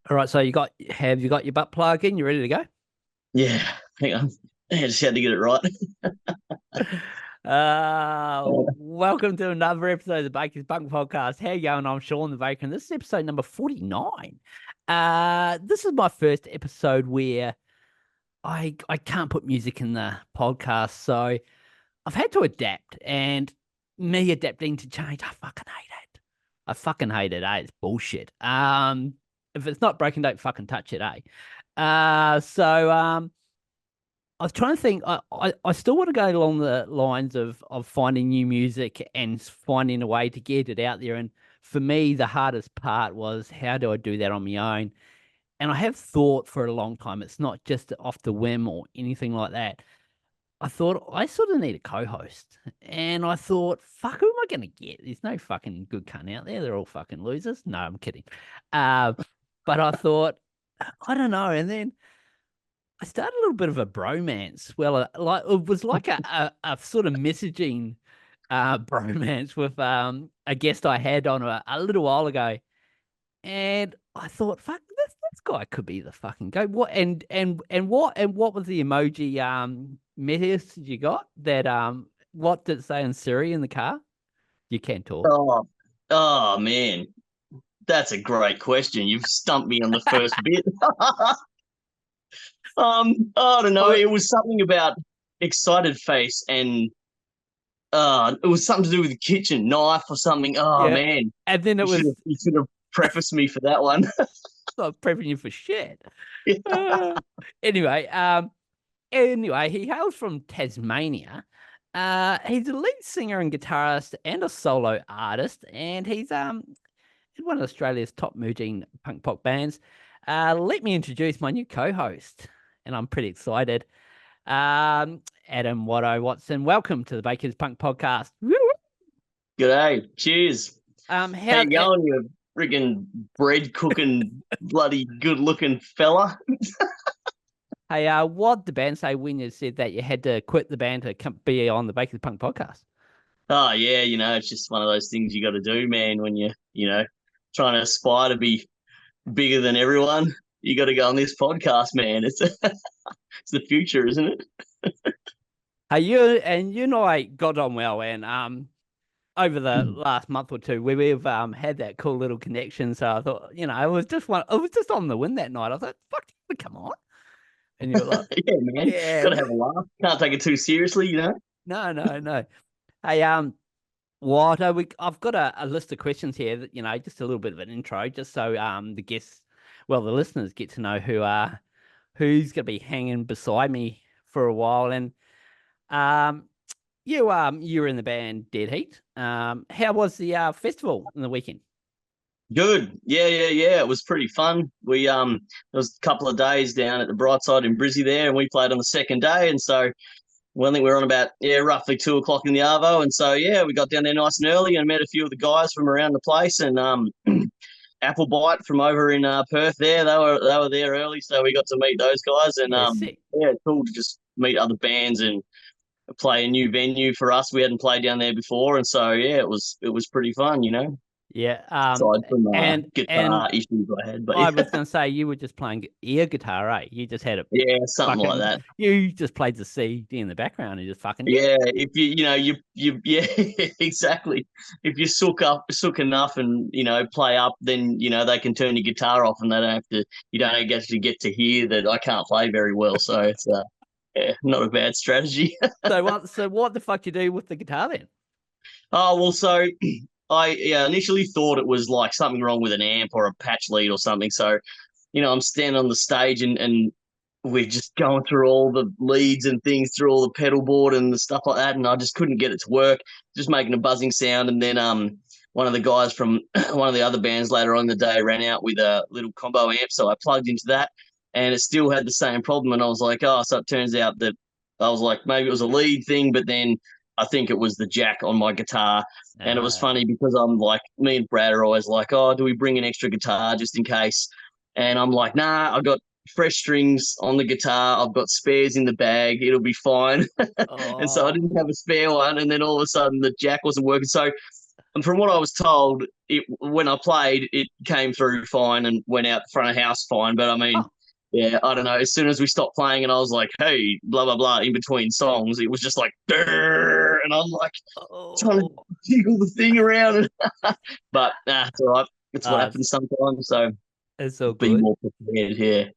All right, so have you got your butt plug in? You ready to go? Yeah, hang on. I just had to get it right. Welcome to another episode of the Baker's Bunk Podcast. How you going? I'm Sean the Baker, and this is episode number 49. This is my first episode where I can't put music in the podcast, so I've had to adapt, and me adapting to change, I fucking hate it. I fucking hate it, eh? It's bullshit. If it's not broken, don't fucking touch it, eh? So I was trying to think. I still want to go along the lines of finding new music and finding a way to get it out there. And for me, the hardest part was how do I do that on my own? And I have thought for a long time. It's not just off the whim or anything like that. I thought I sort of need a co-host, and I thought, fuck, who am I going to get? There's no fucking good cunt out there. They're all fucking losers. No, I'm kidding. Uh, but I thought, I don't know, and then. I started a little bit of a bromance. Well, like it was like a sort of messaging bromance with a guest I had on a little while ago, and I thought, fuck, this guy could be the fucking go. What was the emoji message you got that what did it say in Siri in the car? You can talk. Oh, oh man, that's a great question. You've stumped me on the first bit. I don't know. Oh, It was something about excited face, and it was something to do with the kitchen knife or something. Oh yeah, man, and then it was you should have prefaced me for that one. not prepping you for shit. Uh, anyway, anyway, he hails from Tasmania. He's a lead singer and guitarist and a solo artist, and he's in one of Australia's top emerging punk pop bands. Let me introduce my new co-host, and I'm pretty excited. Adam Watto Watson, welcome to the Baker's Punk Podcast. Woo! G'day, cheers. How How you going, you friggin' bread cooking, bloody good looking fella? hey, what the band say when you said that you had to quit the band to be on the Baker's Punk Podcast? Oh yeah, it's just one of those things you got to do, man. When trying to aspire to be bigger than everyone, you got to go on this podcast, man. It's the future, isn't it? Hey, you and I got on well, and over the last month or two, we've had that cool little connection. So I thought, it was just on the win that night. I thought, fuck, come on, and you were like, Yeah, man. Got to yeah, have a laugh. Can't take it too seriously. no, no, no. Hey, what I've got a list of questions here that just a little bit of an intro, just so the guests, well, the listeners get to know who's gonna be hanging beside me for a while, and um. You were in the band Dead Heat. How was the festival in the weekend? Good. Yeah, yeah, yeah. It was pretty fun. There was a couple of days down at the Brightside in Brizzy there, and we played on the second day, and so well, I think we were on about roughly 2 o'clock in the arvo, and so yeah, we got down there nice and early and met a few of the guys from around the place, and Applebite from over in Perth. They were there early, so we got to meet those guys, and Yeah, sick. yeah, it's cool to just meet other bands and play a new venue for us. We hadn't played down there before, and so yeah, it was pretty fun. Yeah. Aside from And guitar issues I had, but I yeah, was gonna say you were just playing air guitar, eh? You just had a yeah, something like fucking that. you just played the CD in the background and just fucking did. Yeah, if yeah, exactly. If you sook enough and play up, then they can turn your guitar off and they don't have to. You don't actually get to hear that I can't play very well. So it's yeah, not a bad strategy. So what the fuck you do with the guitar then? Oh well, so I initially thought it was like something wrong with an amp or a patch lead or something. So I'm standing on the stage and we're just going through all the leads and things through all the pedal board and the stuff like that, and I just couldn't get it to work, just making a buzzing sound. And then one of the guys from one of the other bands later on in the day ran out with a little combo amp, so I plugged into that, and it still had the same problem. And I was like, oh, so it turns out that I was like, maybe it was a lead thing, but then I think it was the jack on my guitar. And it was Uh, funny because I'm like, me and Brad are always like, oh, do we bring an extra guitar just in case? And I'm like, nah, I got fresh strings on the guitar. I've got spares in the bag. It'll be fine. And so I oh, didn't have a spare one. And then all of a sudden the jack wasn't working. So and from what I was told, when I played, it came through fine and went out the front of house fine. But I mean, Oh, yeah, I don't know. As soon as we stopped playing, and I was like, "Hey, blah blah blah," in between songs, it was just like, "Durr," and I'm like trying to oh, jiggle the thing around. But it's all right. It's what uh, happens sometimes. So it's all be good. more prepared here.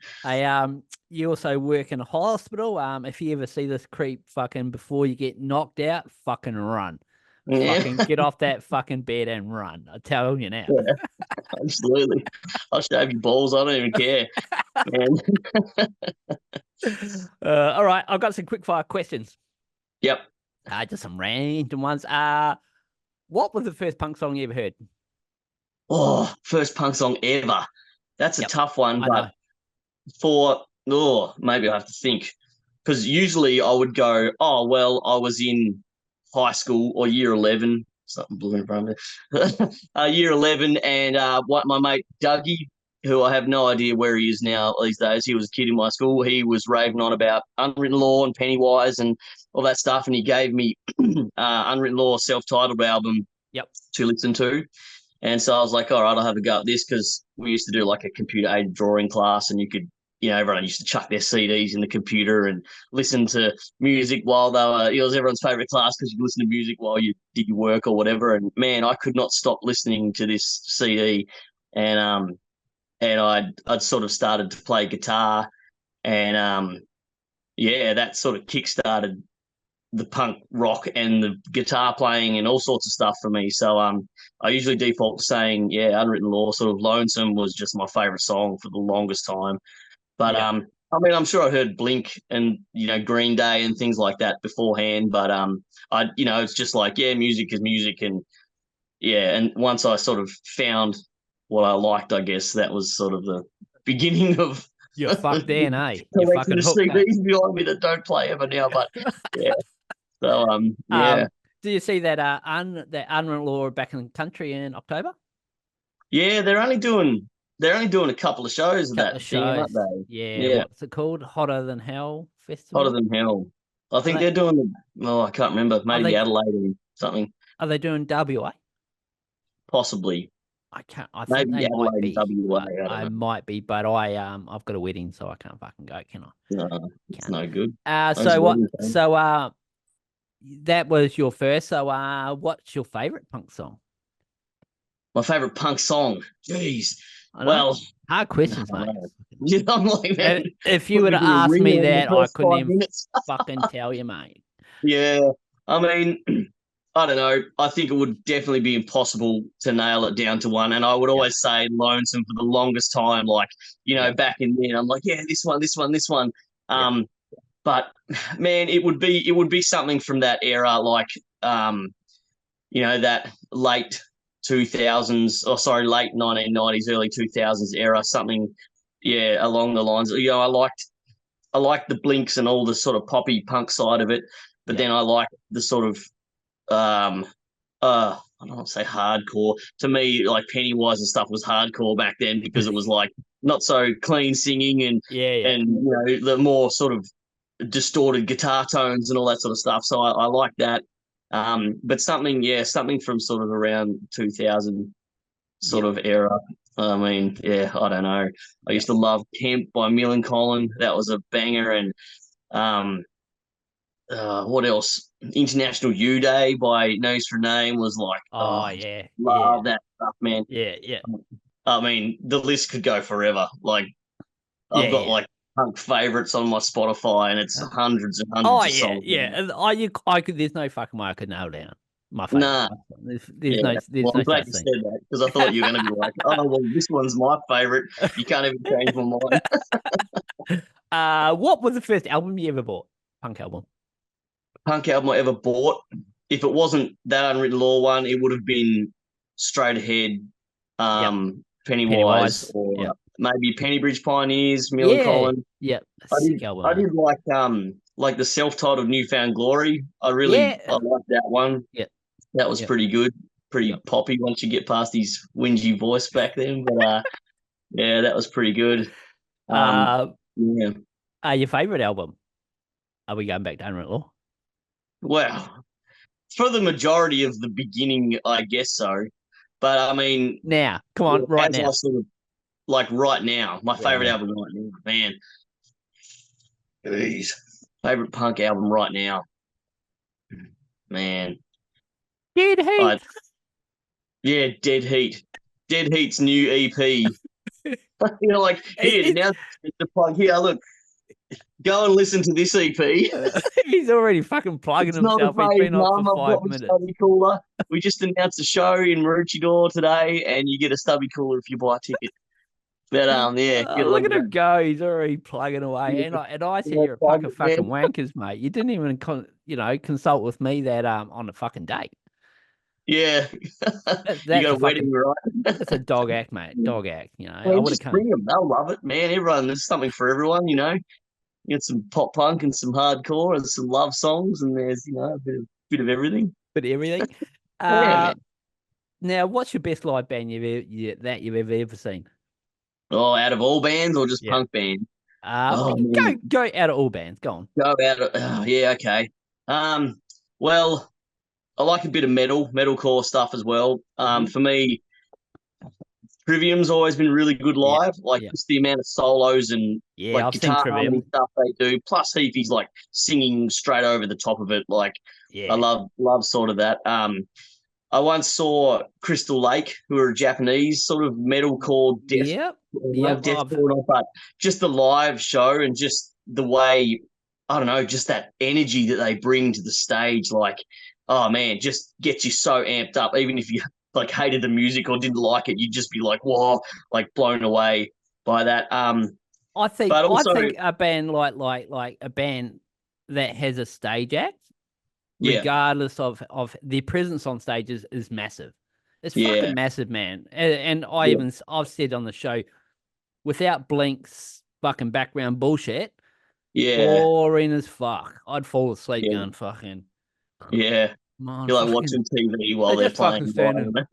You also work in a hospital. If you ever see this creep, fucking before you get knocked out, fucking run. Yeah, Fucking get off that fucking bed and run. I tell you now. yeah, absolutely. I'll shave your balls. I don't even care, man. All right, I've got some quick fire questions. Yep. Just some random ones. What was the first punk song you ever heard? Oh, first punk song ever. That's a Yep, tough one, I know. but maybe I have to think because usually I would go, oh well, I was in high school or year 11, something blue in front of me, year 11, and what my mate Dougie, who I have no idea where he is now these days, he was a kid in my school. He was raving on about Unwritten Law and Pennywise and all that stuff, and he gave me Unwritten Law self-titled album Yep. to listen to. And so I was like, all right, I'll have a go at this because we used to do like a computer aided drawing class and you could, everyone used to chuck their CDs in the computer and listen to music while they were, it was everyone's favorite class because you listen to music while you did your work or whatever. And man, I could not stop listening to this CD. And I'd sort of started to play guitar and yeah, that sort of kick-started the punk rock and the guitar playing and all sorts of stuff for me. So I usually default to saying, yeah, Unwritten Law, sort of Lonesome was just my favorite song for the longest time. But Yeah. I mean, I'm sure I heard Blink and Green Day and things like that beforehand. But it's just like, yeah, music is music, and yeah. And once I sort of found what I liked, I guess that was sort of the beginning of You're fucked then, the eh? You're collection fucking of hooked, eh? CDs behind me that don't play ever now. But yeah, so yeah. Do you see that that Unwritten Law are back in the country in October? Yeah, they're only doing a couple of shows of Couple that of thing, aren't shows. they? Yeah, Yeah, what's it called? Hotter Than Hell hotter Festival. than hell. I Are think they they're doing I can't remember. are Maybe they Adelaide or something. are they doing WA? Possibly. I can't. I think Maybe they might Adelaide and be. WA. I don't I know. might be, but I've got a wedding, so I can't fucking go, can I? No, it's Can't. no good. Those So what? wedding things. So that was your first. So what's your favorite punk song? My favorite punk song. Jeez. I know. Well, Hard I questions, don't mate. know. Yeah, I'm like, man, And if you put would me have through a asked me ringer in the that, I first couldn't five even minutes. fucking tell you, mate. Yeah. I mean, I don't know. I think it would definitely be impossible to nail it down to one. And I would Yep. always say Lonesome for the longest time. Like, Yep. back in then, I'm like, yeah, this one, this one, this one. Yep. Um, but man, it would be something from that era, like that late 2000s, or sorry, late 1990s, early 2000s era, something, yeah, along the lines. I liked the Blinks and all the sort of poppy punk side of it, but Yep. then I like the sort of um I don't want to say hardcore. To me, like Pennywise and stuff was hardcore back then because it was like not so clean singing and Yeah. Yeah. and the more sort of distorted guitar tones and all that sort of stuff. So I like that. But something from sort of around 2000 sort Yep. of era. I mean, yeah, I don't know. I Yep. used to love Kemp by Millen Collin. That was a banger. And um, what else? International U Day by Nose for Name was like, Oh oh, yeah. Yeah. love that stuff, man. Yeah. Yeah. I mean, the list could go forever. Like, Yeah. I've got Yeah. like punk favorites on my Spotify, and it's hundreds and Oh hundreds of yeah. songs. Yeah. And I could. There's no fucking way I could nail down my favorite Nah, punk song. There's yeah. no. Well, There's I'm no glad such you thing. said that because I thought you were going to be like, oh, well, this one's my favorite. You can't even change my mind. What was the first album you ever bought? Punk album. Punk album I ever bought. If it wasn't that Unwritten Law one, it would have been Straight Ahead, Yep. Pennywise, Pennywise. or Yep. maybe Pennybridge Pioneers, Mill Yeah. Collin. Yep. A I sick did album, I eh? did like the self-titled Newfound Glory. I Yeah. liked that one. Yep. That was Yep. pretty good, pretty Yep. poppy once you get past his whingy voice back then. But yeah, that was pretty good. Um, Uh, yeah. your favorite album? Are we going back to Unwritten Law? Wow. for the majority of the beginning, I guess so. But I mean, Now, come on, right as I now. sort of like right now, my Yeah, favorite yeah. album right now, man. Jeez. Favorite punk album right now, man. Dead I heat. Yeah, Dead Heat. Dead Heat's new EP. Like here It, now it's the plug. Here, look, go and listen to this EP. he's already fucking plugging It's not a himself. He's phase, been on for Mum. I've got 5 my minutes. stubby cooler. We just announced a show in Maroochydore today, and you get a stubby cooler if you buy a ticket. But yeah, get Look along at to him go. He's already plugging away. that. And I said Yeah, you're a pack plug of it, man. fucking wankers, mate. You didn't even consult with me that on the fucking date. Yeah, you That's got a a wedding, fucking right? that's a dog act, mate. Dog act. I I mean, would have just bring come. them. They'll love it, man. Everyone, there's something for everyone, you know. You get some pop punk and some hardcore and some love songs, and there's a bit of everything. But everything. Yeah, Uh man. Now what's your best live band that you've ever seen? Oh, out of all bands or just Yeah. punk band? We Oh can man, go out of all bands. Go on. go out. Oh, yeah, okay. Well, I like a bit of metalcore stuff as well. Hmm. For me, Trivium's always been really good Yeah. live. Like Yeah. just the amount of solos and Yeah, like I've seen guitar harmony Trivium. stuff they do. Plus, Heapy's like singing straight over the top of it. Like I Yeah. love sort of that. I once saw Crystal Lake, who are Japanese sort of metalcore death, Yep. not Yep. deathcore, but just the live show and just the way, I don't know, just that energy that they bring to the stage. Like, oh man, just gets you so amped up. Even if you like hated the music or didn't like it, you'd just be like, whoa, like blown away by that. But I also, think a band like a band that has a stage act, yeah, regardless of their presence on stage, is massive. It's fucking yeah, massive, man. And yeah, I've said on the show, without Blink's fucking background bullshit, yeah, boring as fuck. I'd fall asleep yeah, going fucking, yeah. come on, You're like fucking. watching TV while They're they're just fucking playing live. standing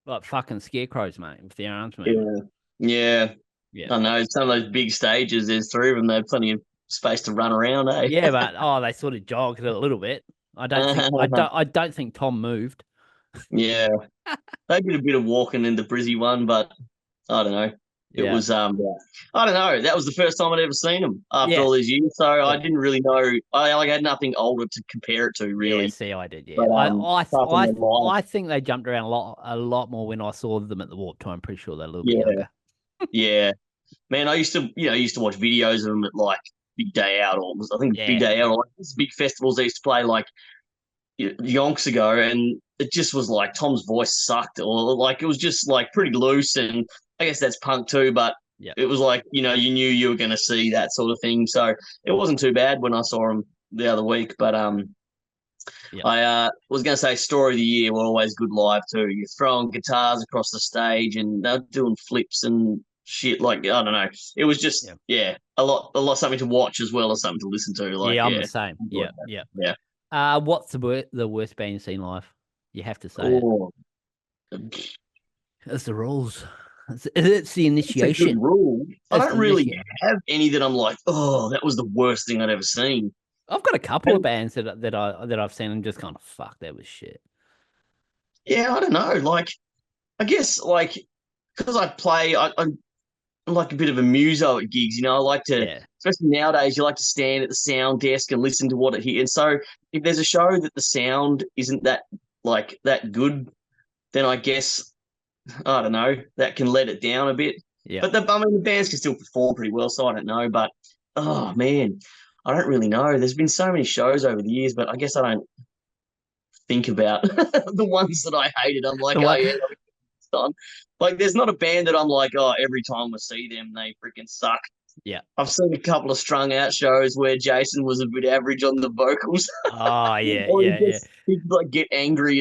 like fucking scarecrows, mate, with their arms moving. Yeah, yeah. Yeah. I know some of those big stages. There's three of them. They have plenty of space to run around, eh? Yeah, but they sort of jogged a little bit. I don't think Tom moved. Yeah, they did a bit of walking in the Brizzy one, but I don't know. It Yeah. was I don't know. That was the first time I'd ever seen them after Yeah. all these years, so I Yeah. didn't really know. I like had nothing older to compare it to, Yeah, really. see, I did. Yeah, But apart from the live, I think they jumped around a lot more when I saw them at the Warp Tour. I'm pretty sure they're a little bit yeah, younger. yeah. Man, I used to watch videos of them at like Big Day Out, or I think Big Yeah, Day Out, or like these big festivals they used to play like yonks ago, and it just was like Tom's voice sucked, or like it was just like pretty loose, and I guess that's punk too, but yeah, it was like you knew you were going to see that sort of thing, so it wasn't too bad when I saw him the other week. But yeah, I was going to say story of the year were always good live too. You're throwing guitars across the stage, and they're doing flips and shit. Like I don't know, it was just yeah, a lot something to watch as well as something to listen to. Like yeah. I'm the yeah, same. enjoyed Yeah, that. yeah. Yeah. What's the worst band you've seen live? You have to say it. Oh, It's the rules. It's the it's a good initiation. rule. I It's don't the really initiation. have any that I'm like, oh, that was the worst thing I'd ever seen. I've got a couple of And bands that I've seen and just kind of fuck that was shit. yeah, I don't know. Like, I guess like because I play, I'm like a bit of a muso at gigs. I like to, Yeah, especially nowadays, you like to stand at the sound desk and listen to what it hears. And so if there's a show that the sound isn't that good, then I guess I don't know, that can let it down a bit. yeah. But the bands can still perform pretty well, so I don't know. But oh man, I don't really know. There's been so many shows over the years, but I guess I don't think about the ones that I hated. I'm like, The oh one, yeah, it's done. Like, there's not a band that I'm like, oh, every time I see them, they freaking suck. yeah. I've seen a couple of strung out shows where Jason was a bit average on the vocals, Oh yeah, or yeah, yeah. he'd like get angry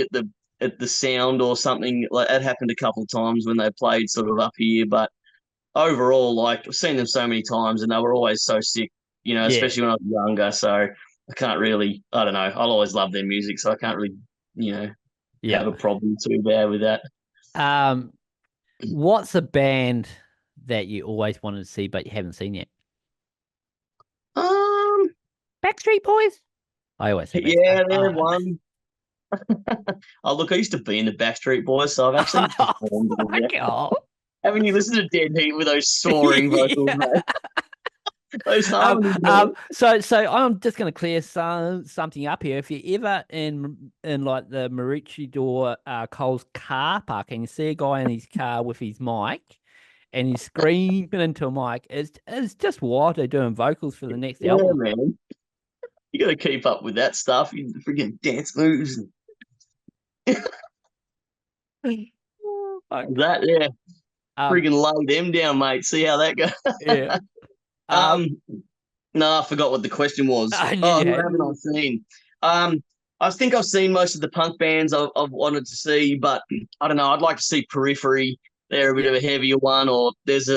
at the sound or something. Like that happened a couple of times when they played sort of up here. But overall, like I've seen them so many times, and they were always so sick. Yeah, Especially when I was younger. So I can't really. I don't know. I'll always love their music, so I can't really, yeah. have a problem too bad with that. Um, what's a band that you always wanted to see but you haven't seen yet? Um, Backstreet Boys. I always say best. Yeah, they're one. Oh, look, I used to be in the Backstreet Boys, so I've actually performed a little bit. Oh, Haven't you listened to Dead Heat with those soaring vocals, yeah. mate? Those harmonies, man. So I'm just going to clear something up here. If you're ever in like the Maroochydore Coles car park and you see a guy in his car with his mic and he's screaming into a mic, it's just Watto doing vocals for the next Yeah, album. man. You got to keep up with that stuff. You freaking dance moves and Oh, fuck. that. Yeah, Um, freaking lay them down, mate. See how that goes. yeah. Um, Um, no, I forgot what the question was. I knew Oh, you who had. haven't I seen? I think I've seen most of the punk bands I've wanted to see, but I don't know. I'd like to see Periphery. They're a bit Yeah. of a heavier one, or there's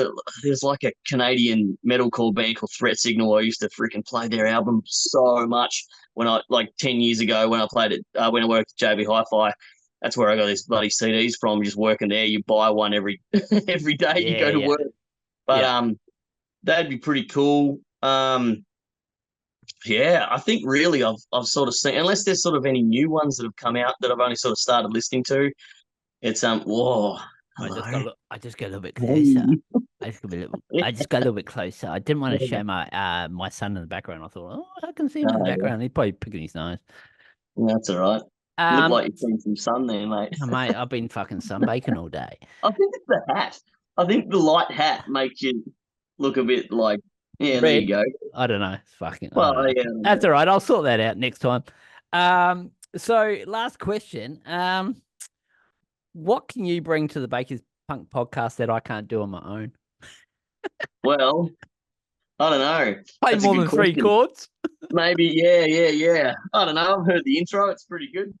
like a Canadian metalcore band called Threat Signal. I used to freaking play their album so much when I like 10 years ago when I played it when I worked at JB Hi-Fi. That's where I got these bloody CDs from. Just working there, you buy one every every day you Yeah, go to yeah, work. But yeah. that'd be pretty cool. Yeah, I think really I've sort of seen, unless there's sort of any new ones that have come out that I've only sort of started listening to. It's whoa, hello. I just got a little bit closer. Hey. I just got a little bit closer. I didn't want to Yeah. show my son in the background. I thought, oh, I can see him in the Oh, yeah. background. He's probably picking his nose. That's all right. Look Um, like you've seen some sun there, mate. oh, mate, I've been fucking sunbaking all day. I think it's the hat. I think the light hat makes you look a bit like, yeah, there you Red. go. I don't know. I Well, don't know. yeah, That's all right. I'll sort that out next time. So last question. What can you bring to the Baker's Punk podcast that I can't do on my own? well, I don't know. Play That's a more good than three question. chords. Maybe, yeah. I don't know. I've heard the intro. It's pretty good.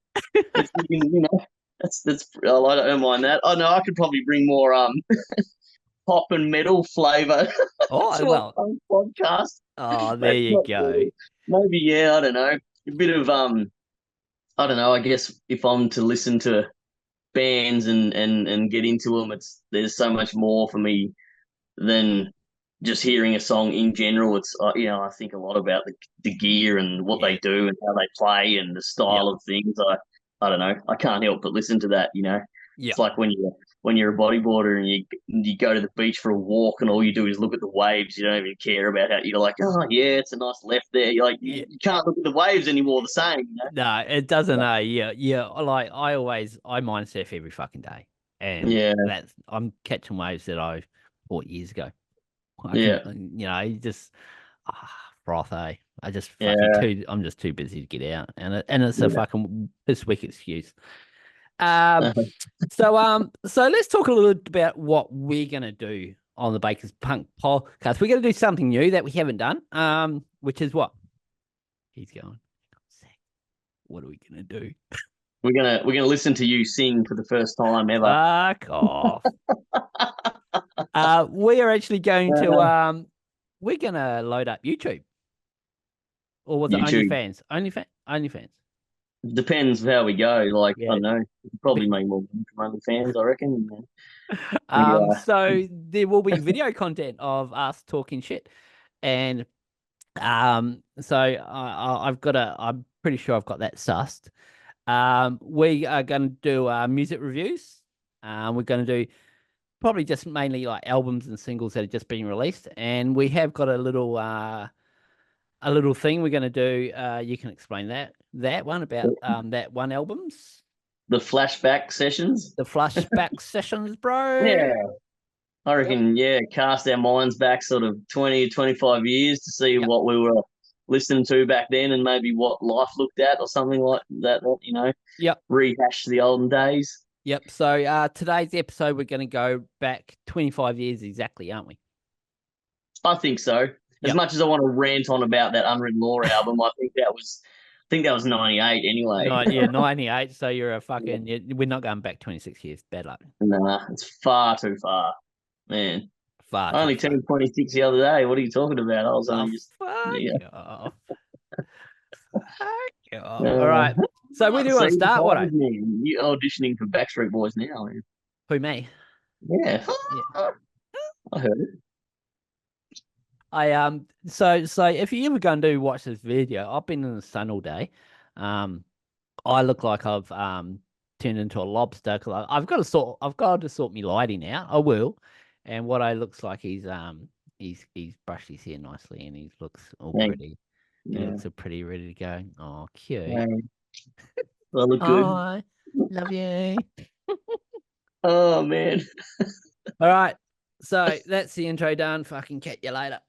It's you know, that's. Oh, I don't mind that. I know I could probably bring more pop and metal flavor Oh, to a well. punk podcast. Oh, there Maybe you not go. really. Maybe yeah. I don't know. A bit of I don't know. I guess if I'm to listen to bands and get into them, there's so much more for me than just hearing a song in general. It's I think a lot about the gear and what Yeah. they do and how they play and the Yep. style of things. I don't know. I can't help but listen to that. It's Yep. like when you're a bodyboarder and you go to the beach for a walk and all you do is look at the waves. You don't even care about how you're like, oh yeah, it's a nice left there. You're like Yeah. you can't look at the waves anymore the same. No, it doesn't. Yeah, yeah. Like I mind surf every fucking day, and Yeah, I'm catching waves that I bought years ago. I can, yeah, you just froth. I just fucking yeah, I'm just too busy to get out, and it's a yeah. fucking piss weak excuse. Um, so let's talk a little bit about what we're gonna do on the Baker's Punk podcast. We're gonna do something new that we haven't done. Which is what he's going. What are we gonna do? We're gonna listen to you sing for the first time ever. Fuck off. We are actually going to Uh, we're gonna load up YouTube. Or was it YouTube. OnlyFans? OnlyFans. Depends how we go. Like, I Yeah. don't know. You could probably make more money from OnlyFans, I reckon. We So there will be video content of us talking shit. And so I'm pretty sure I've got that sussed. We are gonna do music reviews. We're gonna do probably just mainly like albums and singles that have just been released. And we have got a little thing we're gonna do. You can explain that one about that one albums. the flashback sessions. The flashback sessions, bro. Yeah. I Yep. reckon, yeah, cast our minds back sort of 20, 25 years to see Yep. what we were listening to back then and maybe what life looked at or something like that, Yep. rehash the olden days. Yep. So today's episode we're gonna go back 25 years exactly, aren't we? I think so. As Yep. much as I want to rant on about that Unwritten Law album, I think that was 98 anyway. No, yeah, 98. So you're a Yeah. fucking. We're not going back 26 years. Bad luck. Nah, it's far too far, man. Far I too only far. turned 26 the other day. What are you talking about? I was Oh, only just yeah. fuck off. Fuck off. All Uh, right. So we do See, want to the start, what? time is now. You auditioning for Backstreet Boys now. Man. Who, me? Yeah, Yeah. I heard it. So if you ever go and do watch this video, I've been in the sun all day. Um, I look like I've turned into a lobster. 'Cause I've got to sort my lighting out. I will. And what I looks like he's brushed his hair nicely and he looks all Thanks. pretty. He Yeah. looks all pretty ready to go. Oh, cute. Hey, I look good. I love you. Oh man. All right. So that's the intro done. Fucking catch you later.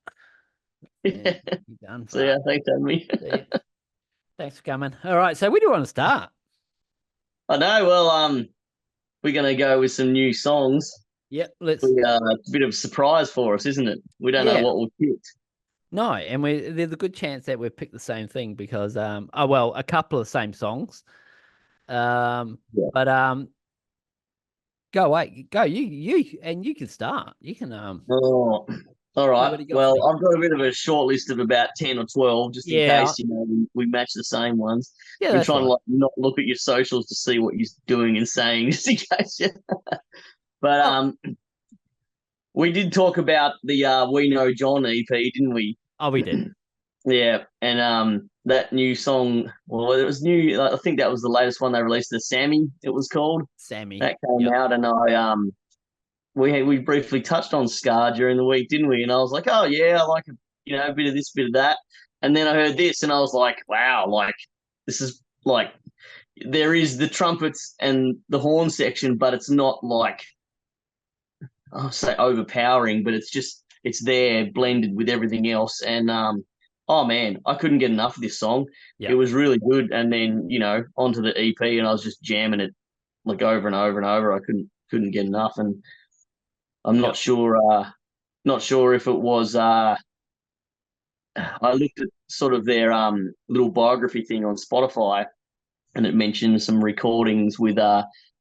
Yeah, you done. So yeah, Fuck. thanks, Amy. See ya. Thanks for coming. All right. So where do you want to start? I know. Well, we're gonna go with some new songs. Yep. It's a bit of a surprise for us, isn't it? We don't know Yeah. what we'll pick. No, and there's a good chance that we've picked the same thing because oh well, a couple of same songs. Yeah. But go away, go you can start. You can Oh, all so right. what do you got for Well, me? I've got a bit of a short list of about 10 or 12, just in Yeah, case, we match the same ones. yeah, Been that's trying to fine. like not look at your socials to see what you're doing and saying, just in case. But Oh, we did talk about the We Know John EP, didn't we? oh, we did. Yeah, and that new song, well, it was new. I think that was the latest one they released. The Sammy, it was called. Sammy. That came Yep. out, and we briefly touched on Scar during the week, didn't we? And I was like, oh yeah, I like a bit of this, bit of that. And then I heard this, and I was like, wow, like this is like there is the trumpets and the horn section, but it's not like I'll say overpowering, but it's there blended with everything else. And oh man, I couldn't get enough of this song. It Yep. was really good. And then onto the EP, and I was just jamming it like over and over and over. I couldn't get enough, and I'm Yep. not sure if it was. I looked at sort of their little biography thing on Spotify, and it mentioned some recordings with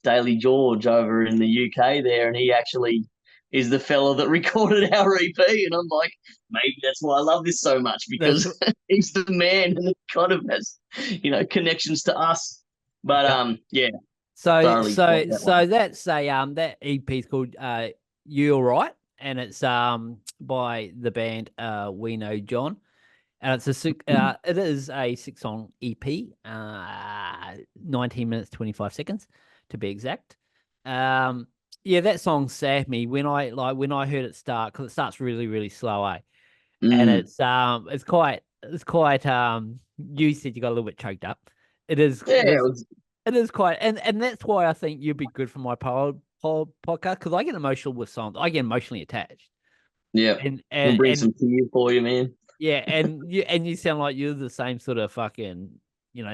Daly George over in the UK there, and he actually is the fella that recorded our EP. And I'm like, maybe that's why I love this so much, That's because he's the man and it kind of has, connections to us. But yep. yeah, So thoroughly like so that one. so that's a that EP is called You All Right, and it's by the band We Know John. And it is a 6-song EP, 19 minutes 25 seconds to be exact. Yeah, that song saved me when I heard it start because it starts really really slow, and Mm. it's quite you said you got a little bit choked up. It is Yeah, it it is was, it is quite, and that's why I think you'd be good for my podcast because I get emotional with songs. I get emotionally attached, yeah. and We'll and bring and some tears for you, man. yeah, and you sound like you're the same sort of fucking,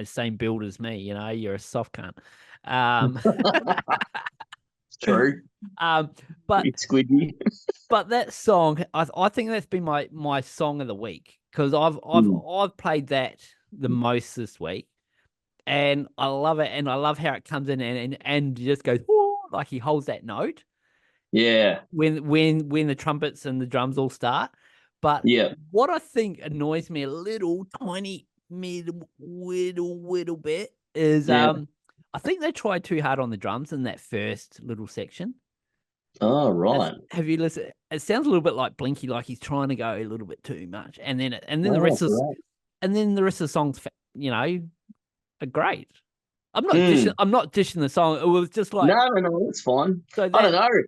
same build as me. You're a soft cunt. Um, True. um, but It's squidgy. but that song, I think that's been my song of the week because Mm. I've played that the most this week, and I love it, and I love how it comes in and just goes "Ooh," like he holds that note Yeah. when the trumpets and the drums all start. But Yeah. what I think annoys me a little tiny little bit is Yeah. I think they tried too hard on the drums in that first little section. Oh, right. Have you listened? It sounds a little bit like Blinky, like he's trying to go a little bit too much, and then the Oh, rest of right. the songs, are great. Mm. I'm not dishing the song. It was just like No, no, no, that's fine. so I don't that know.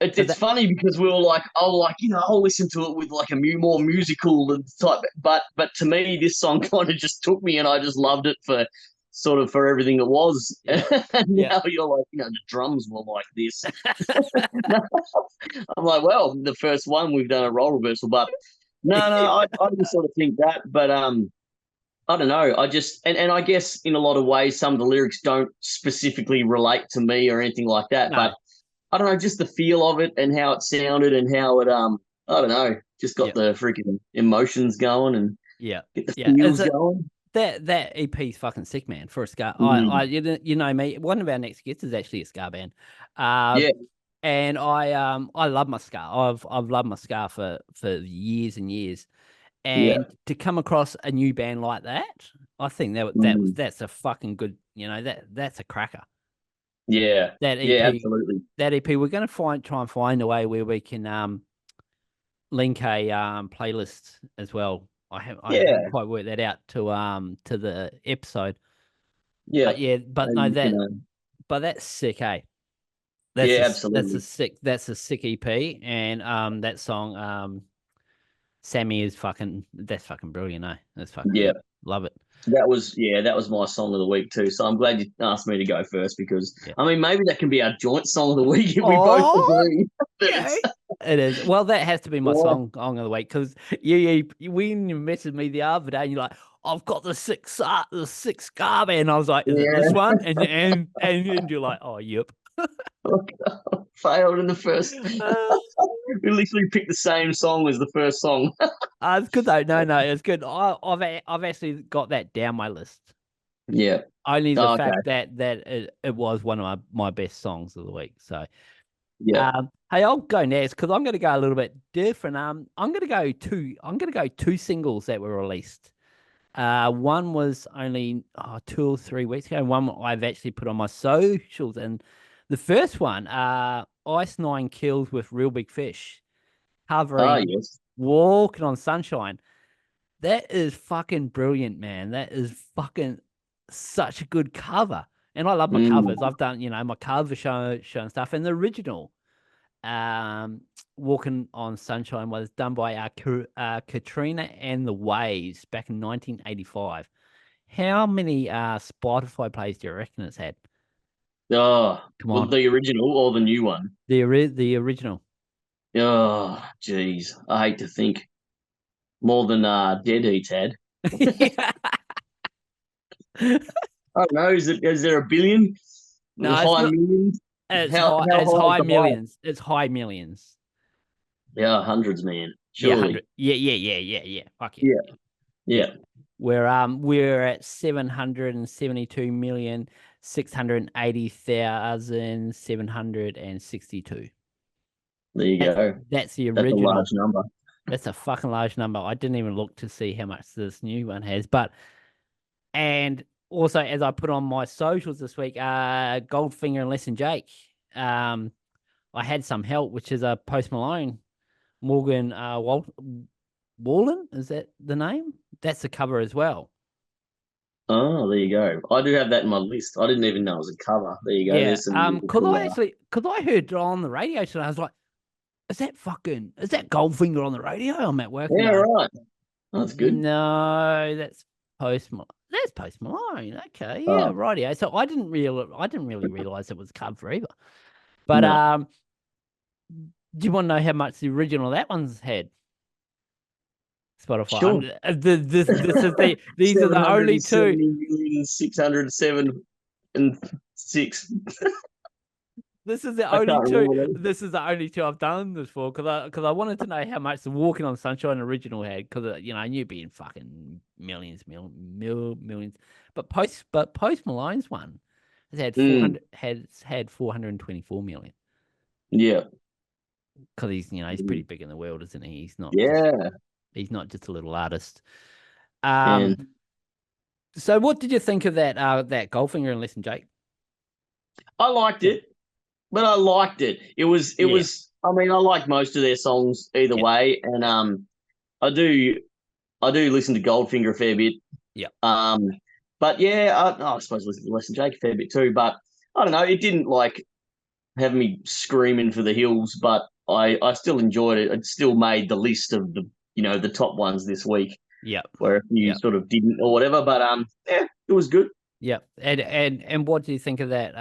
It's so it's that funny because we were like, oh, like I'll listen to it with like a more musical type. But to me, this song kind of just took me, and I just loved it for sort of for everything it was. yeah And yeah now you're like, the drums were like this. I'm like, well, the first one we've done a role reversal, but no, no, I didn't sort of think that, but I don't know. I just and I guess in a lot of ways, some of the lyrics don't specifically relate to me or anything like that. no But I don't know, just the feel of it and how it sounded and how it I don't know, just got yeah the freaking emotions going and yeah get the yeah. Is feels it going. that EP's fucking sick, man. For a ska, Mm. you know me. One of our next guests is actually a ska band, Yeah, and I love my ska. I've loved my ska for years and years, yeah, and to come across a new band like that, I think mm. that's a fucking good, that's a cracker. Yeah, That yeah, EP, absolutely. that EP, we're gonna try and find a way where we can link a playlist as well. I haven't Yeah, quite worked that out to the episode. yeah. But yeah, but Maybe no, you can, but that's sick, eh? That's yeah, that's a absolutely. sick EP, and that song Sammy is that's fucking brilliant, eh? That's fucking Yeah. good. Love it. That was my song of the week too. So I'm glad you asked me to go first because Yeah. I mean maybe that can be our joint song of the week if we both Oh, agree that yeah. it's It is. Well, that has to be my yeah, song of the week because when you messaged me the other day and you're like, I've got the six Scar band. I was like, is it this yeah. one? And you're like, oh, yep. Failed in the first. We literally picked the same song as the first song. It's good though. No, it's good. I've actually got that down my list. Yeah. Only the Oh, okay. fact that it was one of my best songs of the week. So, Yeah. hey, I'll go next because I'm going to go a little bit different. I'm going to go two singles that were released. One was only 2 or 3 weeks ago. One I've actually put on my socials, and the first one, Ice Nine Kills with Real Big Fish, Ah, covering yes. Walking on Sunshine. That is fucking brilliant, man. That is fucking such a good cover. And I love my covers. Mm. I've done, my cover show and stuff. And the original, Walking on Sunshine was done by Katrina and the Waves back in 1985. How many Spotify plays do you reckon it's had? Oh, Come well, on. the original or the new one? The original. Oh, geez. I hate to think. More than Dead Eats had. Yeah. I don't know. Is there a billion? No, it's High not. millions? It's How high. It's high is high the highest? millions. It's high millions. Yeah, hundreds, man. Yeah, Surely. 100. Yeah. Fuck yeah. Yeah, Yeah. yeah. We're at 772,680,762. There you That's go. that's the That's a large original. number. That's a fucking large number. I didn't even look to see how much this new one has. But and also as I put on my socials this week, Goldfinger and Less Than Jake. Um I had some help, which is a Post Malone, Morgan Wallen, is that the name? That's the cover as well. Oh, there you go. I do have that in my list. I didn't even know it was a cover. There you go. Yeah. There's some lyrical. Cause I heard it on the radio today. I was like, is that Goldfinger on the radio? I'm at work and Yeah, going, right. Oh, that's good. no, That's Post Malone. Okay, yeah, Oh, rightio. So I didn't really realize it was cover either. But no. do you want to know how much the original that one's had? Spotify. Sure. This is these are the only two. 770,607 and 6. This is the I only can't two. remember that. This is the only two I've done this for because I wanted to know how much the Walking on Sunshine original had because I knew it'd be in fucking millions. But Post Malone's one has had Mm, 424 million yeah. because he's pretty big in the world, isn't he? Yeah. He's not just a little artist. And So what did you think of that Goldfinger and Listen Jake? I liked it, but I liked it. Yeah, I mean, I like most of their songs either yeah, way. And I do I do listen to Goldfinger a fair bit. yeah. Um but yeah, I suppose I listen to Les and Jake a fair bit too. But I don't know, it didn't like have me screaming for the hills, but I still enjoyed it. It still made the list of the top ones this week, Yep. where if you Yep. sort of didn't or whatever. But yeah, it was good. Yep. And what do you think of that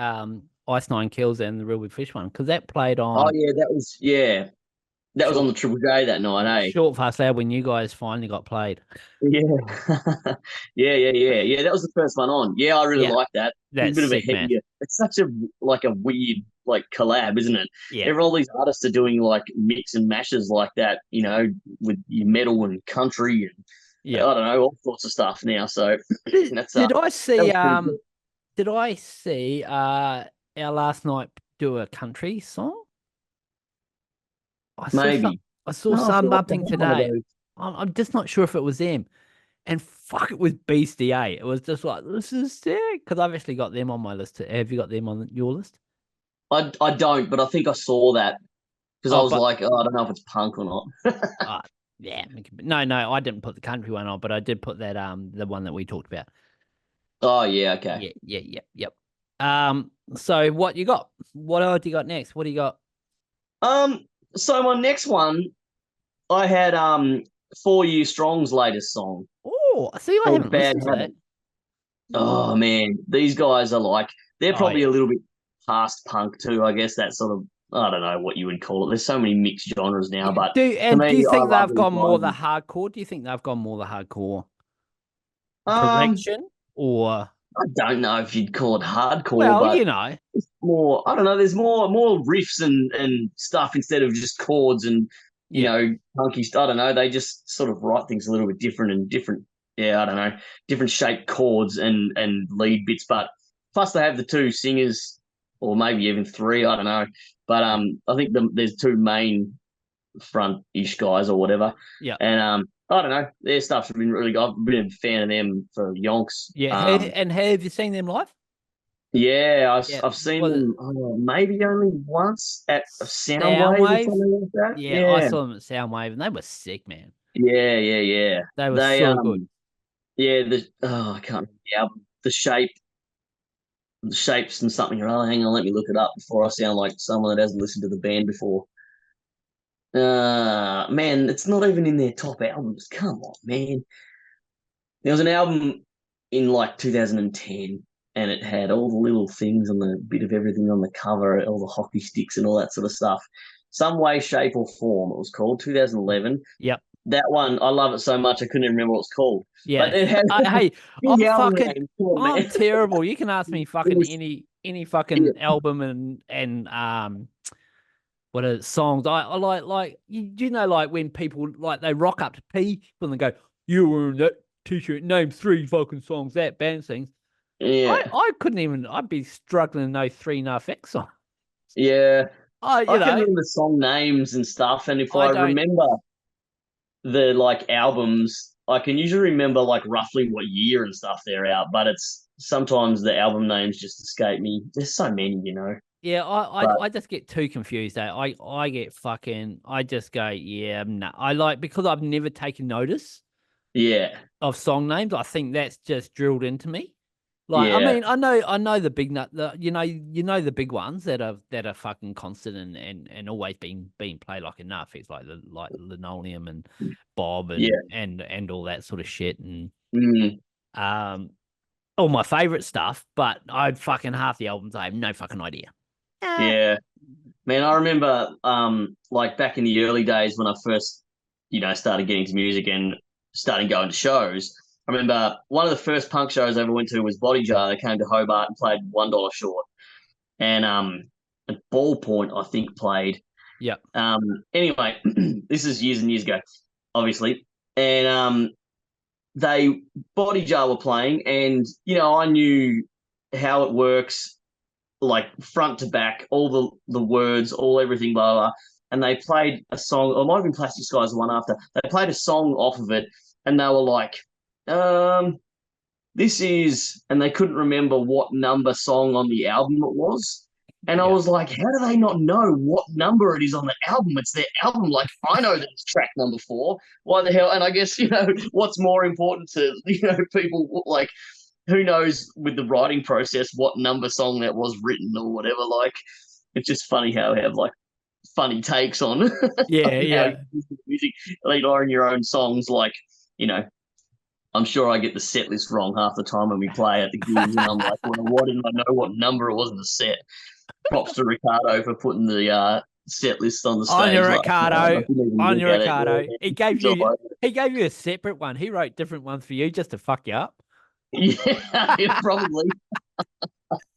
Ice Nine Kills and the Real Big Fish one? Because that played Oh on that was on short the Triple J that night, eh? short fast loud when you guys finally got played. Yeah, yeah. That was the first one on. Yeah, I really Yeah, like that. It was a that's bit of a sick, man. heavier. It's such a like a weird like collab, isn't it? Yeah. All these artists are doing like mix and mashes like that, with your metal and country and Yeah. I don't know all sorts of stuff now. So Did, that's did I that see was pretty good. our last night do a country song? I saw some Maybe. I saw No, I feel like they something had one of today. those. I'm just not sure if it was them. And fuck, it was beastie, eh? It was just like, this is sick. Because I've actually got them on my list. Have you got them on your list? I don't, but I think I saw that. because I Oh, was but like, oh, I don't know if it's punk or not. uh, yeah, no, I didn't put the country one on, but I did put that the one that we talked about. Oh yeah, okay. Yep. So what you got? What do you got next? What do you got? So my next one, I had Four Year Strong's latest song Oh, see, I called haven't Bad listened to that. Habit. Oh man, these guys are like they're Oh probably yeah. a little bit past punk too. I guess that's sort of I don't know what you would call it. There's so many mixed genres now, Yeah, but do to do you me, I think love they've these gone more the guys. hardcore? Do you think they've gone more the hardcore Um, direction, or I don't know if you'd call it hardcore, well, but you know, it's more. I don't know. There's more riffs and stuff instead of just chords and yeah, punky. I don't know. They just sort of write things a little bit different and different. Yeah, I don't know, different shaped chords and lead bits. But plus they have the two singers, or maybe even three. I don't know. But I think there's two main front-ish guys or whatever. yeah, And I don't know, their stuff's been really good. I've been a fan of them for yonks. yeah. And have you seen them live? Yeah, Yeah, I've seen was it them maybe only once at a Soundwave or Soundwave? something like that. Yeah, I Yeah, saw them at Soundwave, and they were sick, man. yeah. They were They so good. yeah, I can't remember the album, the shapes and something or other. Hang on, let me look it up before I sound like someone that hasn't listened to the band before. Man, it's not even in their top albums. Come on, man. There was an album in like 2010, and it had all the little things on the bit of everything on the cover, all the hockey sticks and all that sort of stuff. Some way, shape, or form. It was called 2011. Yep. That one, I love it so much I couldn't even remember what it's called. Yeah. But it had Hey, big I'm album fucking name. Come on, I'm man. terrible. You can ask me It fucking was any yeah, fucking album and what are songs. I like you know like when people like they rock up to people and they go, "You were in that t-shirt, name three fucking songs that band sings." yeah, I couldn't even I'd be struggling to know three no effects songs. yeah. You I can know, remember song names and stuff, and if I I don't remember the like albums, I can usually remember like roughly what year and stuff they're out, but it's sometimes the album names just escape me. There's so many, yeah, But I just get too confused. I get fucking I just go, yeah, no. I like because I've never taken notice yeah, of song names. I think that's just drilled into me. Like, I yeah, mean, I know the big nut, you know the big ones that are fucking constant and always being played like enough. It's like the like Linoleum and Bob yeah, and all that sort of shit and mm, um all my favorite stuff. But I'd fucking half the albums I have no fucking idea. Eh, yeah. Man, I remember like back in the early days when I first, started getting to music and starting going to shows. I remember one of the first punk shows I ever went to was Body Jar. They came to Hobart and played $1 Short. And at Ballpoint, I think, played. yeah, Anyway, this is years and years ago, obviously. And they Body Jar were playing, and I knew how it works, like front to back, all the words, all everything, blah blah. And they played a song, or it might have been Plastic Skies, the one after. They played a song off of it, and they were like, this is, and they couldn't remember what number song on the album it was. And I yeah. was like, how do they not know what number it is on the album? It's their album. Like, I know that it's track number 4. Why the hell? And I guess, what's more important to, people like, who knows with the writing process what number song that was written or whatever. Like, it's just funny how we have like funny takes on, Yeah, on how you yeah. use the music, like, or in your own songs. Like, you know, I'm sure I get the set list wrong half the time when we play at the gigs, and I'm like, well, why didn't I know what number it was in the set? Props to Ricardo for putting the set list on the On your stage last night. I Ricardo, didn't even on look your at it. Ricardo. It's all over. He gave you a separate one. He wrote different ones for you just to fuck you up. Yeah, probably.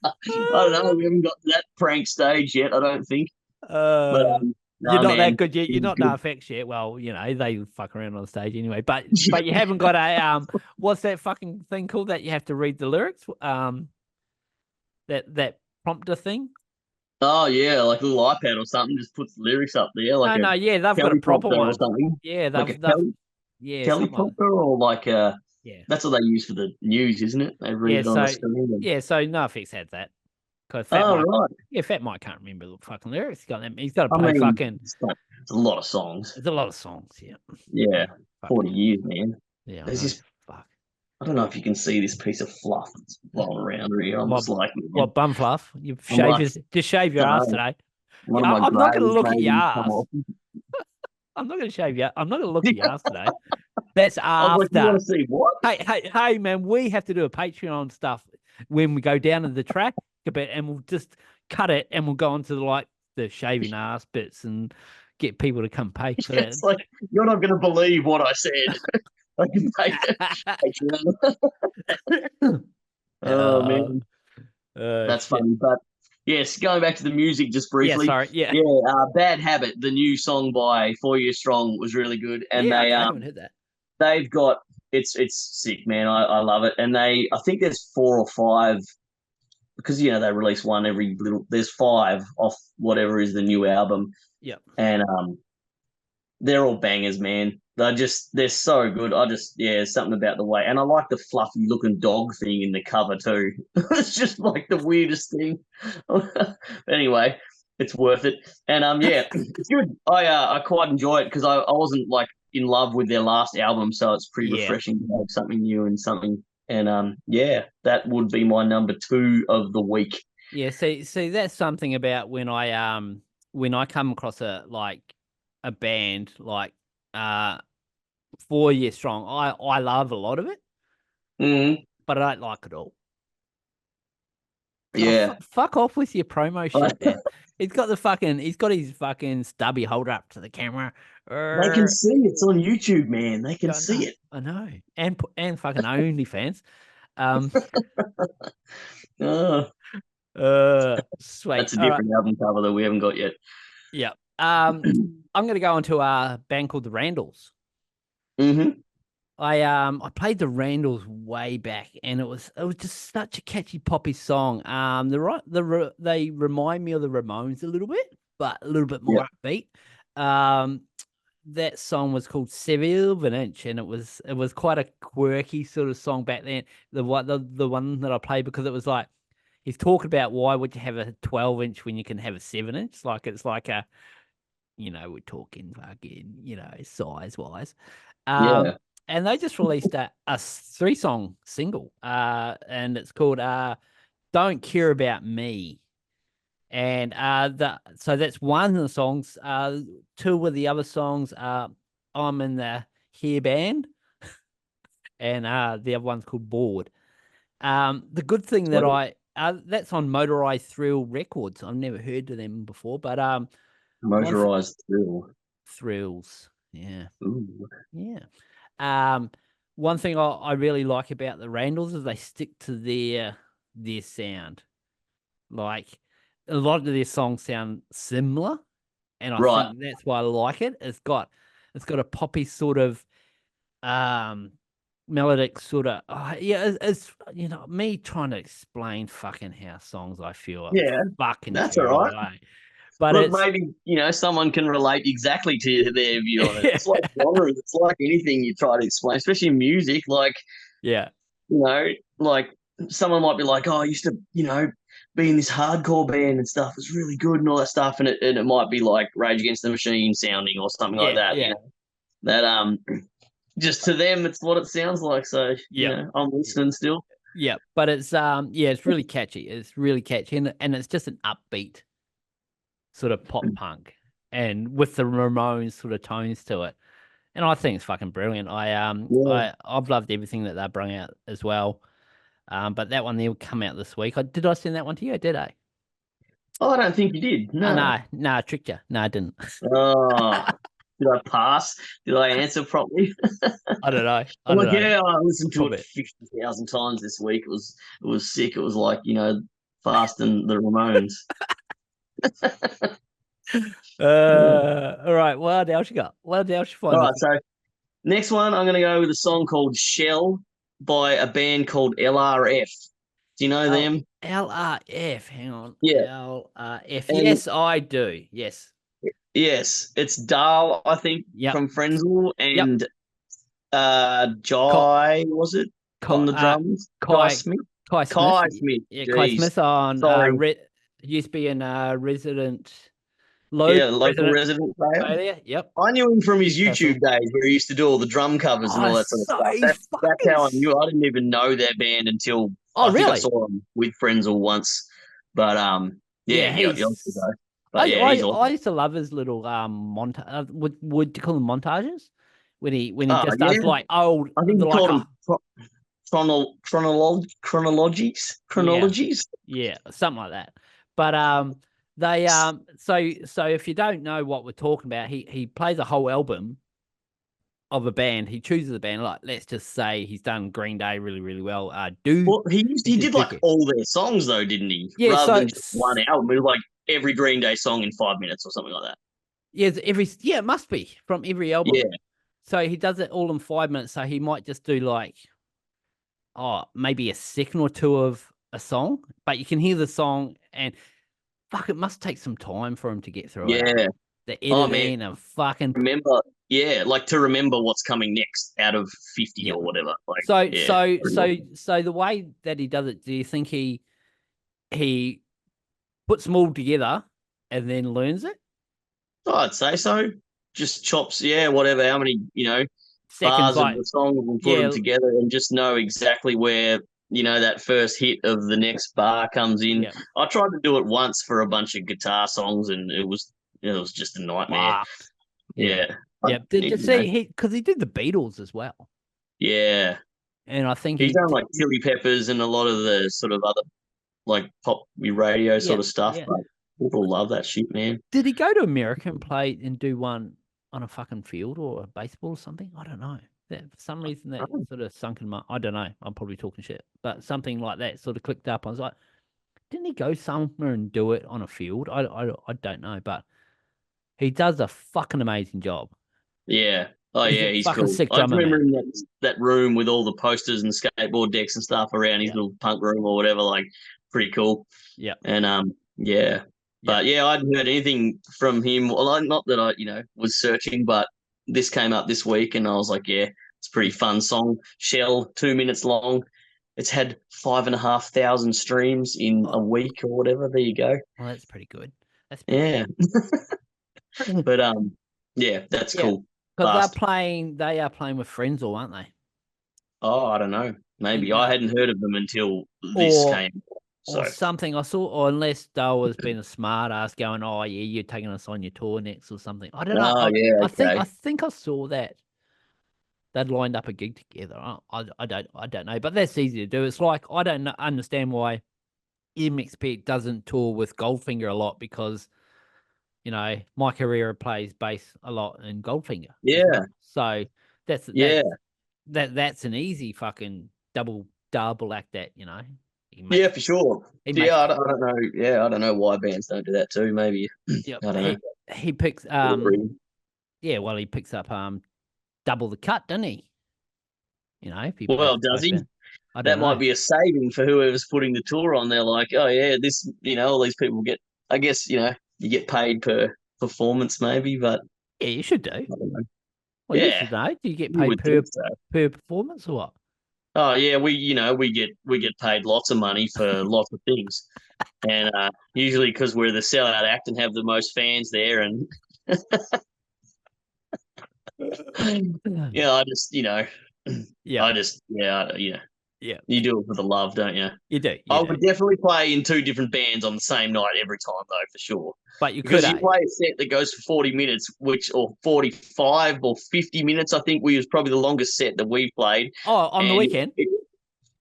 I don't know. We haven't got to that prank stage yet, I don't think. But Uh, you're nah, not that man, good yet. it You're was not good. no effects yet. Well, you know they fuck around on the stage anyway. But you haven't got a what's that fucking thing called that you have to read the lyrics? That prompter thing. Oh yeah, like a little iPad or something, just puts the lyrics up there, like a Yeah, they've got a proper teleprompter or one. something, Yeah, like a yeah, something like that. teleprompter, or like Yeah, that's what they use for the news, isn't it? They read yeah. it on the So screen. yeah, so no effects had that. Because Fat Oh, Mike, right. yeah, Fat Mike can't remember the fucking lyrics. He's got to I play mean, fucking. it's a lot of songs. There's a lot of songs. Yeah, Yeah, fucking 40 hell. years, man. Yeah, I There's know. just, Fuck. I don't know if you can see this piece of fluff that's blowing around here. I'm What just like, man, what bum fluff? You I'm shave like, your just shave your no, ass today. one of Yeah, my I'm not gonna grays look at your maybe come ass. off. I'm not gonna shave you. I'm not gonna look at your ass today. That's I was like, you after. want to see what? Hey, man, we have to do a Patreon stuff when we go down to the track a bit, and we'll just cut it, and we'll go on to the shaving ass bits and get people to come pay for It's like, you're not going to believe what I said. I can make it. that. Oh, uh, man. That's shit. funny. But yes, going back to the music just Yeah, briefly. sorry. Yeah, Yeah, Bad Habit, the new song by 4 Year Strong was really good. And yeah. Okay, I haven't heard that. they've got it's sick, man. I love it. And I think there's 4 or 5 because they release one every little. There's 5 off whatever is the new album, Yep. and they're all bangers, man. They're so good. There's something about the way, and I like the fluffy looking dog thing in the cover too. It's just like the weirdest thing. Anyway, it's worth it, and yeah, it's good. I quite enjoy it because I wasn't like in love with their last album, so it's pretty Yeah. refreshing to have something new and something. And yeah, that would be my number 2 of the week. Yeah, see, that's something about when I come across a band like uh 4 Year Strong. I love a lot of it, Mm, but I don't like it all. Oh, yeah. fuck off with your promo shit, man. He's got his fucking stubby holder up to the camera. They can see it's on YouTube, man. They can I know, see it. I know, and fucking OnlyFans. Um, Oh, sweet. that's a All right, different album cover that we haven't got yet. yeah. I'm gonna go into a band called the Randalls. Mm-hmm. I played the Randalls way back, and it was just such a catchy poppy song. They remind me of the Ramones a little bit, but a little bit Yeah. more upbeat. Um, that song was called 7 inch, and it was quite a quirky sort of song back then. The one that I played because it was like he's talking about why would you have a 12 inch when you can have a 7 inch? Like it's like we're talking fucking size wise. Yeah. And they just released a 3-song single, and it's called "Don't Care About Me." And so that's one of the songs. Two of the other songs are "I'm in the Hair Band," and the other one's called "Bored." The good thing that Sweet. that's on Motorized Thrill Records. I've never heard of them before, but one th- Motorized Thrill. thrills, yeah, Ooh. yeah. Um, One thing I really like about the Randalls is they stick to their sound. Like a lot of their songs sound similar, and I Right. think that's why I like it. It's got a poppy sort of um melodic sort of yeah. It's me trying to explain fucking how songs I feel are Yeah. fucking That's all right. terrible, but Look, it's maybe, someone can relate exactly to their view on it. yeah, It's like genres. It's like anything you try to explain, especially music. Like, yeah, you know, like someone might be like, "Oh, I used to, be in this hardcore band and stuff. It's really good and all that stuff." And it might be like Rage Against the Machine sounding or something like yeah, that. yeah, That just to them, it's what it sounds like. So, yeah. I'm listening still. Yeah, but it's really catchy. It's really catchy, and it's just an upbeat sort of pop punk, and with the Ramones sort of tones to it. And I think it's fucking brilliant. Yeah. I've loved everything that they bring out as well. But that one there will come out this week. Did I send that one to you? Did I? Oh, I don't think you did. No. No, I tricked you. No, I didn't. Oh, did I pass? Did I answer properly? I don't know. I I'm don't like, know. yeah, I listened to it Probably. 50,000 times this week. It was sick. It was like, Fast and the Ramones. All right. What else you got? What else you All find this right, so next one, I'm going to go with a song called Shell by a band called LRF. Do you know L them? LRF. Hang on. Yeah. LRF. And Yes, I do. Yes. yes, it's Dahl, I think, Yep. from Frenzal, Yep. and Co Jai, was it, co on the drums? Jai Kai Smith? Kai Smith. Kai Smith. Yeah, Kai Jeez. Smith on Sorry. used to be in resident Yeah, local local resident resident player. failure. Yep. I knew him from his YouTube Newcastle. days where he used to do all the drum covers and Oh, all that sort of so stuff. he's That's fucking. how I knew. I didn't even know their band until Oh, I think I really? saw him with friends all once. But yeah, Yeah, he also he's. go. But I, yeah, he's I awesome. used to love his little montage. Would you call them montages? When he just Yeah, does like old I think he like called a them chronologies. yeah Chronologies. yeah something like that. But they so if you don't know what we're talking about, he plays a whole album of a band. He chooses a band, like let's just say he's done Green Day really, really well. Well, He he did did like Dookie. all their songs though, didn't he? Yeah, Rather so than just one album, it was like every Green Day song in 5 minutes or something like that. it must be from every album. Yeah, So he does it all in 5 minutes. So he might just do like maybe a second or two of a song, but you can hear the song and fuck, it must take some time for him to get through it. yeah. The Oh man, editing and fucking remember? Yeah, like to remember what's coming next out of 50 yeah. or whatever. Like, So yeah, so pretty so awesome. so the way that he does it, do you think he puts them all together and then learns it? Oh, I'd say so. Just chops, yeah, whatever. How many, Seconds bars of like the song and put them yeah, together and just know exactly where that first hit of the next bar comes in. yeah. I tried to do it once for a bunch of guitar songs and it was just a nightmare. Fucked. Yeah. Yeah, Yeah. Did you you know, see because he did the Beatles as well. yeah. And I think He's done like Chili Peppers and a lot of the sort of other like pop radio yeah, sort of stuff, yeah. but people love that shit, man. Did he go to America and play and do one on a fucking field or a baseball or something? I don't know. That for some reason that sort of sunk in my I don't know. I'm probably talking shit. But something like that sort of clicked up. I was like, didn't he go somewhere and do it on a field? I don't know, but he does a fucking amazing job. Yeah. Oh He's yeah, a he's fucking cool. sick I just drummer, remember man. in that room with all the posters and skateboard decks and stuff around his Yeah. little punk room or whatever, like pretty cool. Yeah. And yeah. Yeah. But yeah, I hadn't heard anything from him. Well, not that I, was searching, but this came up this week and I was like, yeah, it's a pretty fun song. Shell, 2 minutes long. It's had 5,500 streams in a Oh, week or whatever. There you go. well, that's pretty good. That's pretty Yeah. good. But yeah, that's Yeah. cool. Because Fast. they are playing with friends, or aren't they? Oh, I don't know. And Maybe I hadn't heard of them until this or came. or So something. I saw, or unless Dale was being a smart ass, going, "Oh yeah, you're taking us on your tour next or something." I don't know. oh yeah, I okay. think I saw that they'd lined up a gig together. I don't know, but that's easy to do. It's like I don't understand why MXP doesn't tour with Goldfinger a lot because Mike Herrera plays bass a lot in Goldfinger as Yeah, well. So that's yeah. that's an easy fucking double act that he Yeah, makes for sure. he So, yeah, makes I don't know. Yeah, I don't know why bands don't do that too. Maybe yep I don't know. he picks yeah, well, he picks up double the cut, doesn't he? If he plays Well, with does both he? bands. I don't That know. might be a saving for whoever's putting the tour on. They're like, oh yeah, this, all these people get. I guess you get paid per performance, maybe, but Yeah, you should I do. don't know. Well, you Yeah, should know. Do you get you paid would think so. per performance or what? Oh yeah, we get paid lots of money for lots of things, and usually because we're the sellout act and have the most fans there, and yeah, Yeah, I just yeah, you do it for the love, don't you? you do, you I do. would definitely play in two different bands on the same night every time, though, for sure. But you could, Because you play a set that goes for 40 minutes, or 45 or 50 minutes, I think we was probably the longest set that we played. Oh, on the And weekend?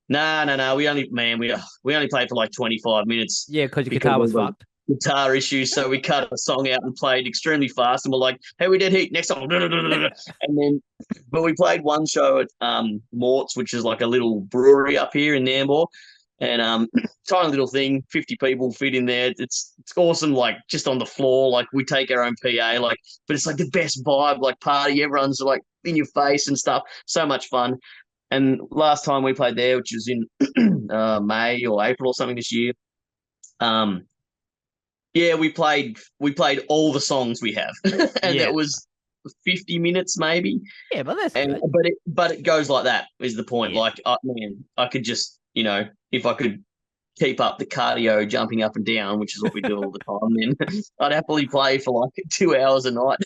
no. We only played for like 25 minutes Yeah, because your because guitar was of the fucked. guitar issues. So we cut a song out and played extremely fast. And we're like, hey, we did heat. Next song. And then, but we played one show at Mort's, which is like a little brewery up here in Nambour. And tiny little thing, 50 people fit in there. It's awesome, like just on the floor. Like we take our own PA, like, but it's like the best vibe, like party. Everyone's like in your face and stuff. So much fun. And last time we played there, which was in May or April or something this year, um, yeah, we played all the songs we have, and that Yeah, was 50 minutes maybe. yeah, but that's And good. but it goes like that is the point. Yeah, Like, man, I could just if I could keep up the cardio jumping up and down, which is what we do all the time, then I'd happily play for like 2 hours a night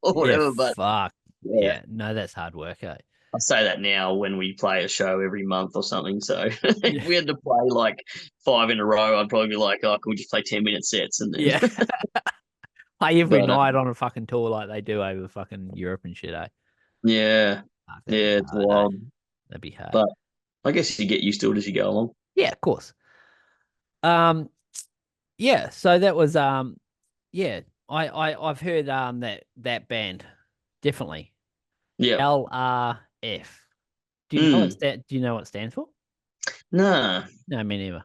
or Yeah, whatever. But fuck. yeah, Yeah, no, that's hard work, eh? I say that now when we play a show every month or something. So if Yeah. we had to play like five in a row, I'd probably be like, oh, can we just play 10-minute sets and then? Yeah. Play every But night on a fucking tour like they do over fucking Europe and shit, eh? yeah, Fuck, that'd be yeah, it's hard, eh? wild. That'd be hard. But I guess you get used to it as you go along. Yeah, of course. Um, yeah, so that was yeah, I've heard that band. Definitely. Yeah. LRF. Mm. Do you know what it stands for? Nah. No, me neither.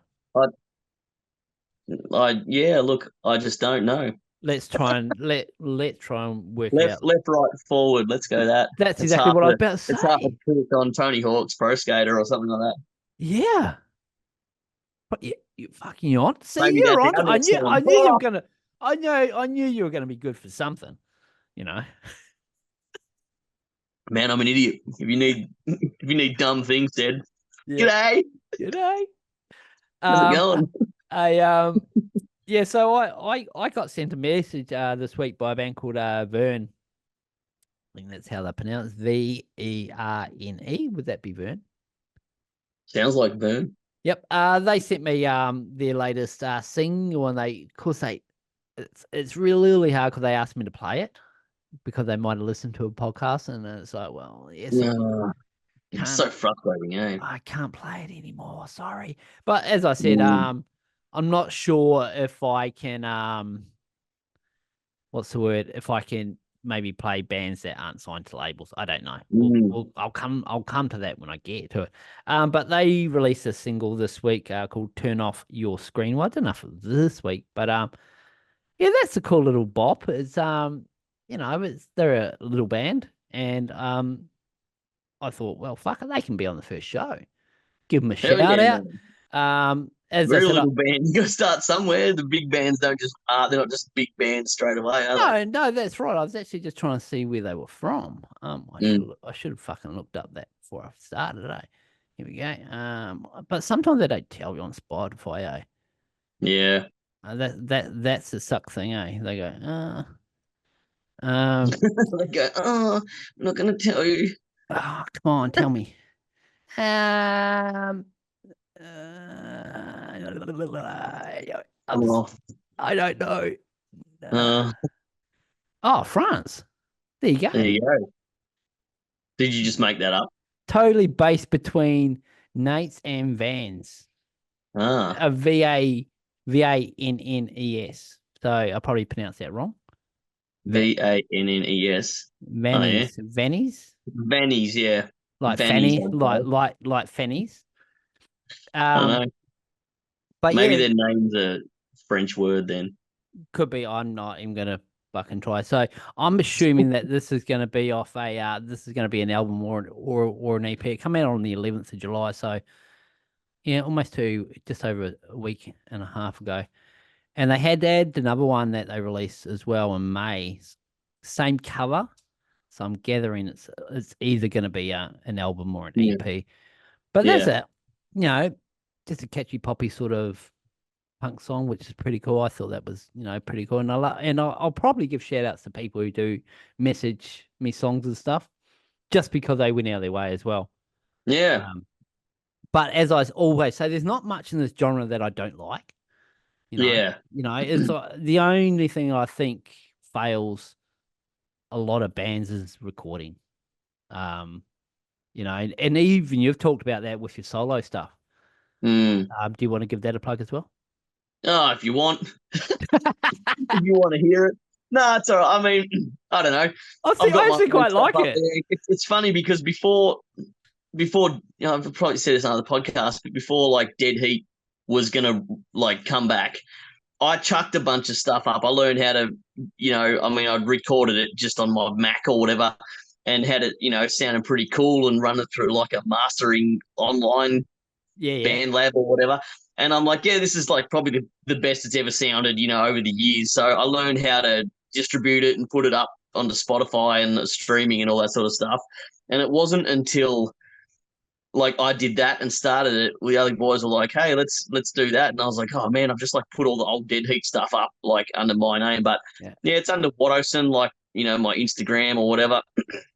I, yeah. Look, I just don't know. Let's try and work it Left, out. left, right, forward. Let's go that. That's It's exactly half what I was the. about to It's half a say. trick on Tony Hawk's Pro Skater or something like that. Yeah. But you fucking on. See, Maybe you're that's the on. other I sound. knew you were Oh, gonna I knew you were gonna be good for something, you know. man, I'm an idiot. If you need dumb things said, Yeah. g'day. You know? How's it Um going? I yeah, so I got sent a message this week by a band called Vern. I think that's how they pronounce Verne. Would that be Vern? Sounds like Vern. Yep. They sent me their latest single, and of course it's really hard because they asked me to play it because they might have listened to a podcast, and it's like, well, yes, Yeah, it's can't so frustrating, eh? I can't play it anymore. Sorry, but as I said, Mm, I'm not sure if I can what's the word? If I can maybe play bands that aren't signed to labels. I don't know. mm, I'll come to that when I get to it. But they released a single this week called "Turn Off Your Screen." Well, I don't know if it was this week, but yeah, that's a cool little bop. It's they're a little band, and I thought, well, fuck it, they can be on the first show. Give them a hell shout yeah, out. man. As I Very said, little band. You got to start somewhere. The big bands don't just they're not just big bands straight away, are they? no, that's right. I was actually just trying to see where they were from. Mm, I should have fucking looked up that before I started. Here we go. But sometimes they don't tell you on Spotify. yeah. That's the suck thing. They go, um, They go, oh, I'm not going to tell you. oh, come on, tell me. Oh, I don't know. uh, Oh, France. There you there go. you go. Did you just make that up? Totally based between Nates and Vans. Ah, A Vannes. So I probably pronounced that wrong. Va- Vannes. Oh yeah, Vannies, Vannies. Yeah, like Vannies. fanny, I'd say. like fannies. I don't Um, know. but Maybe yeah, their name's a French word then. could be. I'm not even gonna fucking try. So I'm assuming that this is gonna be off a this is gonna be an album or an EP. It come out on the 11th of July. So yeah, almost just over a week and a half ago. And they had added another one that they released as well in May. Same cover. So I'm gathering it's either going to be an album or an Yeah, EP. But that's yeah, a, you know, just a catchy poppy sort of punk song, which is pretty cool. I thought that was, pretty cool. And I'll probably give shout outs to people who do message me songs and stuff just because they went out of their way as well. yeah, Um, but as I always say, there's not much in this genre that I don't like. You know, yeah, it's the only thing I think fails a lot of bands is recording. Um, and even you've talked about that with your solo stuff. mm. Do you want to give that a plug as well? Oh, if you want, if you want to hear it. No, it's all right. I mean, I don't know. I've I got my actually own quite stuff like up it. there. It's funny because before I've probably said this on other podcast, but before like Dead Heat was gonna like come back, I chucked a bunch of stuff up. I learned how to, I mean, I'd recorded it just on my Mac or whatever, and had it, sounding pretty cool, and run it through like a mastering online Yeah, yeah, band lab or whatever. And I'm like, yeah, this is like probably the best it's ever sounded, over the years. So I learned how to distribute it and put it up onto Spotify and streaming and all that sort of stuff. And it wasn't until like I did that and started it. The other boys were like, "Hey, let's do that," and I was like, "Oh man, I've just like put all the old Dead Heat stuff up like under my name, but Yeah. yeah, it's under Wattoson, like my Instagram or whatever."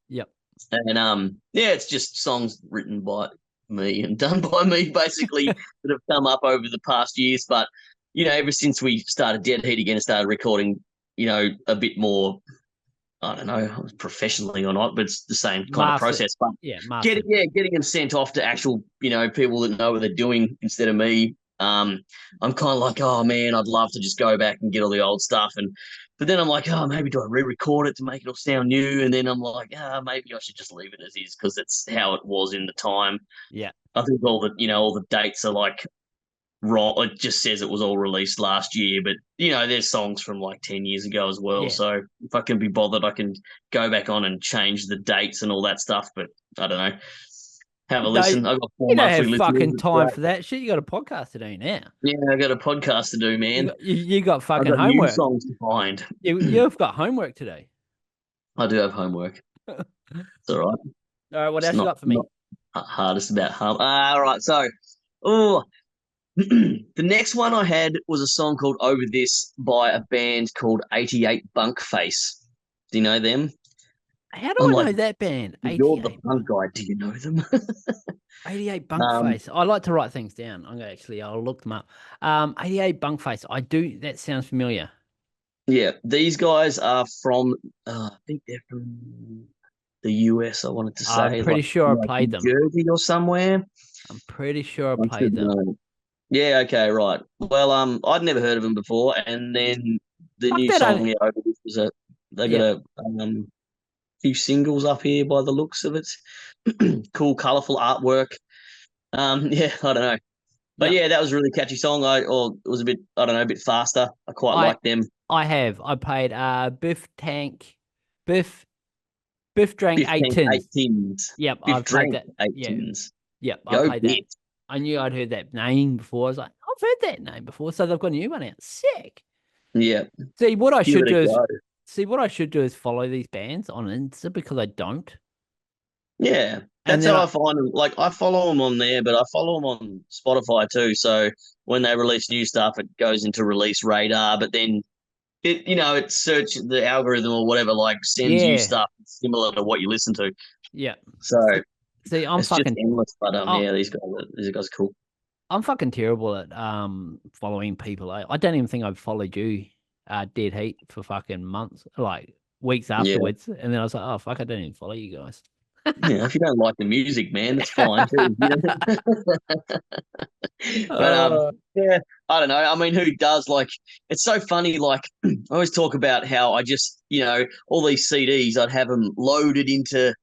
Yep. And yeah, it's just songs written by me and done by me, basically, that have come up over the past years. But ever since we started Dead Heat again and started recording, a bit more, I don't know, professionally or not, but it's the same kind of Master. process. But Yeah, master. getting them sent off to actual, people that know what they're doing instead of me. I'm kind of like, oh man, I'd love to just go back and get all the old stuff, but then I'm like, oh, maybe do I re-record it to make it all sound new? And then I'm like, maybe I should just leave it as is because it's how it was in the time. Yeah. I think all the dates are like wrong. It just says it was all released last year, but there's songs from like 10 years ago as well. Yeah. So if I can be bothered, I can go back on and change the dates and all that stuff. But I don't know. Have a listen. I've got You 4 don't monthly have listeners. fucking It's time great. for that shit. You got a podcast to do now. Yeah, I got a podcast to do, man. You got I've fucking got new homework. songs to find. You've got homework today. I do have homework. It's all right. All right, what It's else you got for me? not hardest about harm. All right. So, oh, the next one I had was a song called Over This by a band called 88 Bunk Face. Do you know them? How do I'm I like, know that band? you're the 88. bunk guy. Do you know them? 88 Bunk um, Face. I like to write things down. I'll look them up. 88 Bunk Face. I do. That sounds familiar. yeah, these guys are from, I think they're from the US, I wanted to I'm say, like, pretty sure I played New them. Jersey or somewhere. I'm pretty sure I I played should them. know. Yeah, okay, right. Well, I'd never heard of them before, and then the Fuck new that. song, yeah, Over This was they got Yeah. a few singles up here by the looks of it. Cool, colourful artwork. Yeah, I don't know. But Yeah. yeah, that was a really catchy song. Or it was a bit, I don't know, a bit faster. I quite I like them. I have. I played Biff Tank. Biff Biff drank Biff eight Tank, eight tins. tins. Yep, I Biff played drank that. eight Yeah. tins. Yep, I Go played that. Biff. I knew I'd heard that name before. I was like, I've heard that name before. So they've got a new one out. Sick. Yeah, See, what I give should it a do is go. follow these bands on Insta because I don't. Yeah, And that's then how I find them. Like I follow them on there, but I follow them on Spotify too. So when they release new stuff, it goes into release radar. But then it search the algorithm or whatever, like sends you yeah, stuff similar to what you listen to. yeah. So See, it's just endless. But oh, yeah, these guys are cool. I'm fucking terrible at following people. I don't even think I've followed you, Dead Heat, for fucking months, like weeks Yeah, afterwards. And then I was like, oh fuck, I don't even follow you guys. yeah. If you don't like the music, man, that's fine too. But Uh, yeah, I don't know. I mean, who does? Like, it's so funny. Like, I always talk about how I just, all these CDs, I'd have them loaded into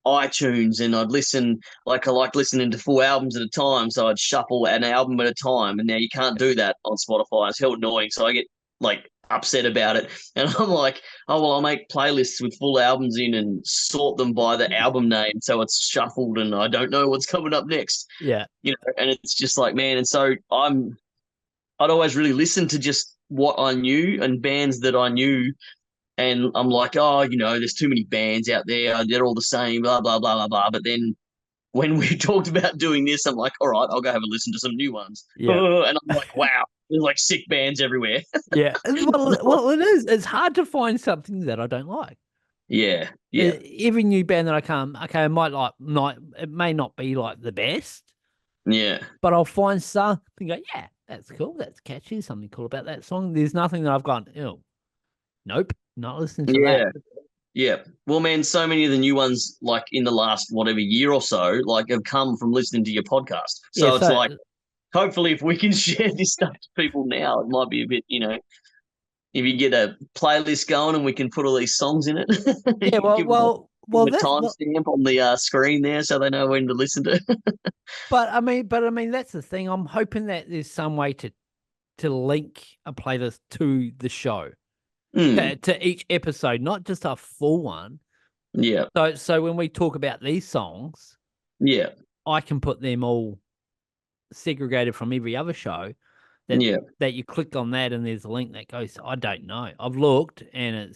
iTunes, and I'd listen. Like, I like listening to full albums at a time, so I'd shuffle an album at a time. And now you can't do that on Spotify. It's hell annoying. So I get like upset about it, and I'm like, oh well, I'll make playlists with full albums in and sort them by the album name, so it's shuffled, and I don't know what's coming up next. yeah, And it's just like, man, and so I'd always really listen to just what I knew and bands that I knew, and I'm like, oh, there's too many bands out there, they're all the same, blah blah blah blah blah. But then when we talked about doing this, I'm like, all right, I'll go have a listen to some new ones, yeah, and I'm like, wow, there's like sick bands everywhere. yeah. Well, it is. It's hard to find something that I don't like. Yeah, yeah, Every new band that I come, okay, I might like, not, it may not be like the best, yeah, but I'll find something. Go, yeah, that's cool. That's catchy. Something cool about that song. There's nothing that I've gone, oh, nope, not listening to that. yeah. Yeah. Well, man, so many of the new ones, like in the last whatever year or so, like have come from listening to your podcast. Yeah, So it's so like, hopefully, if we can share this stuff to people now, it might be a bit, if you get a playlist going and we can put all these songs in it, yeah, give them well, a timestamp on the screen there so they know when to listen to. but I mean, that's the thing. I'm hoping that there's some way to link a playlist to the show, Mm, to each episode, not just a full one. yeah, So when we talk about these songs, yeah, I can put them all segregated from every other show. yeah, That you click on that and there's a link that goes. I don't know. I've looked and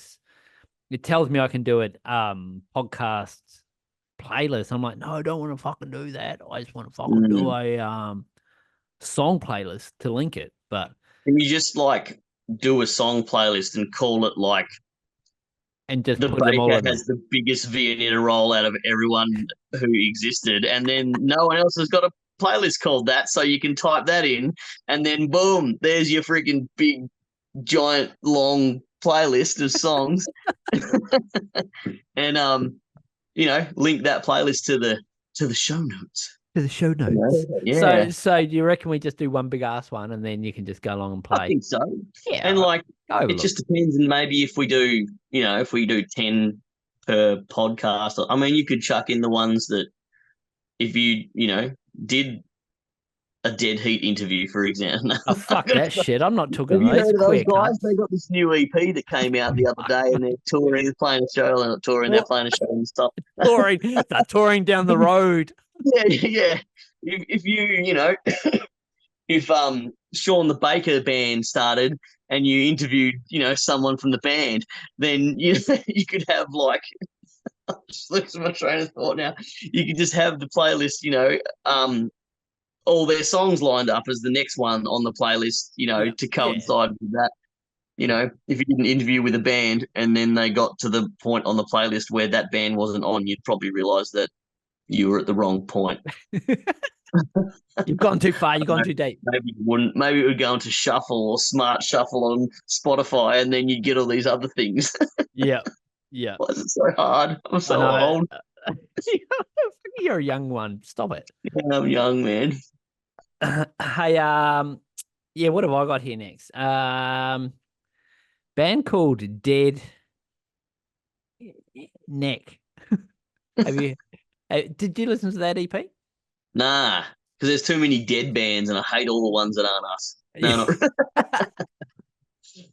it tells me I can do it. Podcasts playlist. I'm like, no, I don't want to fucking do that. I just want to fucking do Mm. a song playlist to link it. But Can you just like do a song playlist and call it like and just the put them all baker in has there. the biggest Viennetta roll out of everyone who existed, and then no one else has got a playlist called that, so you can type that in, and then boom, there's your freaking big, giant, long playlist of songs, and link that playlist to the show notes. To the show You notes. know? Yeah, So do you reckon we just do one big ass one and then you can just go along and I play? think so. Yeah, all And right. like, Go have a it look. just depends, and maybe if we do 10 per podcast, I mean, you could chuck in the ones that if you did a Dead Heat interview, for example. Oh fuck that shit. I'm not talking Have to you those heard of those queer guys? They cunts. got this new EP that came out the other day, and they're touring, they're playing a show, they're not touring, they're What playing a show and stuff. touring? They're touring down the road. Yeah, yeah. If if Sean the Baker band started and you interviewed, someone from the band, then you could have like just losing my train of thought now. You could just have the playlist, all their songs lined up as the next one on the playlist, Yeah, to yeah, coincide with that. yeah. If you did an interview with a band and then they got to the point on the playlist where that band wasn't on, you'd probably realize that you were at the wrong point. You've gone too far. You've gone too deep. Maybe it wouldn't. Maybe it would go into shuffle or smart shuffle on Spotify, and then you'd get all these other things. Yeah, yeah. Why is it so hard? I'm I so know. old. You're a young one. Stop it. I'm young, man. Hey, yeah. What have I got here next? Band called Dead Neck. Have you? Did you listen to that EP? Nah, because there's too many dead bands, and I hate all the ones that aren't us. No, Yeah.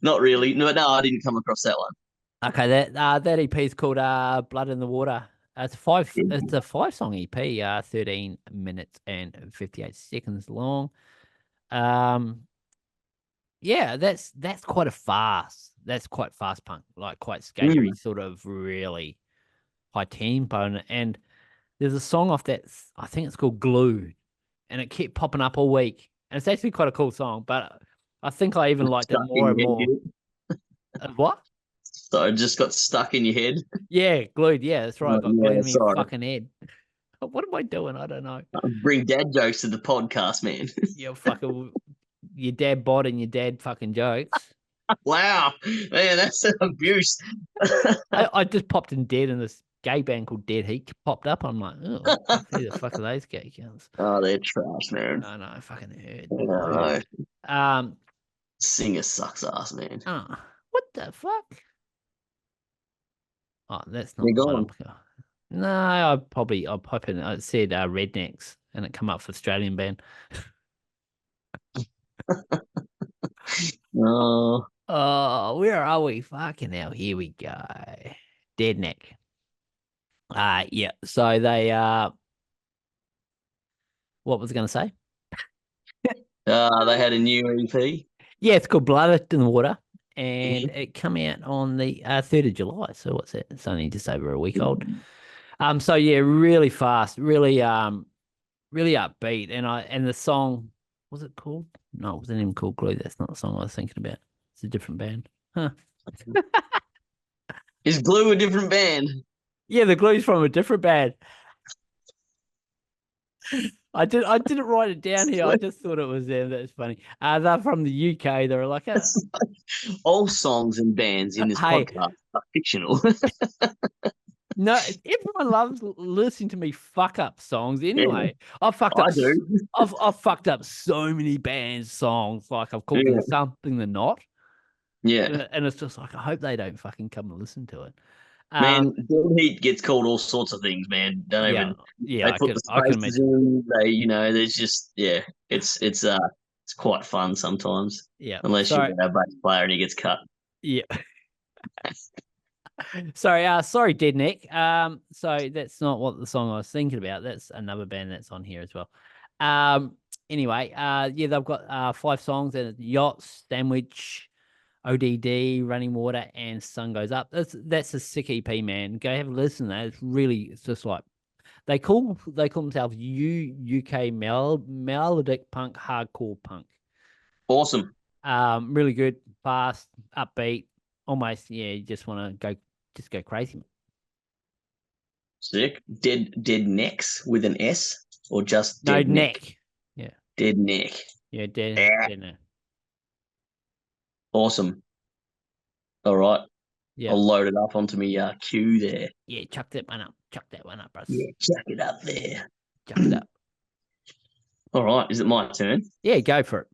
not really. No, I didn't come across that one. Okay, that EP is called Blood in the Water. It's a 5 song EP, 13 minutes and 58 seconds long. Um yeah, that's quite fast punk, like quite Mm. skatery, sort of really high tempo. And there's a song off that I think it's called Glue, and it kept popping up all week. And it's actually quite a cool song, but I think I even liked it Stuck in more and your head, more. did it? What? So it just got stuck in your head. Yeah, glued. Yeah, that's right. I got glued Yeah, in my sorry. fucking head. What am I doing? I don't know. Bring dad jokes to the podcast, man. Yeah, fucking your dad bod and your dad fucking jokes. Wow, man, that's an abuse. I just popped in Dead, and this gay band called Dead Heat popped up. I'm like, oh, who the fuck are those gay cunts? Oh, they're trash, man. I know, I fucking heard. I I know. heard. Um, Singer sucks ass, man. oh, what the fuck? Oh, that's not They're the one gone. I'm. No, I'll pop in. I said Rednecks, and it come up for Australian band. Oh, Oh, where are we? Fucking hell, here we go. Dead Neck. Yeah. So they what was I gonna say? they had a new EP. Yeah, it's called Blood in the Water, and it come out on the 3rd of July. So what's that? It's only just over a week old. So yeah, really fast, really upbeat, and the song, was it called? No, it wasn't even called Glue. That's not the song I was thinking about. It's a different band. Huh. Is Glue a different band? Yeah, the Glue's from a different band. I didn't write it down here. I just thought it was them. That's funny. They're from the UK. They're like All songs and bands in this hey, podcast are fictional. no, everyone loves listening to me fuck up songs Yeah, anyway. I've fucked up I do. I've fucked up so many bands' songs. Like I've called them Yeah, something they're not. yeah. And it's just like I hope they don't fucking come and listen to it. Man, Dead Heat gets called all sorts of things, man. Don't Yeah, even yeah, they put the I can spaces imagine. in. There's just it's quite fun sometimes. Yeah. Unless you're Sorry. a bass player and he gets cut. Yeah. Sorry, Dead Neck. So that's not what the song I was thinking about. That's another band that's on here as well. Anyway, yeah, they've got 5 songs, and it's Yachts, Sandwich, ODD, Running Water, and Sun Goes Up. That's a sick EP, man. Go have a listen to that. It's just like They call themselves UK melodic punk, hardcore punk. Awesome. Really good, fast, upbeat, almost, yeah, you just want to go crazy, man. Sick. Dead necks with an S or just No dead neck? neck. Yeah, Dead neck. yeah, Yeah. dead neck. Awesome. All right. Yeah, I'll load it up onto me queue there. yeah, chuck that one up. Chuck that one up, bros. Yeah, chuck it up there. Chuck it up. All right. Is it my turn? Yeah, go for it.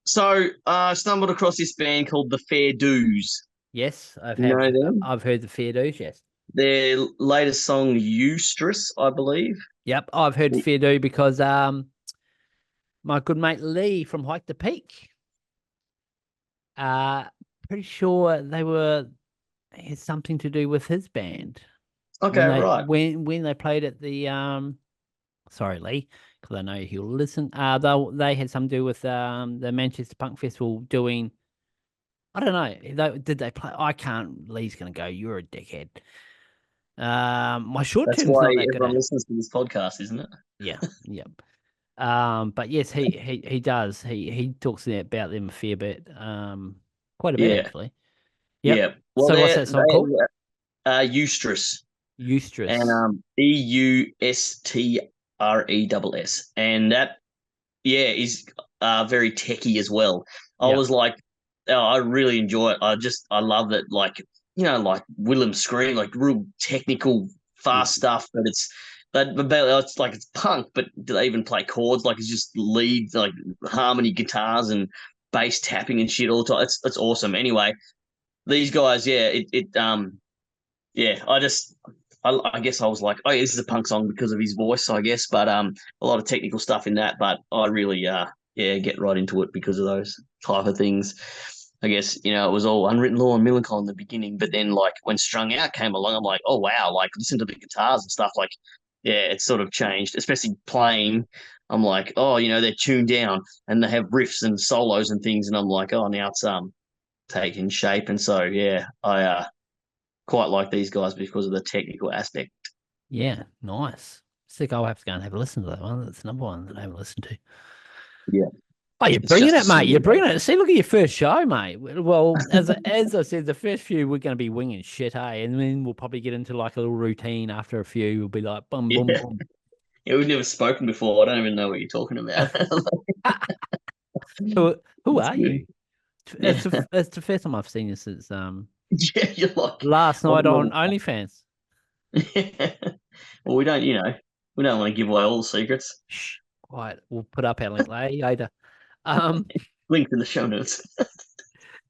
So I stumbled across this band called the Fair Do's. Yes, You know them? I've heard the Fair Do's, yes. Their latest song, Eustress, I believe. Yep, I've heard Fair Do because my good mate Lee from Hike the Peak. Uh Pretty sure they were had something to do with his band Okay, right. when they played at the sorry Lee, because I know he'll listen. They had something to do with the Manchester Punk Festival doing, I don't know. Did they play? I can't. Lee's gonna go. You're a dickhead. My short That's term's why not that good everyone at. listens to this podcast, isn't it? Yeah, yep. But yes, he does. He talks about them a fair bit. Quite a bit Yeah, actually. Yep. yeah. Well, So what's that song called? Eustress and Eustress. Eustress, and that is very techy as well. I Yep. was like, oh, I really enjoy it. I love it. Like like Willem scream, like real technical, Yeah. fast stuff. But it's like it's punk. But do they even play chords? Like it's just leads, like harmony guitars and bass tapping and shit all the time. It's awesome. Anyway, these guys, I guess I was like, oh, yeah, this is a punk song because of his voice, I guess. But a lot of technical stuff in that. But I really, get right into it because of those type of things. I guess it was all Unwritten Law and Millencolin in the beginning, but then like when Strung Out came along, I'm like, oh wow, like listen to the guitars and stuff. Like, yeah, it's sort of changed, especially playing. I'm like, oh, they're tuned down and they have riffs and solos and things, and I'm like, oh, now it's taking shape. And so yeah, I quite like these guys because of the technical aspect. Yeah. Nice. Sick. I'll have to go and have a listen to that one. That's another one that I haven't listened to. Yeah, Oh, you're it's bringing just a it, mate. You're single. bringing it. See, look at your first show, mate. Well, as I said, the first few we're going to be winging shit, hey, and then we'll probably get into like a little routine after a few. We'll be like, boom, boom, Yeah, boom. yeah, we've never spoken before. I don't even know what you're talking about. Who That's are good. you? Yeah, It's the first time I've seen you since yeah, you're like, last I'm night on not- OnlyFans. yeah. Well, we don't want to give away all the secrets. Shh, quiet. We'll put up our link later. Um, Link in the show notes.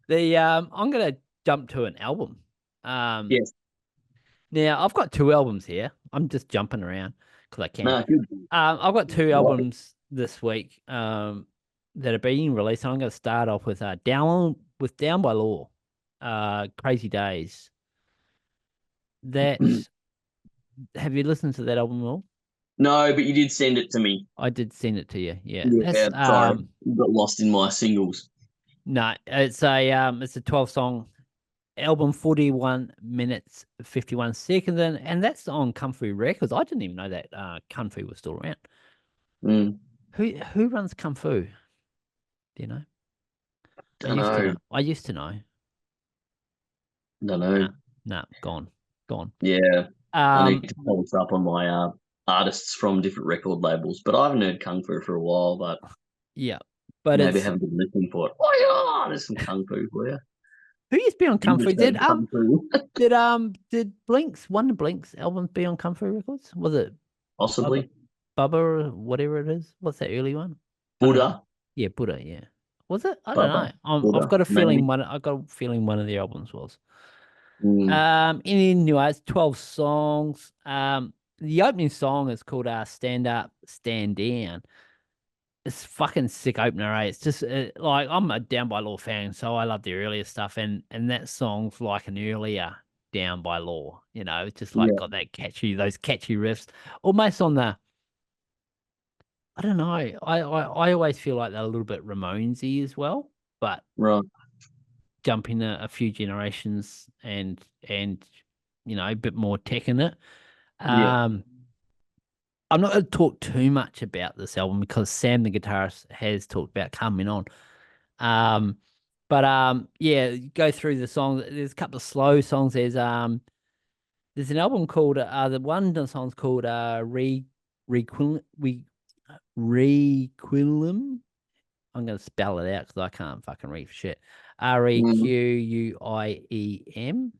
I'm gonna jump to an album. Um, Yes, Now I've got two albums here. I'm just jumping around because I can. no, good. I've got two Right. albums this week that are being released. I'm going to start off with Down by Law, Crazy Days. That Have you listened to that album at all? No, but you did send it to me. I did send it to you. Yeah, that's Yeah, sorry, got lost in my singles. no, it's a 12 song album, 41 minutes 51 seconds, and that's on Comfy Records. I didn't even know that Comfy was still around. Mm, Who runs Kung Fu? Do you know? I don't used to know, know. I used to know. don't Nah, know. nah, gone, gone. Yeah, I Um, need to pull this up on my artists from different record labels, but I haven't heard Kung Fu for a while, but yeah, but maybe I it's haven't been listening for it. Oh yeah, there's some Kung Fu for you. who used to be on Kung Fu? English version Kung Fu, Did Blinks one of Blinks albums be on Kung Fu Records? Was it Bubba possibly. Bubba or whatever it is? What's that early one? I don't know. Buddha, Yeah, Buddha. Yeah, was it? I don't Bubba, know. I've Buddha, got a feeling maybe. one. I got a feeling one of the albums was. Mm, Anyway, it's 12 songs. The opening song is called "Stand Up, Stand Down." It's fucking sick opener, eh? It's just like I'm a Down by Law fan, so I love the earlier stuff, and that song's like an earlier Down by Law. It's just like yeah, got those catchy riffs, almost on the. I don't know. I always feel like they're a little bit Ramonesy as well, but right. jumping a few generations and a bit more tech in it. Yeah, Um, I'm not going to talk too much about this album because Sam, the guitarist, has talked about coming on. Um, but yeah, you go through the songs. There's a couple of slow songs. There's an album called the one the song's called Requiem. Requiem. I'm gonna spell it out because I can't fucking read for shit. Mm, Requiem.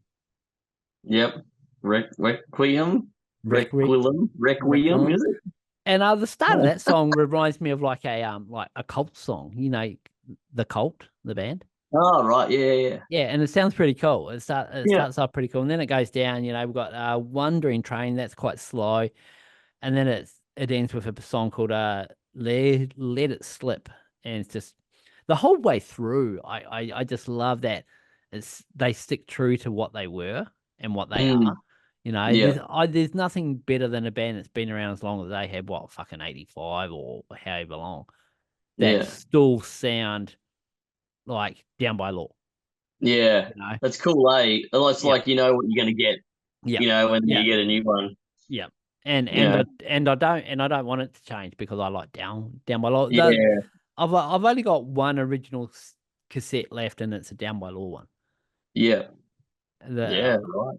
yep. Requiem. Requiem. Requiem, Requiem. is it? And the start of Oh, that song reminds me of like a cult song. You know, the Cult, the band. oh, right. Yeah, yeah. Yeah, and it sounds pretty cool. It Yeah. starts off pretty cool, and then it goes down. You know, we've got Wandering Train that's quite slow, and then it ends with a song called Let It Slip, and it's just the whole way through. I just love that they stick true to what they were and what they are. Mm, You know, yeah. there's nothing better than a band that's been around as long as they have, what, fucking 85 or however long, that Yeah. still sound like Down by Law. Yeah. You know, That's cool, eh? It's yeah, like you know what you're gonna get, yeah, when yeah. you get a new one. Yeah. And You and know. I and I don't want it to change because I like Down by Law. Yeah. I've only got one original cassette left, and it's a Down by Law one. Yeah. The Yeah. Right.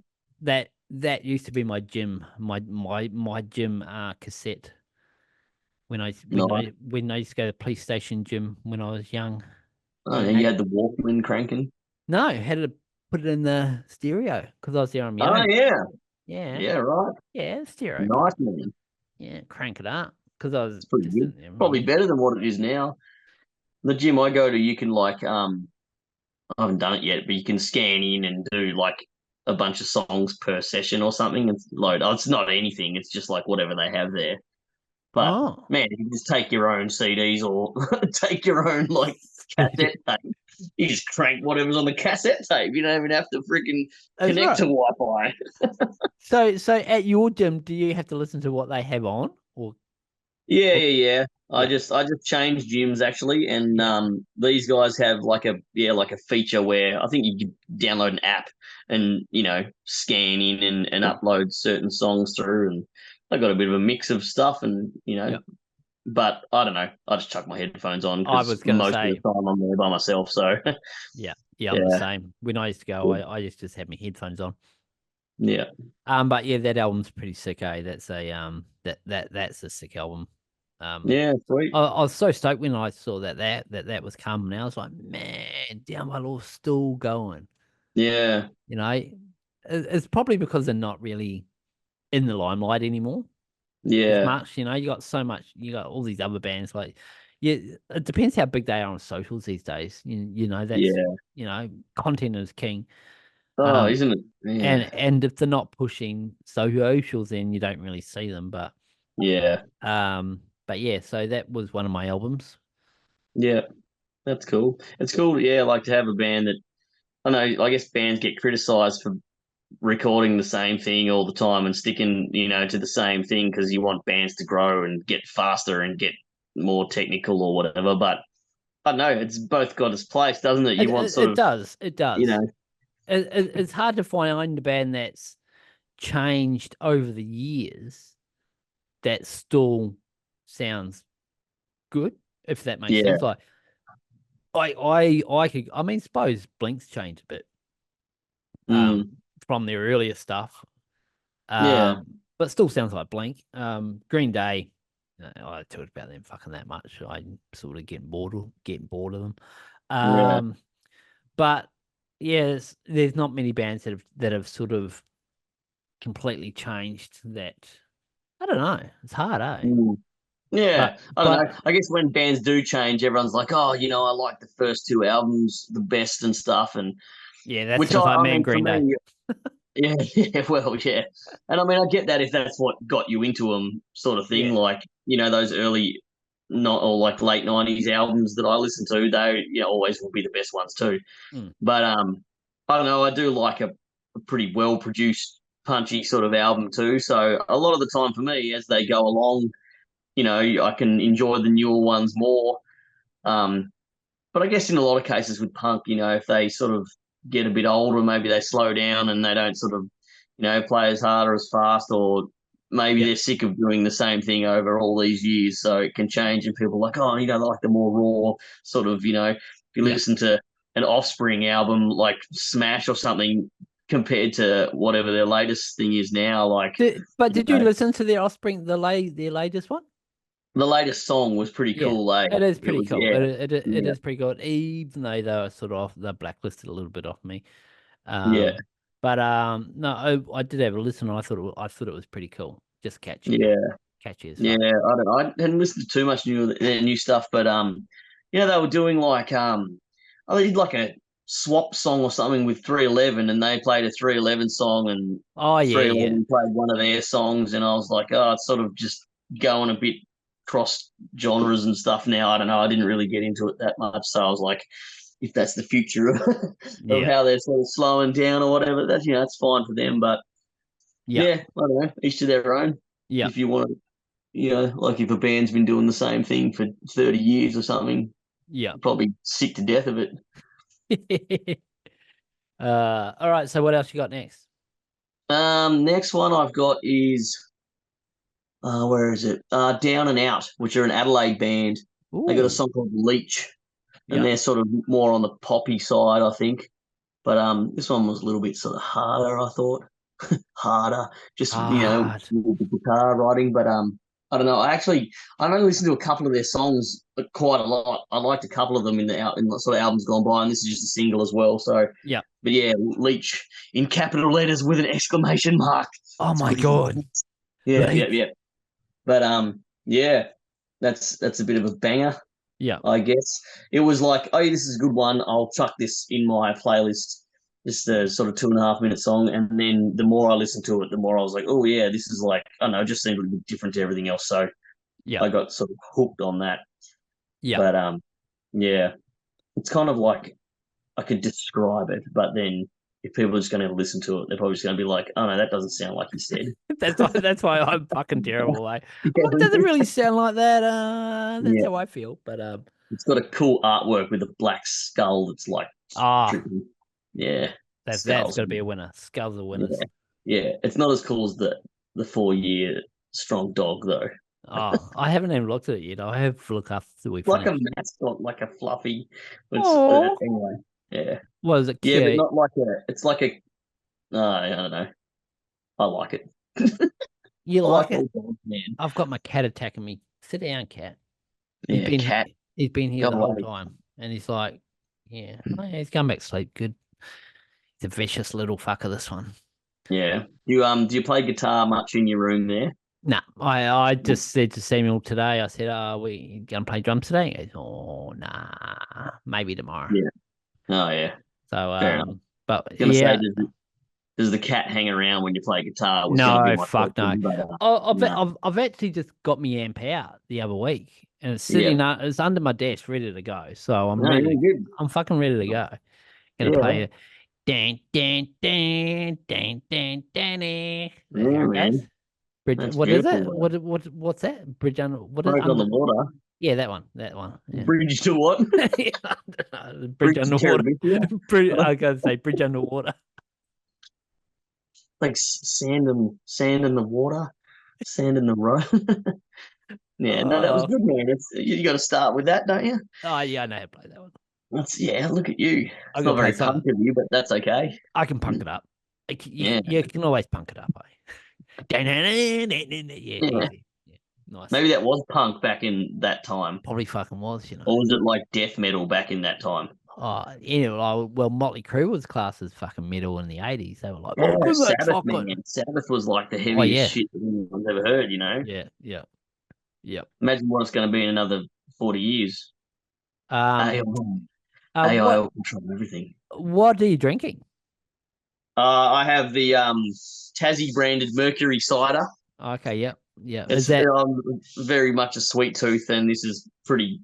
that used to be my gym my gym cassette when I when Nice. I when I used to go to the police station gym when I was young. Oh, yeah, you Teenage. had the Walkman cranking. No, had to put it in the stereo because I was there on my Oh own. yeah. Yeah, Yeah. Right. yeah, stereo. Nice, man. Yeah, crank it up because I was It's pretty just good. in there on my Probably own. better than what it is now. The gym I go to, you can I haven't done it yet, but you can scan in and do like a bunch of songs per session or something and load. Oh, it's not anything. It's just like whatever they have there. But Oh. man, you can just take your own CDs or take your own like cassette tape. You just crank whatever's on the cassette tape. You don't even have to freaking That's connect right. to Wi-Fi. So at your gym, do you have to listen to what they have on? Yeah, Or yeah, yeah. I yeah, just I just changed gyms actually, and yeah, these guys have like a feature where I think you can download an app and scan in and upload certain songs through, and I got a bit of a mix of stuff, and yeah. but I don't know. I just chuck my headphones on I because was gonna most of the say, time I'm there by myself. So yeah, yeah, I'm the yeah, same. When I used to go, I used to just have my headphones on. yeah, But yeah, that album's pretty sick, eh? That's a sick album. Um, yeah, sweet, I was so stoked when I saw that was coming. I was like, man, Down by Law's still going. yeah, You know, it's probably because they're not really in the limelight anymore as yeah, much. You know, you got so much. You got all these other bands like, yeah. It depends how big they are on socials these days. You know that's yeah. content is king. Oh, Um, isn't it? Yeah, and if they're not pushing socials, then you don't really see them. yeah, But yeah. So that was one of my albums. yeah. That's cool. It's cool, yeah, like to have a band that I know. I guess bands get criticized for recording the same thing all the time and sticking, to the same thing because you want bands to grow and get faster and get more technical or whatever. But I don't know. It's both got its place, doesn't it? It, You want it, sort it of, does. It you does. know, It's hard to find a band that's changed over the years that still sounds good, if that makes yeah, sense. Like I could I mean suppose Blink's changed a bit um mm, from their earlier stuff. yeah, But still sounds like Blink. Green Day, I talked about them fucking that much. I'm sort of getting bored of them. yeah, Um but yes, there's not many bands that have sort of completely changed that. I don't know. It's hard, eh? mm. But Yeah. I don't but know. I guess when bands do change, everyone's like, oh, I like the first two albums the best and stuff, and yeah, that which sounds like I me and mean, for Green Day. me, yeah, yeah, well, yeah. And I mean, I get that if that's what got you into them, sort of thing. Yeah. Like, those early, not or like late '90s albums that I listen to, they always will be the best ones too. Mm. But I don't know. I do like a pretty well produced, punchy sort of album too. So a lot of the time for me, as they go along, I can enjoy the newer ones more. Um, but I guess in a lot of cases with punk, if they sort of get a bit older, maybe they slow down and they don't sort of, play as hard or as fast, or maybe Yeah. they're sick of doing the same thing over all these years, so it can change. And people are like, oh, like the more raw sort of, if you Yeah. listen to an Offspring album like Smash or something compared to whatever their latest thing is now, like, But you did you know, listen to their Offspring, their latest one? the latest song was pretty Yeah, cool, eh? it is It pretty was, cool. yeah, It yeah, is pretty good, even though they were sort of they're blacklisted a little bit off me. yeah, But no, I did have a listen. And I thought it was pretty cool, just catchy, yeah. catchy as Yeah, fuck. I hadn't listened to too much their new stuff, but they were doing like they did like a swap song or something with 311, and they played a 311 song, and Oh yeah, yeah, 311 played one of their songs, and I was like, oh, it's sort of just going a bit cross genres and stuff now. I don't know. I didn't really get into it that much, so I was like, if that's the future of yeah, how they're sort of slowing down or whatever, that's that's fine for them. But yeah, yeah, I don't know. Each to their own. yeah, If you want to like if a band's been doing the same thing for 30 years or something, yeah. probably sick to death of it. All right. So what else you got next? Next one I've got is where is it? Down and Out, which are an Adelaide band. They got a Ooh, song called Leech, and yeah. they're sort of more on the poppy side, I think. But this one was a little bit sort of harder, I thought. Harder, just Hard. with the guitar writing. But I don't know. I've only listened to a couple of their songs quite a lot. I liked a couple of them in the sort of albums gone by, and this is just a single as well. So, Yeah. but yeah, Leech in capital letters with an exclamation mark. Oh It's my pretty. God. Yeah, yeah, Leech. yeah. But yeah, that's a bit of a banger. Yeah. I guess it was like, oh, this is a good one. I'll chuck this in my playlist. Just a sort of 2.5 minute song, and then the more I listened to it, the more I was like, oh yeah, this is like, I don't know, it just seemed a bit different to everything else. So Yeah. I got sort of hooked on that. Yeah. But yeah, it's kind of like I could describe it, but then if people are just going to listen to it, they're probably just going to be like, oh no, that doesn't sound like he said. That's why I'm fucking terrible. Like, Yeah, it doesn't really sound like that. That's yeah. how I feel. But It's got a cool artwork with a black skull that's like ah, trippy. Yeah, that's skulls. got to be a winner. Skulls are Yeah, winners. yeah. It's not as cool as the 4 year strong dog though. Oh, I haven't even looked at it yet. I have to look after we It's like a finish. mascot, like a fluffy. It's Oh, anyway. Yeah, what is it? yeah, but Cute. not like a. It's like a. I don't know. I like it. You I like like it? all dogs, man. I've got my cat attacking me. Sit down, cat. He's Yeah, been cat. he's been here Go the whole away. time, and he's like, yeah, oh, yeah, he's come back to sleep. Good. He's a vicious little fucker. This one. Yeah. Do you play guitar much in your room there? Nah, I just said to Samuel today. I said, "Are we gonna play drums today?" He goes, "Oh, nah, maybe tomorrow." Yeah. Oh yeah. So Fair enough. but Gonna say, yeah, does the cat hang around when you play guitar? Was going to be no, my fuck no. question, but no. I've actually just got me amp out the other week, and it's Yeah. sitting it's under my desk, ready to go. So I'm No, you're ready. good. I'm fucking ready to go. Gonna play Yeah. it. Dan dan dan dan dan dan. That's how Yeah, it goes. man. Bridge. That's What is beautiful, it? though. What's that? Bridge under. What is Bridge on the under? water. Yeah, that one. That one. Yeah. Bridge to what? Bridge Bridge to underwater. Terabithia? I was gonna say bridge underwater. Like sand in the water, sand in the road. Yeah, no, that was Oh, good, man. You got to start with that, don't you? oh yeah, I know how to play that one. That's yeah. Look at you. I'm It's gonna not play very some. punk of you, but that's okay. I can punk it up. Yeah, You can always punk it up. Yeah, yeah. easy. Yeah, nice. Maybe that was punk back in that time, Probably fucking was, or was it like death metal back in that time? Oh, yeah, well, Motley Crue was classed as fucking metal in the 80s. They were like, Oh, oh, that's Sabbath, man. fucking. Sabbath was like the Oh, heaviest yeah. shit that anyone's ever heard. Yeah, yeah, yeah. Imagine what it's going to be in another 40 years. Um, AI, uh, AI what will control everything. what are you drinking? I have the Tassie branded Mercury cider. Okay, yeah, yeah. Is It's that very much a sweet tooth, and this is pretty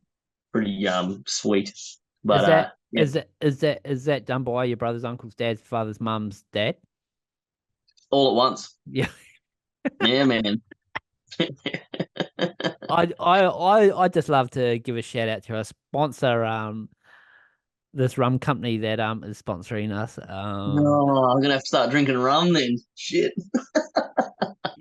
sweet. is But that yeah, is that done by your brother's, uncle's, dad's, father's, mum's dad? all at once. Yeah. Yeah, man. I just love to give a shout out to our sponsor, this rum company that is sponsoring us. No, I'm gonna have to start drinking rum then. Shit.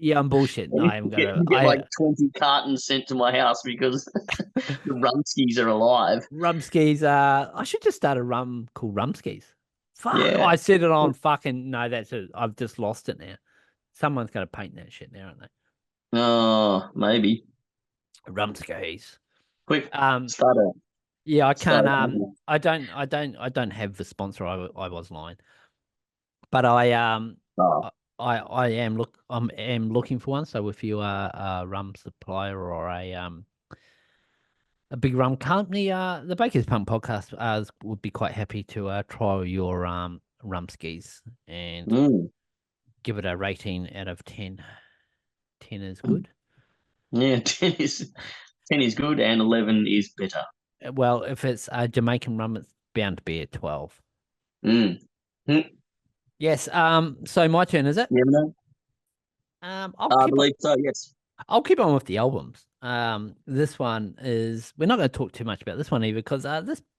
Yeah, I'm bullshit. No, I'm gonna. You get like 20 cartons sent to my house because the Rumskies are alive. Rumskis. I should just start a rum called Rumskis. Fuck, Yeah. I said it on fucking. No, that's it. I've just lost it now. Someone's gonna paint that shit now, aren't they? Oh, maybe. Rumskis. Quick, Um, start a yeah, I start can't. a I don't have the sponsor. I was lying, but oh. I am am looking for one. So if you are a rum supplier or a big rum company, the Baker's Pump podcast would be quite happy to trial your rum skis and Mm. give it a rating out of 10. 10 is good. Yeah, 10 is good and 11 is better. Well, if it's a Jamaican rum, it's bound to be at 12. Mm. Mm. Yes. So my turn, is it? Yeah, no, I'll I keep on. believe so. Yes. I'll keep on with the albums. This one is we're not going to talk too much about this one either because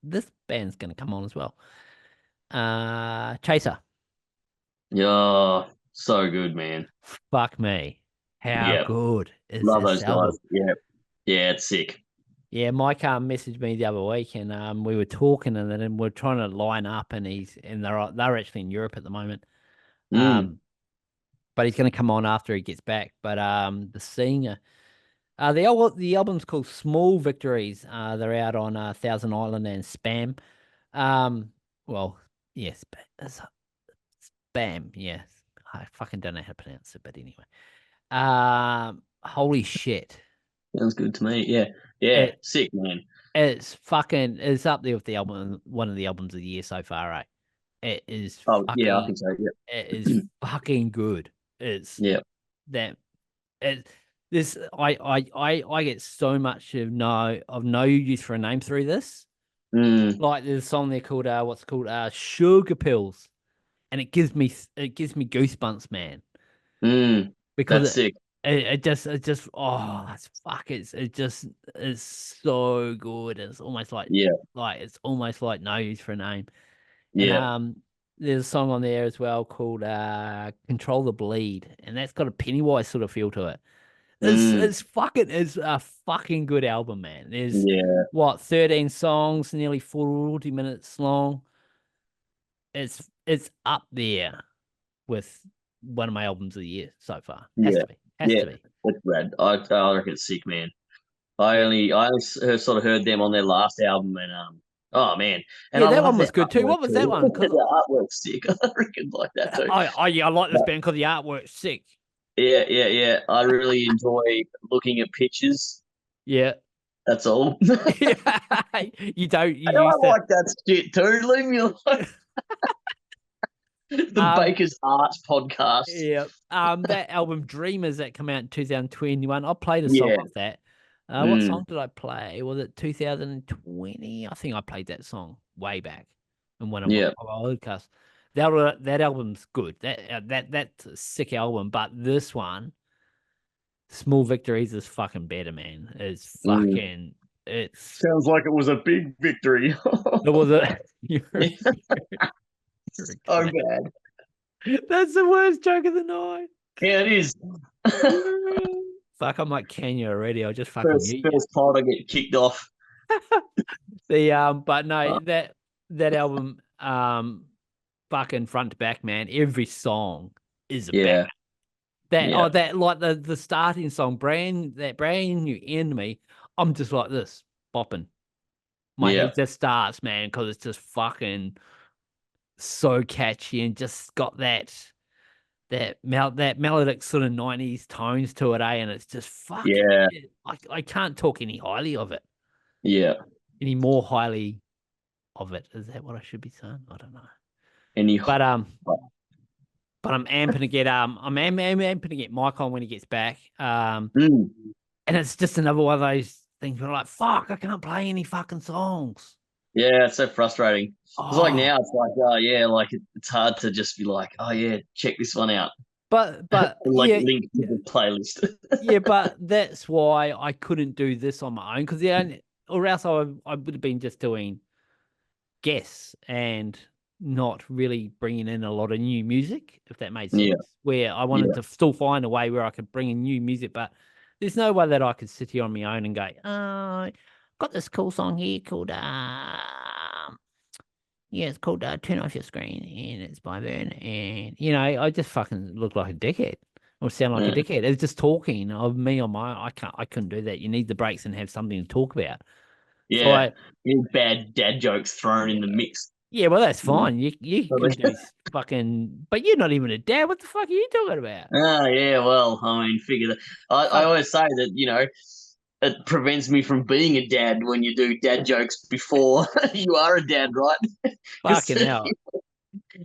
this band's going to come on as well. Chaser. Yeah, so good, man. Fuck me. How Yeah, good is love this those guys. album? Yeah, yeah, it's sick. Yeah, Mike messaged me the other week, and we were talking, and then we're trying to line up, and they're actually in Europe at the moment. Mm. Um, but he's going to come on after he gets back. But the singer, the album's called Small Victories. They're out on Thousand Island and Spam. Well, yes, it's Spam. Yes, I fucking don't know how to pronounce it, but anyway. Holy shit. Sounds good to me. Yeah, yeah, It sick, man. it's up there with the album, one of the albums of the year so far, right? It is Oh, yeah, I fucking think so. Yeah, it is fucking good. It's yeah. that it this I get so much of no use for a name through this. Mm, Like there's a song there called what's it called Sugar Pills, and it gives me goosebumps, man, mm. because That's sick. it just it's fuck it just is so good. It's almost Yeah, like it's almost like no use for a name. And yeah. there's a song on there as well called Control the Bleed, and that's got a Pennywise sort of feel to it. Mm, It's a fucking good album, man. There's yeah, what 13 songs, nearly 40 minutes long. It's up there with one of my albums of the year so far. Has yeah, to be. Has yeah. to be. It's rad. I reckon it's sick, man. Yeah. I only sort of heard them on their last album, and oh man, and Yeah, I that love one their was good too. artwork What was that too. one? Because The artwork's sick. I reckon like that too. yeah, I like this band because the artwork's sick. Yeah, yeah, yeah. I really enjoy looking at pictures. Yeah. That's all. You don't you I used to like that shit too. Leave me alone. The um Baker's Arts podcast. yeah that album Dreamers that came out in 2021. I played a song Yeah. off that. What Mm, song did I play? Was it 2020? I think I played that song way back in one of my yeah. podcasts. That album's good. That's a sick album, but this one, Small Victories, is fucking better, man. Mm. It's Sounds like it was a big victory. it was a you're, Yeah, you're a so cunt. bad. That's the worst joke of the night. Yeah, it is. Fuck, I'm like Kenya already. I'll just fucking first mute you. first part I get kicked off. But no, Uh, that album, fucking front to back, man. Every song is a banger. yeah, yeah, That like the starting song, brand new enemy. I'm just like this, bopping. My yeah, head just starts, man, because it's just fucking so catchy and just got that melodic sort of 90s tones to it, and it's just fucking yeah, I can't talk any highly of it, yeah. any more highly of it. Is that what I should be saying? I don't know. And you, But I'm amping to get amping to get Mike on when he gets back. mm, And it's just another one of those things where I'm like, fuck, I can't play any fucking songs. yeah, it's so frustrating. It's like Oh, now, it's like, oh yeah, like it's hard to just be like, oh yeah, check this one out, but like yeah, link to the playlist. yeah, but that's why I couldn't do this on my own or else I would have been just doing guess and not really bringing in a lot of new music, if that made Yeah, sense. Where I wanted yeah, to still find a way where I could bring in new music, but there's no way that I could sit here on my own and go, got this cool song here called yeah, it's called Turn Off Your Screen, and it's by Vern, and I just fucking look like a dickhead or sound like a yeah, dickhead. It's just talking of me on my. I couldn't do that. You need the breaks and have something to talk about. So yeah. Any bad dad jokes thrown in the mix. yeah, well that's Yeah. fine. You can do fucking, but you're not even a dad. What the fuck are you talking about? Oh yeah, well, I mean, figure that. I Fuck, always say that it prevents me from being a dad when you do dad jokes before you are a dad, right? Because fucking hell.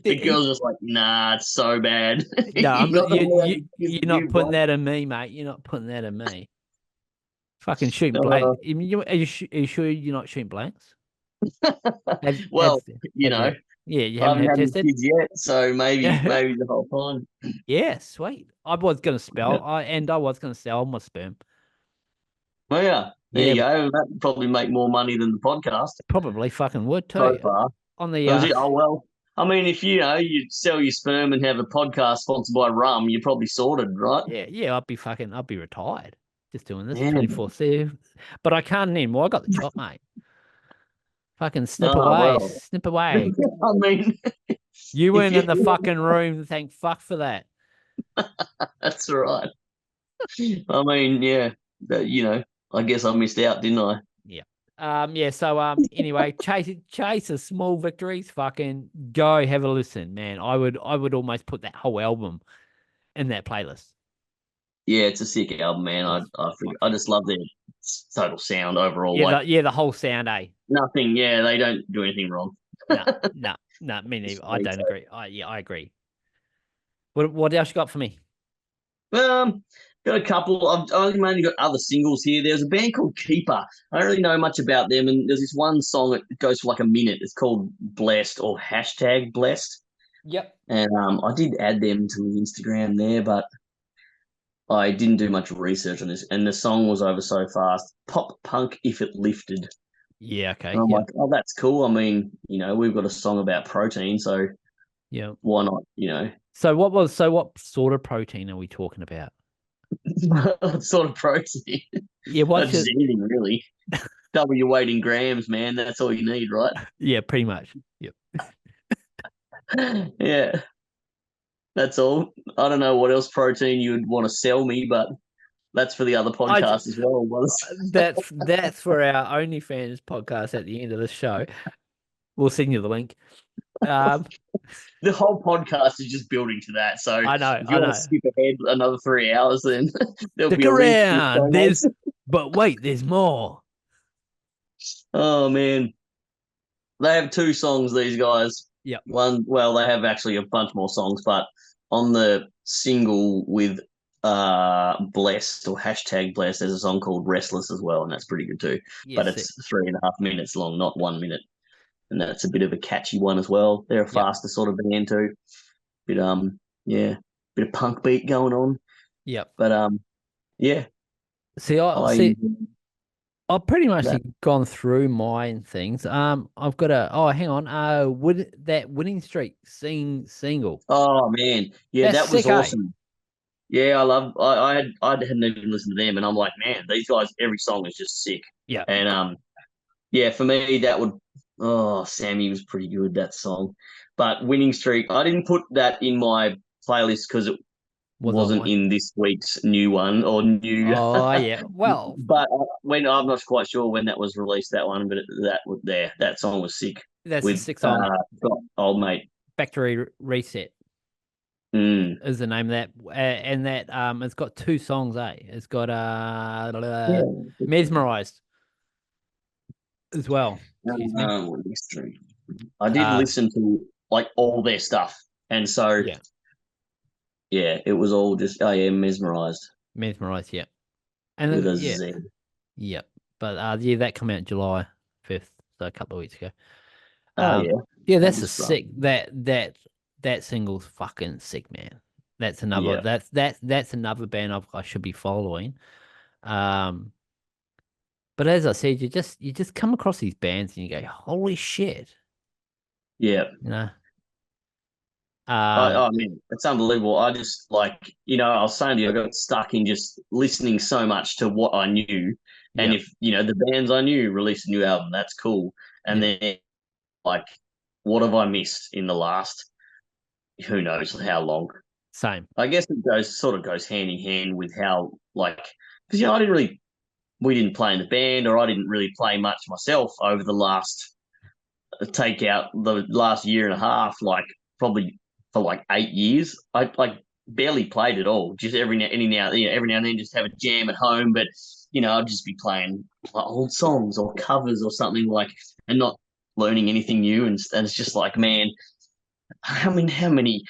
the girl's just like, nah, it's so bad. No, You're not allowed to kiss you're not you, putting bro. that in me, mate. You're not putting that in me. Fucking shooting blank. Uh, Are you sure you're not shooting blanks? well, you Have know, you? Yeah, you I haven't haven't had had any tested. kids yet, so maybe the whole time. Yeah, sweet. I was gonna Yeah. spell. I was gonna sell my sperm. Well, yeah, there Yeah, you go. That would probably make more money than the podcast probably fucking would so too. far. On the Oh, oh well. I mean, if you sell your sperm and have a podcast sponsored by rum, you're probably sorted, right? yeah, I'd be retired. Just doing this Yeah. 24/7. But I can't anymore. I got the chop, mate. Fucking Oh well. snip away. I mean, You if weren't you in the fucking room. Thank fuck for that. that's all right. I mean, yeah, I guess I missed out, didn't I? Yeah. Yeah, so anyway, chase the small victories, fucking go have a listen, man. I would almost put that whole album in that playlist. Yeah, it's a sick album, man. I It's I figure, I fucking just love their total sound overall. Like yeah, the whole sound, eh? nothing. Yeah, they don't do anything wrong. No, no, no, me neither. I Sweet. don't agree. I agree. What else you got for me? Um, got a couple. I've mainly got other singles here. There's a band called Keeper. I don't really know much about them, and there's this one song that goes for like a minute. It's called Blessed or hashtag Blessed, Yep. and I did add them to my Instagram there, but I didn't do much research on this. And the song was over so fast. Pop punk if it lifted. Yeah, And okay. I'm Yep. like, oh, that's cool. I mean, we've got a song about protein, so Yep. why not? So what sort of protein are we talking about? What sort of protein? Yeah, what's That's your just anything, really. Double your weight in grams, man. That's all you need, right? yeah, pretty much. Yep. Yeah, that's all. I don't know what else protein you would want to sell me, but that's for the other I j- podcast as well. that's for our OnlyFans podcast at the end of the show. We'll send you the link. Um, The whole podcast is just building to that. So if you I want to know. skip ahead another 3 hours, then there'll be Stick a link in the show around. notes. But wait, there's more. Oh man, they have two songs. These guys. Yep. Well, they have actually a bunch more songs, but on the single with Blessed or hashtag Blessed, there's a song called Restless as well, and that's pretty good too. But Yes. it's 3.5 minutes long, not 1 minute, and that's a bit of a catchy one as well. They're a Yep. faster sort of band too. Bit yeah, bit of punk beat going on, Yep. but yeah, See, I I've pretty much that. gone through mine things. I've got hang on. That winning streak single. Oh man, yeah, That's that was sick, eh? awesome. Yeah, I love. I hadn't even listened to them, and I'm like, man, these guys, every song is just sick. Yeah. And yeah, for me, that would. Oh, Sammy was pretty good that song, but Winning Streak, I didn't put that in my playlist because it Was on wasn't one. in this week's new one or new. Oh yeah. Well, But when I'm not quite sure when that was released, that one, but that was there. That song was sick that's a with sick song. got old mate. Factory Reset Mm. is the name of that, and that it's got two songs. It's got Yeah. Mesmerized as well. Excuse me. Winning Streak. I did Uh, listen to like all their stuff, and so yeah, yeah, it was all just mesmerized Mesmerized. Yeah, and with a yeah, Z. yeah. But yeah, that came out July 5th, so a couple of weeks ago. Oh Um, yeah, yeah, that that's a was fun. sick that single's fucking sick, man. Yeah, That's another band I should be following. Um, but as I said, you just come across these bands and you go, holy shit, yeah. you know. Um, I mean, it's unbelievable. I just like, I was saying to you, I got stuck in just listening so much to what I knew. And yeah, if, the bands I knew released a new album, that's cool. And yeah, then, like, what have I missed in the last, who knows how long? same. I guess it sort of goes hand in hand with how, like, because, we didn't play in the band, or I didn't really play much myself over the last, take out the last year and a half, like probably for like 8 years. I like barely played at all. Just every now and then, just have a jam at home. But I'd just be playing like old songs or covers or something, like, and not learning anything new. And it's just like, man, how many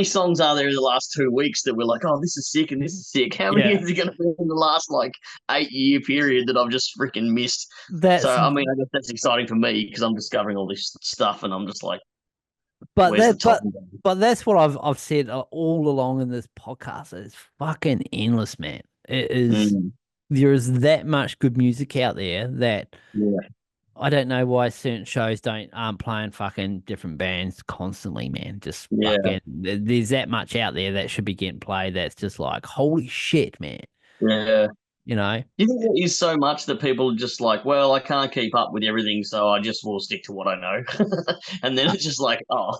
songs are there in the last 2 weeks that we're like, oh, this is sick and this is sick? How many Yeah, is it going to be in the last like 8 year period that I've just freaking missed? So that's I mean, I guess that's exciting for me because I'm discovering all this stuff, and I'm just like, but where's the that top? but that's what I've said all along in this podcast. It's fucking endless, man. It is. Mm, There is that much good music out there that yeah, I don't know why certain shows don't aren't playing fucking different bands constantly, man. Just yeah, fucking there's that much out there that should be getting played that's just like holy shit, man. yeah. You know? Do you think there is so much that people are just like, well, I can't keep up with everything, so I just will stick to what I know, and then A, it's just like, oh,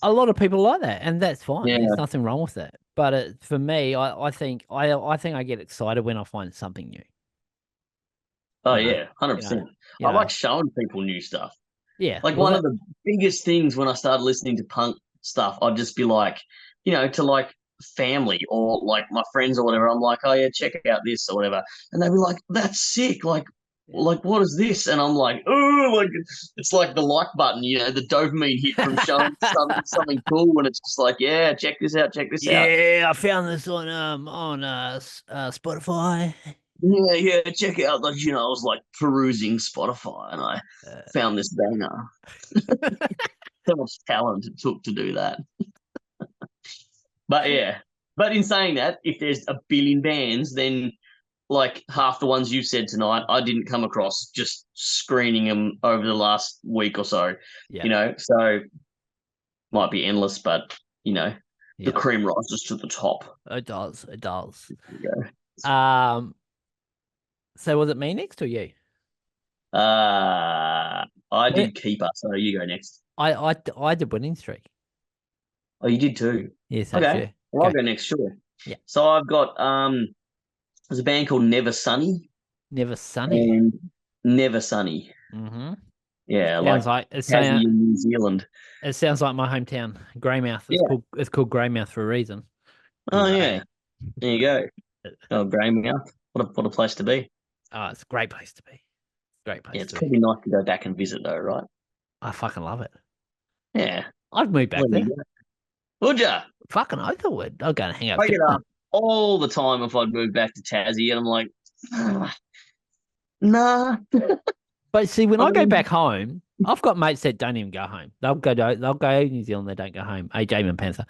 a lot of people like that, and that's fine. There's yeah, nothing wrong with it. But for me, I think I get excited when I find something new. oh You know, yeah, hundred you know, percent. you I know. like showing people new stuff. Yeah. Like Well, one of that the biggest things when I started listening to punk stuff, I'd just be like, to like family or like my friends or whatever. I'm like, oh yeah, check out this or whatever, and they'd be like, that's sick. yeah. Like what is this? And I'm like, oh, like it's like the like button, the dopamine hit from showing something cool, and it's just like, yeah, check this out, check this out. Yeah, I found this on Spotify. Yeah, yeah, check out. Like, I was like perusing Spotify, and I Uh, found this banger. So much talent it took to do that. But yeah, but in saying that, if there's a billion bands, then like half the ones you said tonight, I didn't come across just screening them over the last week or so. yeah, So might be endless, but the yeah. cream rises to the top. It does. It does. Yeah. Um, so was it me next or you? I When did keeper, so you go next. I did winning streak. Oh, you did too. Yeah, so Okay, sure. well I'll Go. go next. Sure. Yeah. So I've got there's a band called Never Sunny Never sunny. and Never Sunny. Mm-hmm. Yeah, Sounds like like Tassie in New Zealand. it sounds like my hometown, Greymouth. Yeah. It's called Greymouth for a reason. Oh 'Cause, yeah. There you go. Oh, Greymouth. What a place to be. it's a great place to be. Great Yeah, place it's to be. probably nice to go back and visit though, right? I fucking love it. Yeah. I'd move back There there. you go. Would ya? Fucking oath I would. I'd go and hang out I with get Dylan. asked all the time if I'd move back to Tassie, and I'm like, "Ah, nah. But see, when I I go mean, back home, I've got mates that don't even go home. They'll go to New Zealand, they don't go home. Hey, Jamie Panther.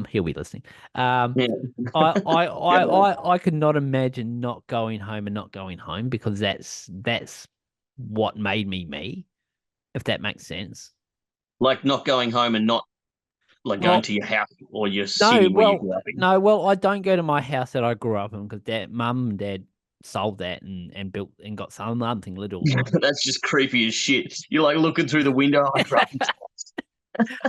He'll be listening. Um, yeah. I could not imagine not going home and not going home because that's what made me me, if that makes sense. Like not going home and not like going Well, to your house or your no, city where you well, grew up in. no, well, I don't go to my house that I grew up in because mum and dad sold that and built and got something little. That's just creepy as shit. You're like looking through the window. I grew up in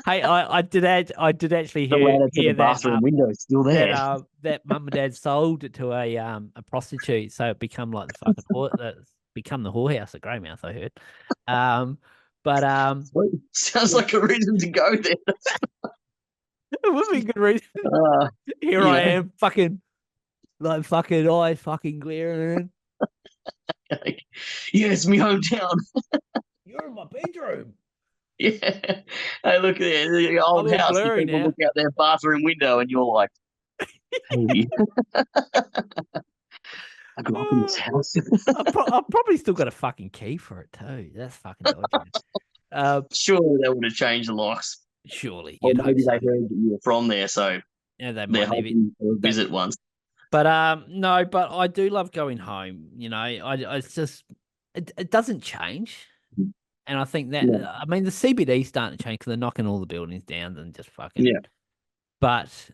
Hey, I did actually the ladder to the hear that bathroom window is still there. that mum and dad sold it to a prostitute, so it become like the fucking that's become the whorehouse at Greymouth. I heard, but Sweet. Sounds like a reason to go there. it would be a good reason. Uh, Here you I know, am, fucking like fucking eyes fucking glaring. like, yeah, it's my hometown. You're in my bedroom. Yeah. Hey, look there, the I'm old all house. You blurry people now. look out their bathroom window and you're like, hey, I grew up in this house. I've probably still got a fucking key for it too. That's fucking dodgy, man. Surely that would have changed the locks. Surely Or you'd hope maybe so. they heard that you were from there, so Yeah, they they're might even. hoping for a They, visit once. but no, but I do love going home. You know, I it's just it doesn't change. And I think that, Yeah. I mean, the CBD's starting to change because they're knocking all the buildings down and just fucking. Yeah. But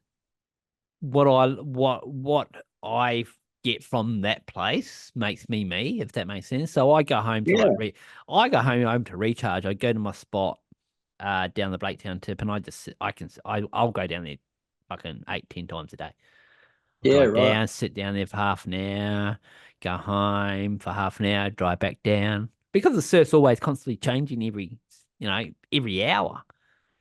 what I get from that place makes me me, if that makes sense. So I go home to Yeah. I go home to recharge. I go to my spot down the Blaketown tip, and I'll go down there fucking 8, 10 times a day. I'll Yeah. drive Right. down, sit down there for half an hour, go home for half an hour, drive back down. Because the surf's always constantly changing every hour.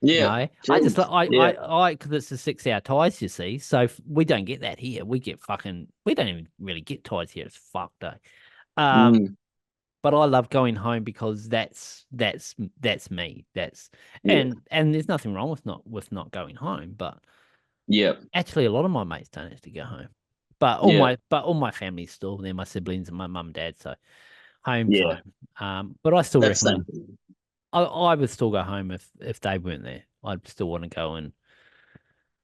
You Yeah. know, I just Jeez. Yeah. because it's a 6 hour tides, you see. So we don't get that here. We don't even really get tides here. It's fucked, eh? Um, Mm. but I love going home because that's me. Yeah. And there's nothing wrong with not going home. But Yeah. actually, a lot of my mates don't have to go home. Yeah. But all my family's still there, my siblings and my mum and dad. So home's Yeah. home. But I still That's same reckon thing. I would still go home if they weren't there. I'd still want to go and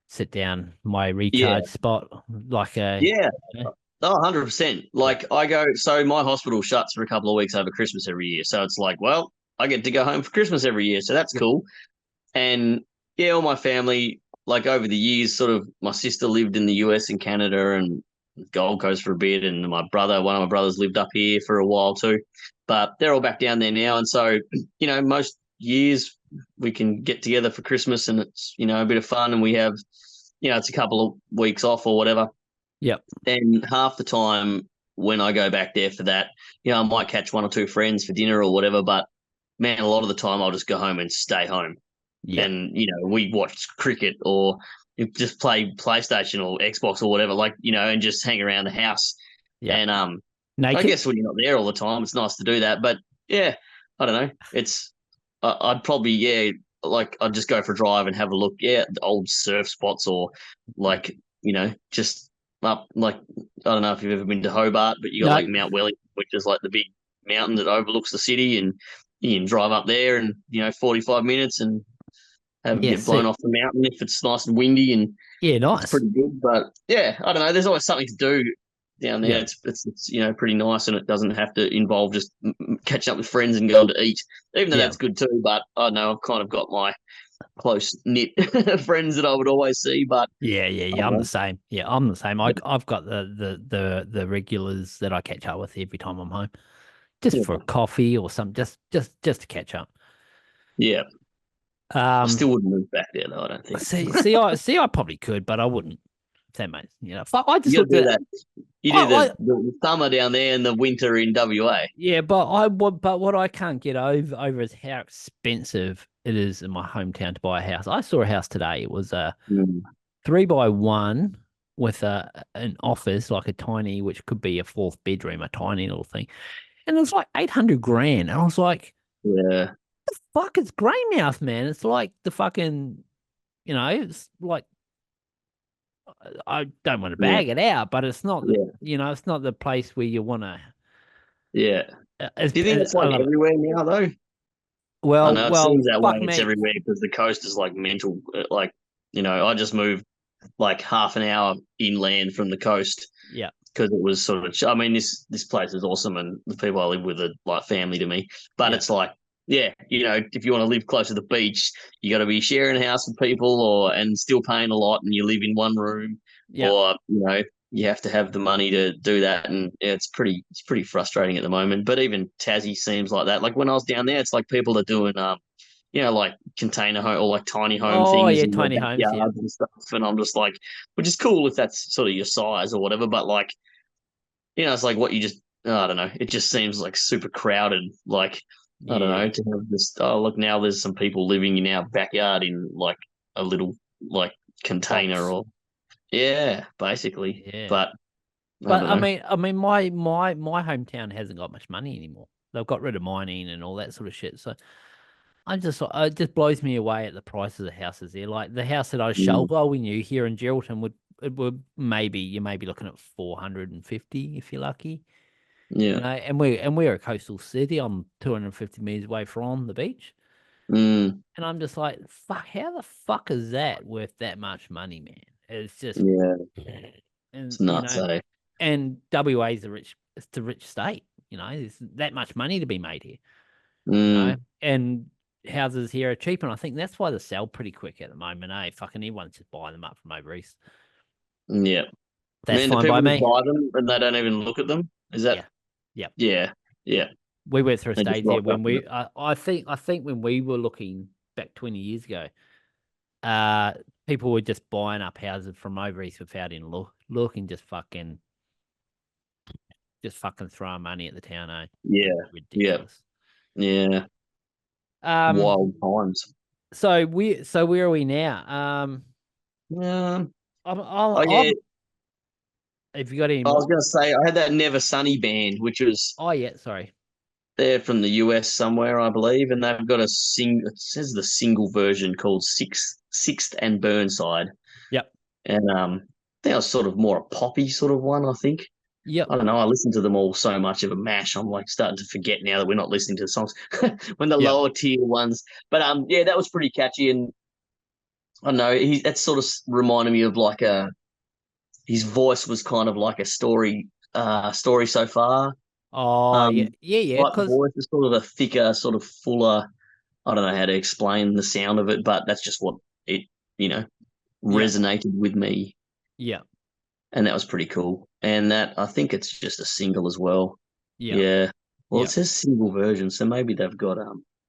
sit down my Yeah. recharge spot like a Yeah. you know, Oh, 100%. yeah, Like I go, so my hospital shuts for a couple of weeks over Christmas every year. So it's like, well, I get to go home for Christmas every year. So that's cool. And yeah, all my family, like over the years, sort of my sister lived in the US and Canada and Gold Coast for a bit. And one of my brothers lived up here for a while too. But they're all back down there now. And so, most years we can get together for Christmas and it's, a bit of fun and we have, it's a couple of weeks off or whatever. yep, Then half the time when I go back there for that, I might catch one or two friends for dinner or whatever. But man, a lot of the time I'll just go home and stay home yep, and we watch cricket or just play PlayStation or Xbox or whatever, like and just hang around the house. yep. And I Naked? guess when you're not there all the time, it's nice to do that. But yeah, I don't know. I'd probably like I'd just go for a drive and have a look, the old surf spots or Yep. like just up like I don't know if you've ever been to Hobart, but you got No. like Mount Wellington, which is like the big mountain that overlooks the city, and you can drive up there and 45 minutes and have Yeah, get blown sick. off the mountain if it's nice and windy and Yeah, it's nice. pretty good. But yeah, I don't know. There's always something to do down there. Yeah. It's pretty nice and it doesn't have to involve just catching up with friends and going to eat, even though Yeah. that's good too. But I don't know I've kind of got my close knit friends that I would always see. But Yeah, yeah, I yeah. don't I'm the know. same. Yeah, I'm the same. Yeah, I've got the regulars that I catch up with every time I'm home, just for a yeah, coffee or something, just to catch up. yeah. I Um, still wouldn't move back there though. I don't think I probably could, but I wouldn't. If that makes fuck, I just you got looked to do at that. You do I the summer down there and the winter in WA. yeah, but what I can't get over is how expensive it is in my hometown to buy a house. I saw a house today. It was a Mm. 3 by 1 with an office, like a tiny, which could be a fourth bedroom, a tiny little thing, and it was like 800 grand. And I was like, Yeah, "Fuck, it's Greymouth, man. It's like the fucking, it's like I don't want to yeah, bag it out, but it's not the, yeah, it's not the place where you want to. yeah. Do you think it's I like love it. everywhere now though? I Well, know it seems that way. fuck It's me. everywhere because the coast is like mental. Like, I just moved like half an hour inland from the coast Yeah, because it was sort of. I mean, this place is awesome, and the people I live with are like family to me. But yeah, it's like, yeah, if you want to live close to the beach, you got to be sharing a house with people, and still paying a lot, and you live in one room, yeah. or you have to have the money to do that, and yeah, it's pretty frustrating at the moment. But even Tassie seems like that. Like when I was down there, it's like people are doing like container home or like tiny home Oh things yeah, in their tiny homes. Yeah, backyards and stuff. And I'm just like, which is cool if that's sort of your size or whatever. But like, it's like what you just, I don't know. It just seems like super crowded. Like, I don't yeah. know, to have this, oh, look, now there's some people living in our backyard in like a little like container Box. or, yeah, basically. Yeah. But I But don't know. my hometown hasn't got much money anymore. They've got rid of mining and all that sort of shit. So it just blows me away at the prices of houses there. Like the house that I Mm, showed when you here in Geraldton would maybe you may be looking at 450 if you're lucky. yeah. And we're a coastal city. I'm 250 meters away from the beach. Mm, And I'm just like, fuck, how the fuck is that worth that much money, man? It's just yeah. and It's nuts, eh? and WA is it's the rich state, there's that much money to be made here. you Mm, know, and houses here are cheap, and I think that's why they sell pretty quick at the moment. Fucking everyone's just buying them up from over east. yeah. That's Man, do fine by people just me. buy them and they don't even look at them? Is that Yeah, yeah. yeah, yeah. We went through a They just stage there rock up when with it. I think when we were looking back 20 years ago, uh, people were just buying up houses from over east without even looking, just fucking throwing money at the town, eh? It Yeah, was yeah, ridiculous. yeah. Um, Wild times. so where are we now? Um, I'm, oh I'm, yeah, I'm have you got any I was more? gonna say I had that Never Sunny band, which was Oh yeah, sorry. they're from the US somewhere, I believe, and they've got a it says the single version called Sixth and Burnside. Yep, And that was sort of more a poppy sort of one, I think. yep, I don't know. I listened to them all so much of a mash. I'm like starting to forget now that we're not listening to the songs when the yep. lower tier ones. But yeah, that was pretty catchy, and I don't know. That sort of reminded me of like a his voice was kind of like a story so far. Oh yeah, yeah, yeah. Like Cause voice is sort of a thicker, sort of fuller. I don't know how to explain the sound of it, but that's just what it you know yep, resonated with me, yep, and that was pretty cool. And that I think it's just a single as well. yep, Yeah. Well, it yep, says single version, so maybe they've got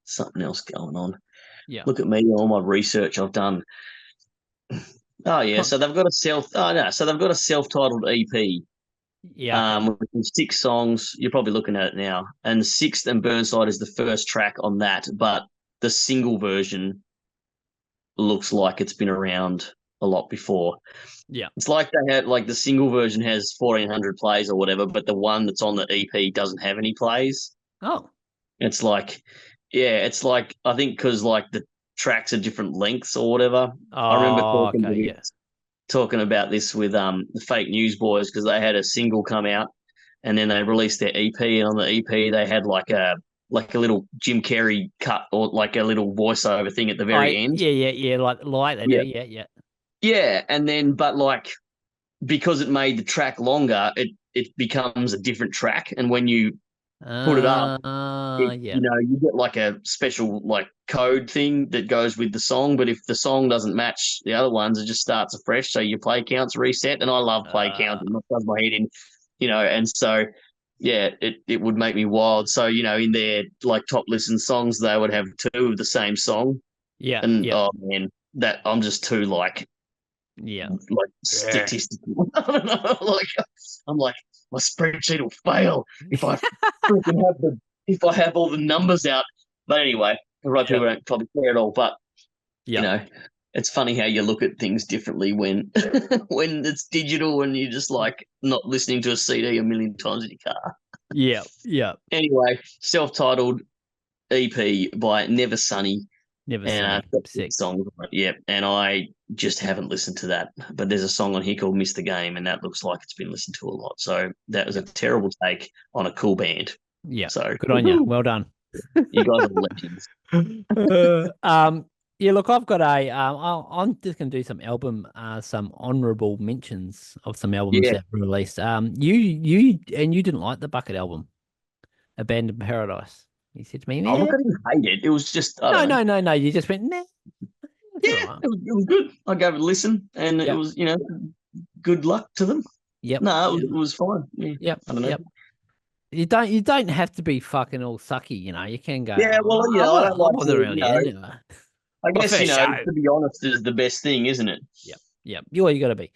something else going on. yep. Look at me, all my research I've done. Oh yeah, Con- so they've got a self. Oh no, so they've got a self-titled EP, yeah, okay. with 6 songs. You're probably looking at it now, and Sixth and Burnside is the first track on that, but the single version looks like it's been around a lot before. Yeah. It's like they had like the single version has 1,400 plays or whatever, but the one that's on the EP doesn't have any plays. Oh. It's like, yeah, it's like I think because like the tracks are different lengths or whatever. I remember Oh, okay, yeah. talking about this with the fake news boys because they had a single come out and then they released their EP, and on the EP they had like a little Jim Carrey cut or like a little voiceover thing at the very end. Yeah, yeah, yeah, like they do, Yeah, yeah, yeah. yeah, and then but like because it made the track longer, it becomes a different track, and when you put it up, Yeah. you get like a special like code thing that goes with the song. But if the song doesn't match the other ones, it just starts afresh. So your play counts reset. And I love play count. Uh, It does my head in, and so yeah, it would make me wild. So, in their like top listen songs, they would have two of the same song. yeah, And yeah, oh man, that I'm just too yeah. like Yeah. statistical. I don't know. Like I'm like my spreadsheet will fail if I freaking have if I have all the numbers out. But anyway, the right Yeah, people don't probably care at all. But you yeah, know, it's funny how you look at things differently when when it's digital and you're just like not listening to a CD a million times in your car. yeah, yeah. Anyway, self-titled EP by Never Sunny, Never and sunny. it's got Sick. songs on it. Yeah, and I just haven't listened to that. But there's a song on here called "Miss the Game," and that looks like it's been listened to a lot. So that was a Yeah, terrible take on a cool band. yeah. So Good on you. Well done. you guys are legends. Uh, um, yeah, look, I've got I'm just gonna do some honorable mentions of some albums Yeah, that were released. You didn't like the Bucket album, Abandoned Paradise. You said to me, oh yeah, look, I didn't hate it. It was just I don't no, know. no, no, no. You just went, nah, it's all Yeah, right. it was good. I gave it a listen, and it Yep, was good luck to them. yep, No, yep, it was fine. Yeah, yep, I don't know. yep. You don't have to be fucking all sucky, You can go, Yeah, well, I I was, don't I like to, wasn't really into it. I My guess, first show. to be honest is the best thing, isn't it? Yep, yep. You got to be.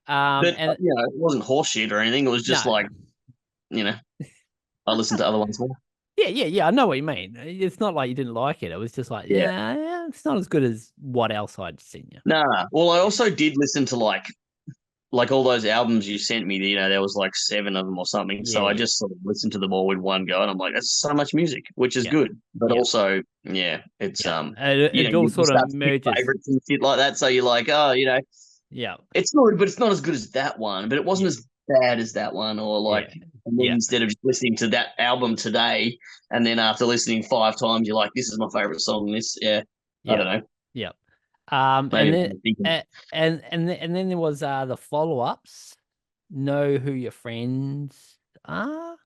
But, And it wasn't horseshit or anything. It was just no. like, you know, I listened to other ones more. Yeah, yeah, yeah. I know what you mean. It's not like you didn't like it. It was just like, Yeah. yeah, yeah, it's not as good as what else I'd seen you. Nah. Well, I also did listen to like all those albums you sent me. There was like 7 of them or something. Yeah, So I yeah, just sort of listened to them all with one go, and I'm like, that's so much music, which is yeah, good. But yeah, also, yeah, it's yeah. It all you sort of start to pick merges. favorites and shit like that. So you're like, oh, Yeah, it's good, but it's not as good as that one. But it wasn't yeah, as bad as that one, or yeah, like. And then yeah, instead of just listening to that album today, and then after listening 5 times, you're like, "This is my favorite song." This, yeah, I yeah, don't know. yeah. Maybe And I'm then thinking, and then there was the follow-ups. Know who your friends are.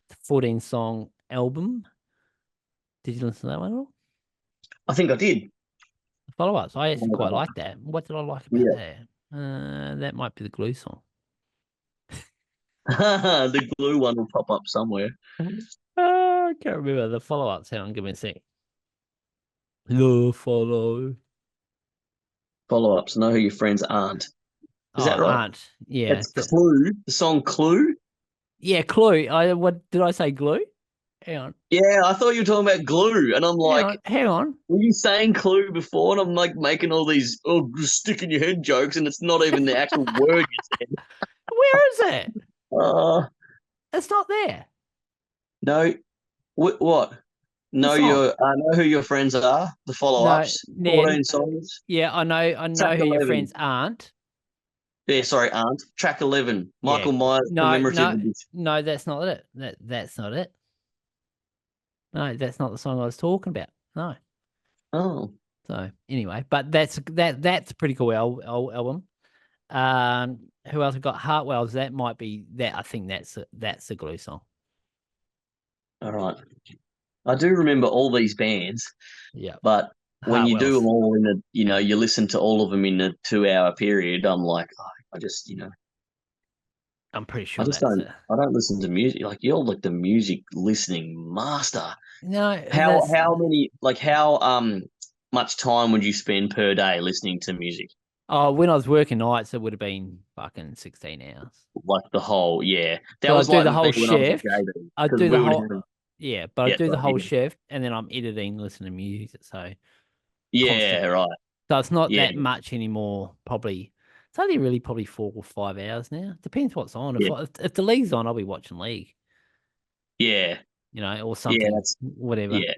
The 14 song album. Did you listen to that one at all? I think I did. The follow-ups. I actually quite Uh, like that. What did I like about yeah. that? That might be the glue song. The glue one will pop up somewhere. I can't remember the follow-ups. Hang on, give me a sec. The follow. Follow ups. Know who your friends aren't. Oh, Is that right? aren't. Yeah. That's Clue. The song Clue. Yeah, Clue. What did I say? Glue? Hang on. Yeah, I thought you were talking about glue, and I'm Hang like, on. Hang on. were you saying Clue before? And I'm like making all these just stick in your head jokes, and it's not even the actual word you said. Where is it? Uh, It's not there. no, what? The song. Know who your friends are. The follow No, ups. Nen. 14 songs. Yeah, I Track know who your 11. friends aren't. Yeah, sorry, aren't. Track 11. Yeah. Michael Myers No, commemorative no, edition. no, that's not it. That's not it. No, that's not the song I was talking about. No. Oh, So anyway, but that's a pretty cool album. Who else? I got Hartwell's. That might be that. I think that's a glue song. all right. I do remember all these bands, Yeah, but when you do them Hartwell's. all in a, you listen to all of them in a 2 hour period, I'm like, oh, I just, I'm pretty I sure just that's it. I don't listen to music. Like you're like the music listening master. No, How that's many like how much time would you spend per day listening to music? oh, when I was working nights, it would have been fucking 16 hours. Like the whole, yeah. That But I was do like the me whole when I was at shift. JB I because do the we would whole, have, yeah, but I yeah, do the sorry, whole shift, and then I'm editing, listening to music, so yeah, constant. right, So it's not yeah, that much anymore. Probably it's only really probably 4 or 5 hours now. Depends what's on. yeah, If the league's on, I'll be watching league, yeah, or yeah. something, That's whatever. yeah.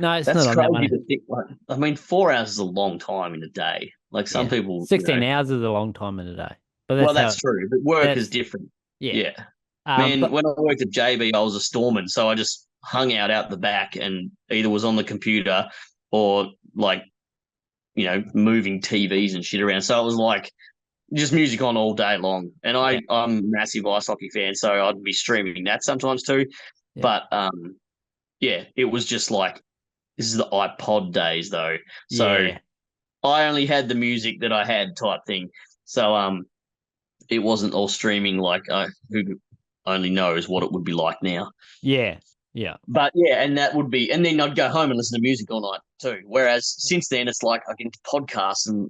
No, it's That's not on that crazy one. to think. Like, I mean, 4 hours is a long time in a day. Like some Yeah, people, 16 hours is a long time in a day, but well, that's that's how true, but work is that's different. yeah. Yeah. Man, But when I worked at JB, I was a storeman, so I just hung out the back and either was on the computer or like, moving TVs and shit around. So it was like just music on all day long. And yeah, I'm a massive ice hockey fan, so I'd be streaming that sometimes too. yeah, But yeah, it was just like this is the iPod days though. So yeah, I only had the music that I had type thing. So it wasn't all streaming like who only knows what it would be like now. yeah, yeah, But yeah, and that would be, and then I'd go home and listen to music all night too. Whereas since then, it's like I get into podcasts and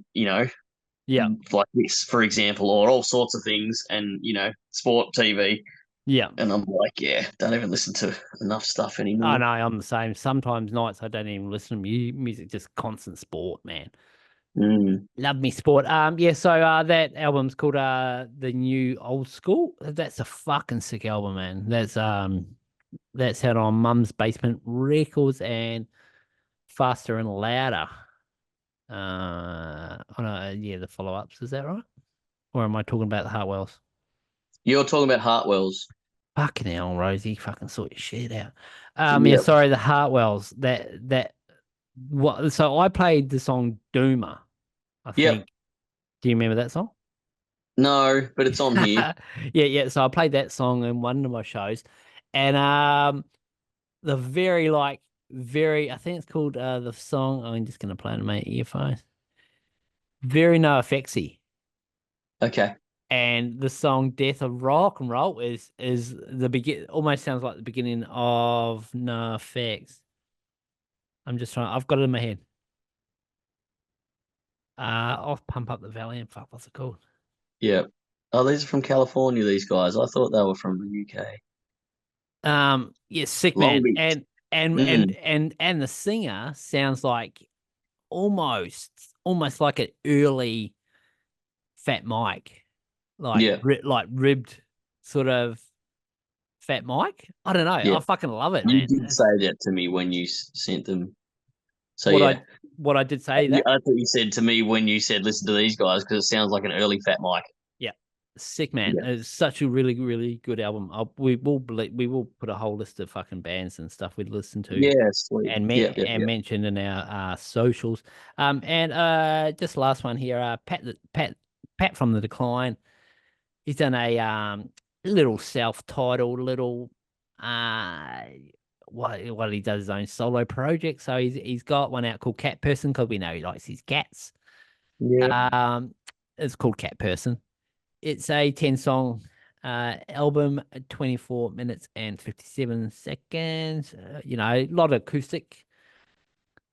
yeah, like this, for example, or all sorts of things, and sport TV, yeah. and I'm like, yeah, don't even listen to enough stuff I anymore. know I'm the same. Sometimes nights I don't even listen to music, just constant sport, man. Mm. Love me sport. Yeah, so that album's called The New Old School. That's a fucking sick album, man. That's out on Mum's Basement Records and Faster and Louder. Oh no, yeah, the follow-ups, is that right? Or am I talking about the Hartwells? You're talking about Hartwell's. Fucking hell, Rosie, fucking sort your shit out. Yeah, Yep. sorry, the Hartwells. That what so I played the song Doomer, I Yep. think. Do you remember that song? No, but it's on here. Yeah, yeah. So I played that song in one of my shows, and the very very I think it's called the song. I'm just gonna play it in my earphones. Very no effectsy, Okay. and the song "Death of Rock and Roll" is the begin. Almost sounds like the beginning of No Effects. I'm just trying. I've got it in my head. I'll pump up the Valiant. Fuck, what's it called? Yep. Oh, these are from California. These guys. I thought they were from the UK. Yeah, sick Long man, Beach. Mm. and the singer sounds like almost almost like an early Fat Mike, Yeah. like ribbed sort of Fat Mike. I don't know. Yeah. I fucking love it, You man. did say that to me when you sent them. So What yeah. I what I did say that. I thought you said to me when you said listen to these guys because it sounds like an early Fat Mike. Yeah, sick man. Yeah. It's such a really good album. We will put a whole list of fucking bands and stuff we'd listen to Yeah, sweet. and Yep, yep, yep. mention in our socials. And just last one here. Pat from the Decline. He's done a little self-titled little uh what he does his own solo project. So he's got one out called Cat Person because we know he likes his cats. Yeah. Um, it's called Cat Person. It's a 10-song album, 24 minutes and 57 seconds. A lot of acoustic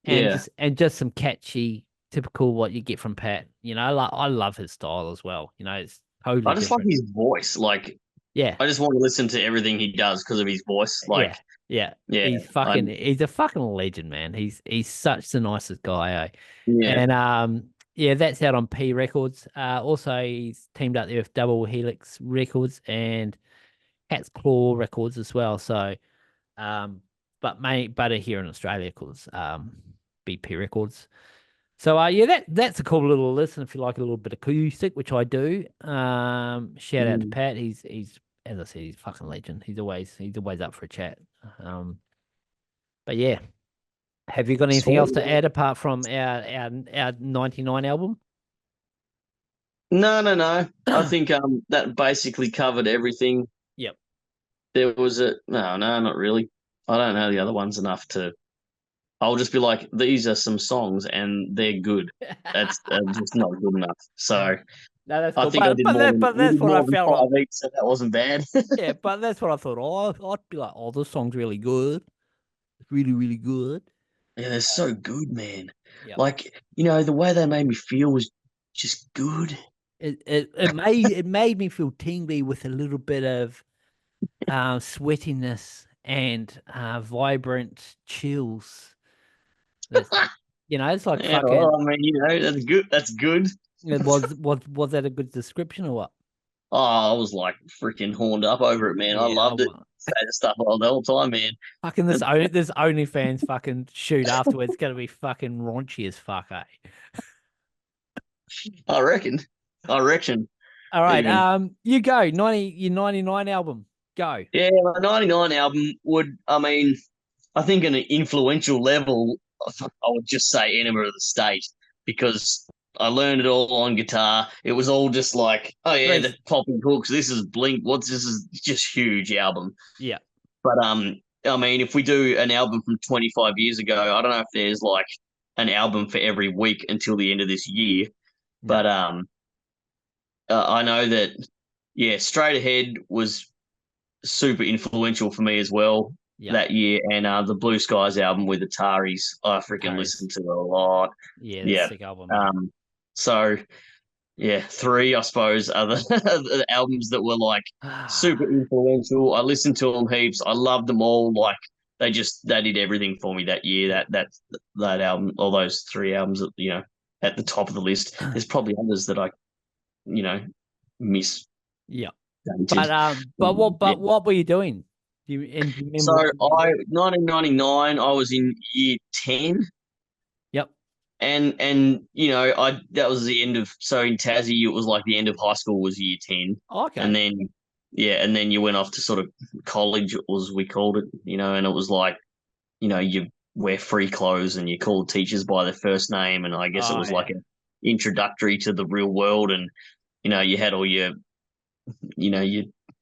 and Yeah. just some catchy, typical what you get from Pat. I love his style as well. It's totally I just like different. his voice. Like, Yeah, I just want to listen to everything he does because of his voice. yeah, Like, yeah. yeah, I, He's a fucking legend, man. He's such the nicest guy, eh? yeah. And yeah, that's out on P Records. Also he's teamed up there with Double Helix Records and Cat's Claw Records as well. So but here in Australia called BP Records. So yeah, that's a cool little listen if you like a little bit of acoustic, which I do. Shout out to Mm. Pat. He's as I said, he's a fucking legend. He's always up for a chat. Um, but yeah, have you got anything else to Sweet. add apart from our 99 album? No, no, no. I think that basically covered everything. Yep. There was a no, no, not really. I don't know the other ones enough to. I'll just be like, these are some songs and they're good. That's just not good enough. So No, that's I cool. think I But did but more that than but we that's did what I more than felt on. five each, so that wasn't bad. Yeah, but that's what I thought. Oh, I'd be like, oh, this song's really good. It's really, really good. Yeah, they're so good, man. Yep. Like, the way they made me feel was just good. It made me feel tingly with a little bit of sweatiness and vibrant chills. That's it's like Yeah, well, fucking. I mean, that's good. That's good. Was that a good description or what? Oh, I was like freaking horned up over it, man. I Yeah, loved it. Say the stuff all the whole time, man. fucking this OnlyFans fucking shoot afterwards gonna be fucking raunchy as fuck, eh? I reckon. I reckon. All right, Even. you go 99 album, go. Yeah, my 99 album would, I mean, I think on an influential level, I would just say Enema of the State because I learned it all on guitar. It was all just like, oh yeah, Great. the popping hooks. This is Blink. What's this is just huge album. Yeah, But I mean, if we do an album from 25 years ago, I don't know if there's like an album for every week until the end of this year. no, But I know that yeah, Straight Ahead was super influential for me as well yeah, that year, and the Blue Skies album with Ataris, I freaking Taris. listened to a lot. Yeah, that's a Yeah. sick album, man. So yeah, three I suppose are the albums that were like super influential. I listened to them heaps. I loved them all. Like they did everything for me that year. Yeah. That album, all those three albums, at the top of the list. There's probably others that I you know miss Yeah. dated. But what were you doing? Do you So remember what you were I doing? 1999, I was in year 10, Yep. and I that was the end of so in Tassie it was like the end of high school was year 10, Oh, and okay. then yeah, and then you went off to sort of college was we called it, and it was like you wear free clothes and you call teachers by their first name, and I guess it Oh was like yeah. an introductory to the real world, and you had all your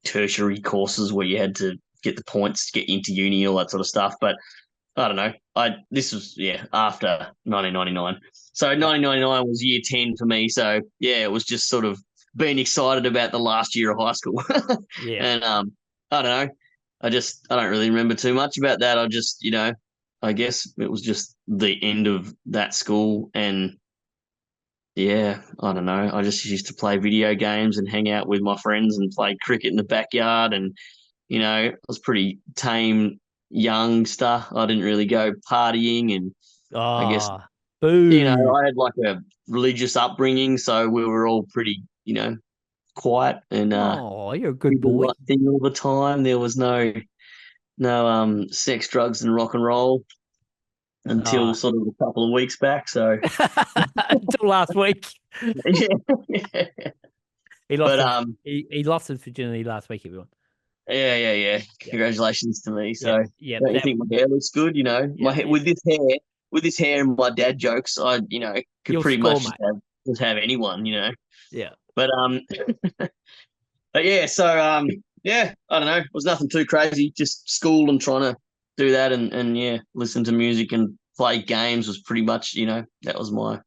tertiary courses where you had to get the points to get into uni, all that sort of stuff. But I don't know. I this was after 1999, so Yep. 1999 was year 10 for me. So yeah, it was just sort of being excited about the last year of high school, Yeah. and I don't know. I don't really remember too much about that. I just I guess it was just the end of that school and yeah, I don't know. I just used to play video games and hang out with my friends and play cricket in the backyard. And, I was pretty tame youngster. I didn't really go partying. And I guess, Oh, boo. I had like a religious upbringing. So we were all pretty, quiet and Oh, you're a good did the boy. right thing all the time. There was no sex, drugs, and rock and roll until Oh. sort of a couple of weeks back. So, Until last week. yeah. He lost But his he lost his virginity last week, everyone. yeah, yeah, yeah. Yeah. Congratulations to me. Yeah. So, Yeah. don't you That think my hair looks good? My yeah, hair yeah. with this hair and my dad jokes, I could You'll pretty score, much mate. just have anyone. Yeah. But but yeah, so yeah, I don't know. It was nothing too crazy. Just school and trying to do that and yeah, listen to music and play games was pretty much, that was my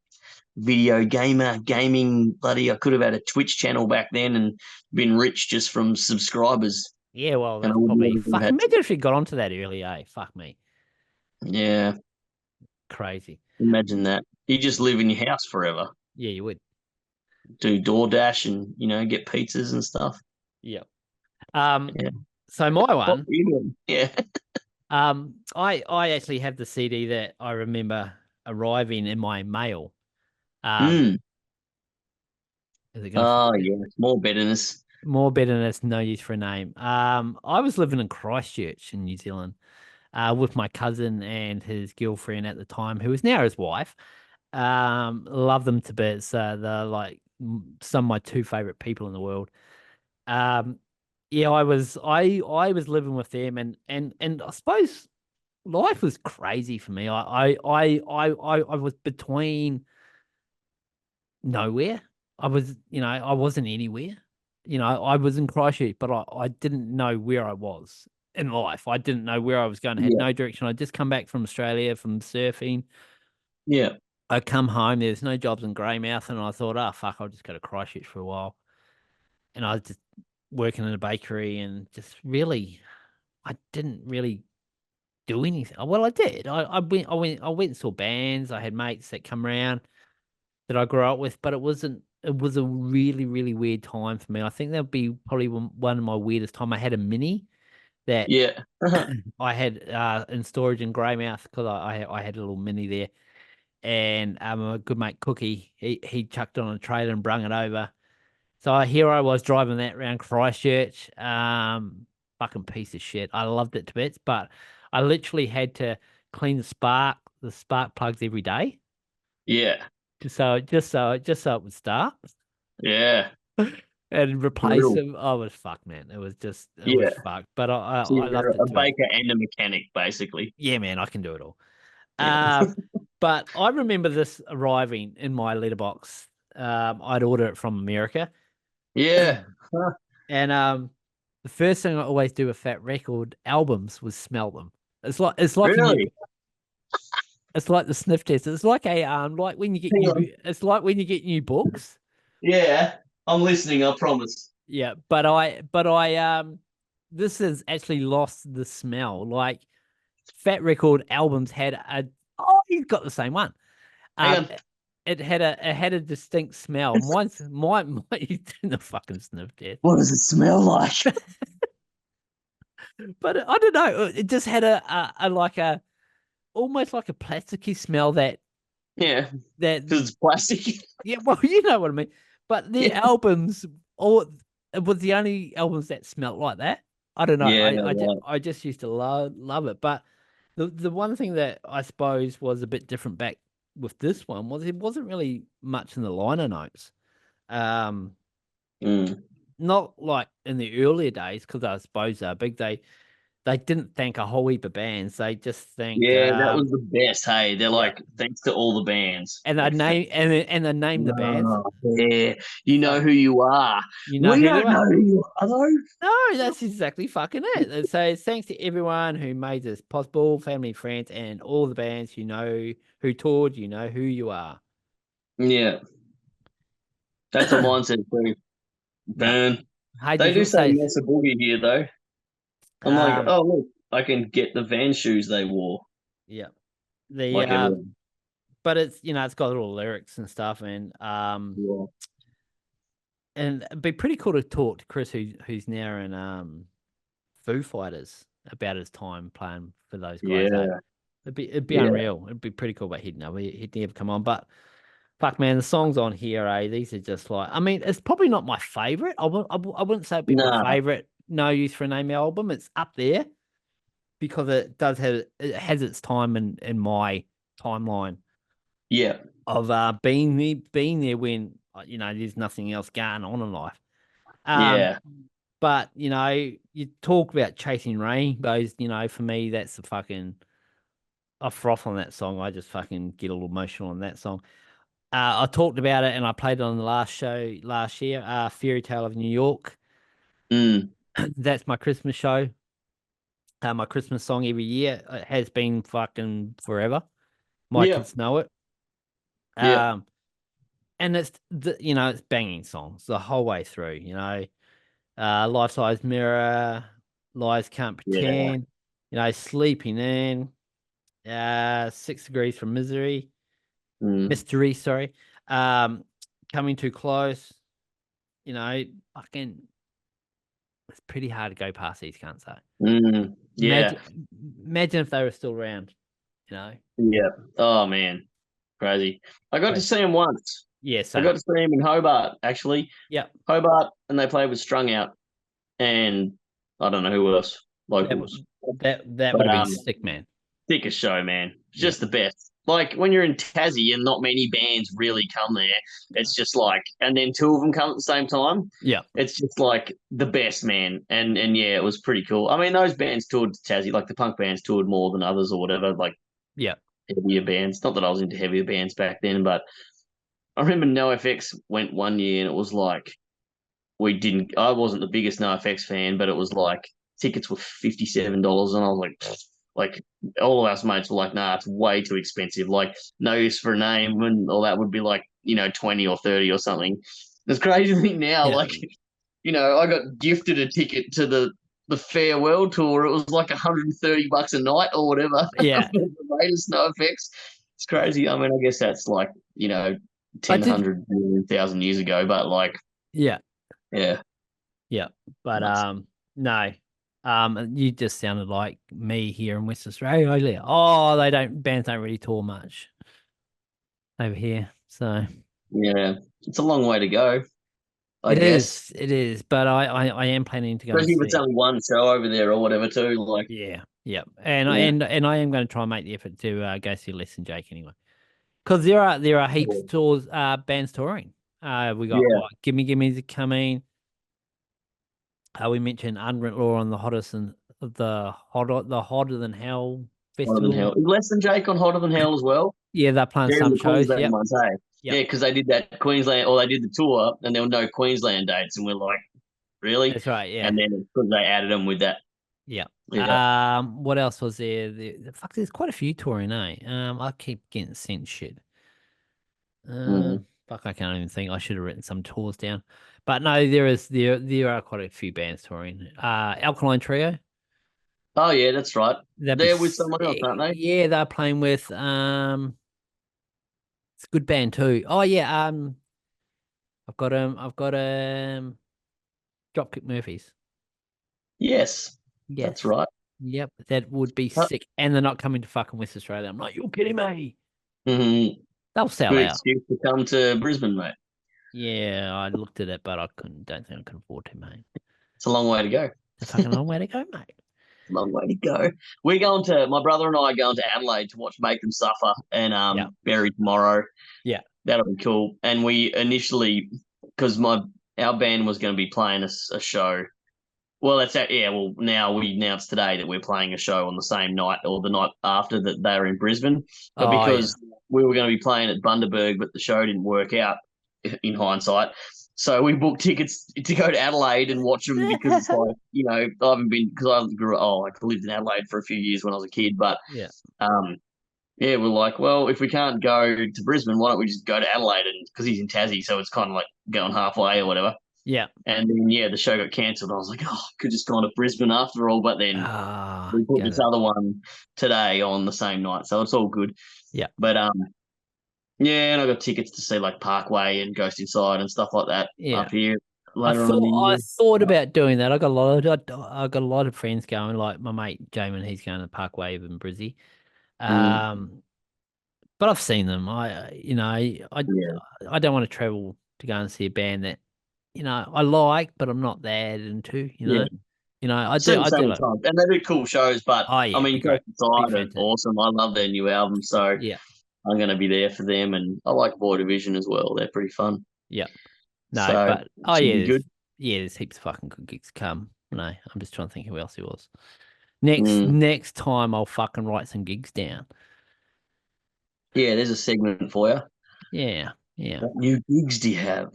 gaming bloody. I could have had a Twitch channel back then and been rich just from subscribers, Yeah, well, and I that's would probably never have fuck. had to. Imagine if you got onto that early, eh? Fuck me, Yeah, crazy. imagine that. You just live in your house forever, Yeah, you would. do DoorDash and get pizzas and stuff. Yeah. Um. Yeah. So my What one. were you doing? Yeah. I actually have the CD that I remember arriving in my mail. Um. Mm. Is it gonna Oh yeah, more bitterness. more bitterness? No use for a name. I was living in Christchurch in New Zealand. With my cousin and his girlfriend at the time, who is now his wife. Love them to bits. They're like some of my two favorite people in the world. Um, yeah, I was living with them, and I suppose life was crazy for me. I was between nowhere. I wasn't anywhere. I was in Christchurch, but I didn't know where I was in life. I didn't know where I was going. I had Yeah. no direction. I just come back from Australia from surfing. Yeah. I come home, there's no jobs in Greymouth, and I thought, oh fuck, I'll just go to Christchurch for a while. And I was just working in a bakery and just really I didn't really do anything. Well, I did. I went and saw bands. I had mates that come around that I grew up with, but it was a really, really weird time for me. I think that'd be probably one of my weirdest time. I had a mini that Yeah. I had in storage in Greymouth because I had a little mini there. And a good mate Cookie, he chucked it on a trailer and brung it over. So here I was driving that around Christchurch. Fucking piece of shit. I loved it to bits, but I literally had to clean the spark plugs every day, Yeah. just so it would start Yeah. and replace Brutal. them. I was fucked, man. It was Yeah. fucked, but I So I you're loved it a to bits. baker and a mechanic, basically. Yeah, man, I can do it all. Yeah. Uh, but I remember this arriving in my letterbox. I'd order it from America. Yeah. Huh. And the first thing I always do with Fat Record albums was smell them. It's like Really? it's like the sniff test. It's like a like when you get Hang on. it's like when you get new books. Yeah. I'm listening, I promise. Yeah, but I this has actually lost the smell. Like Fat Record albums had a oh he's got the same one. Hang Um on. it had a distinct smell. Mine's mine he's doing the fucking sniff test. What does it smell like? But I don't know. It just had a like a almost like a plasticky smell Yeah, that because it's plastic. yeah, well, you know what I mean. But the Yeah. albums, all it was the only albums that smelt like that. I don't know. Yeah, I right. I just used to love it. But the one thing that I suppose was a bit different back with this one was it wasn't really much in the liner notes. Um, Mm. not like in the earlier days because I suppose they're big. They didn't thank a whole heap of bands. They just thanked Yeah, that was the best. Hey, they're yeah. like, thanks to all the bands. And they Like, thank name and they name the bands. oh, yeah, you know So who you are. you know We who you don't know are. who you are, though. No, that's exactly fucking it. And so thanks to everyone who made this possible, family, friends, and all the bands you know who toured, you know who you are. Yeah, that's a mindset too. Yeah. Burn. Hey, They did do you say say Mesa Boogie here, though. I'm like, um oh, look, I can get the van shoes they wore, yeah. The like everyone. but it's got all lyrics and stuff Yeah. and it'd be pretty cool to talk to Chris who's now in Foo Fighters about his time playing for those guys, eh? Yeah. It'd be Yeah. unreal. It'd be pretty cool, but he'd never come on. But fuck, man, the songs on here, these are just like. I mean, it's probably not my favorite. I wouldn't say it'd be my Nah. favorite. No Use for a Name album. It's up there because it has its time in my timeline Yeah. of being there when there's nothing else going on in life. Um, Yeah. but you talk about chasing rainbows. For me, that's the fucking I froth on that song. I just fucking get a little emotional on that song. I talked about it and I played it on the last show last year, Fairy Tale of New York. Mm. That's my Christmas show. My Christmas song every year. It has been fucking forever. My Yeah, kids know it. yeah, And it's banging songs the whole way through. Life Size Mirror, Lies Can't yeah. Pretend. Sleeping In. 6 Degrees from Misery. Mm, Mystery, sorry. Um, Coming Too Close. Fucking, it's pretty hard to go past these, can't say. yeah, Imagine if they were still around. You know, yeah. Oh man, crazy. I got to Crazy. see him once. Yeah, I got same. to see him in Hobart, actually. Yep. Hobart, and they played with Strung Out, and I don't know who else, That locals. would that would But have been sick, man. thickest show, man. Yeah. Just the best. Like when you're in Tassie and not many bands really come there, it's just like, and then two of them come at the same time. Yeah. It's just like the best, man. And yeah, it was pretty cool. I mean, those bands toured to Tassie, like the punk bands toured more than others or whatever, like Yeah. heavier bands. Not that I was into heavier bands back then, but I remember NoFX went one year and it was like we didn't. I wasn't the biggest NoFX fan, but it was like tickets were $57, and I was like all of us mates were like, nah, it's way too expensive. Like no use for a name, and all that would be like 20 or 30 or something. It's crazy thing now. Yeah. Like I got gifted a ticket to the farewell tour. It was like $130 a night or whatever for Yeah. the latest NoFX. It's crazy. I mean, I guess that's like I 10, did. 100,000 years ago, but like, Yeah. yeah. Yeah. But Nuts. no. You just sounded like me here in West Australia. Oh, bands don't really tour much over here. So Yeah, it's a long way to go, I it guess. is. It is. But I am planning to go and Especially if it's see. only one show over there or whatever, too. Like, Yeah. Yeah. And I yeah, and I am going to try and make the effort to go see Less Than Jake anyway. Because there are heaps tours bands touring. We got yeah, what Gimme coming. We mentioned Unwritten Law on the hotter than hell hotter than hell. festival. Is Less Than Jake on Hotter Than Hell as well? Yeah, they're playing They're in some the shows. Queensland Yep, ones, hey? yep, Yeah, because they did that Queensland, or they did the tour, and there were no Queensland dates, and we're like, really? that's right. Yeah, And then because they added them with that, yeah. yeah. What else was there? Fuck, there's quite a few touring, eh? I keep getting sent shit. Mm. Fuck, I can't even think. I should have written some tours down. But no, there are quite a few bands touring. Alkaline Trio. Oh yeah, that's right. That'd be They're with someone else, sick. aren't they? Yeah, they're playing with it's a good band too. Oh yeah, I've got Dropkick Murphys. Yes, that's Yes. right. Yep, that would be sick. And they're not coming to fucking West Australia. I'm like, you're kidding me. Mm-hmm. They'll sell Good out. excuse to come to Brisbane, mate. Yeah, I looked at it, but don't think I can afford to, mate. It's a long way to go. It's a fucking long way to go, mate. Long way to go. We're going to my brother and I are going to Adelaide to watch Make Them Suffer and Yeah. Bury tomorrow. Yeah. That'll be cool. And we initially, because my our band was going to be playing a show. Well, that's that. Yeah. Well, now we announced today that we're playing a show on the same night or the night after that they're in Brisbane. But Oh yeah. because we were going to be playing at Bundaberg, but the show didn't work out in hindsight. So we booked tickets to go to Adelaide and watch them because it's like, I haven't been because I lived in Adelaide for a few years when I was a kid, but Yeah. um, yeah, we're like, well, if we can't go to Brisbane, why don't we just go to Adelaide? And because he's in Tassie, so it's kind of like going halfway or whatever. Yeah. And then yeah, the show got cancelled. I was like, oh, could just gone to Brisbane after all, but then Ah, we put get this it. other one today on the same night, so it's all good. Yeah. But yeah, and I got tickets to see like Parkway and Ghost Inside and stuff like that Yeah. up here I later on in the thought I year. thought about doing that. I got a lot of friends going, like my mate Jamin, he's going to Parkwave in Brizzy. Mm, Um, but I've seen them. yeah, I don't want to travel to go and see a band that, I like, but I'm not that into, yeah. I Seen do so do many like, times, and they do cool shows. But oh I yeah, be mean, great. Ghost Be Inside are fantastic. awesome. I love their new album, so Yeah. I'm going to be there for them, and I like Boy Division as well. They're pretty fun, Yeah. No, so but it should be good. there's heaps of fucking good gigs come. No, I'm just trying to think who else it was. Next Mm. next time I'll fucking write some gigs down. Yeah, there's a segment for you. Yeah, yeah. What new gigs do you have?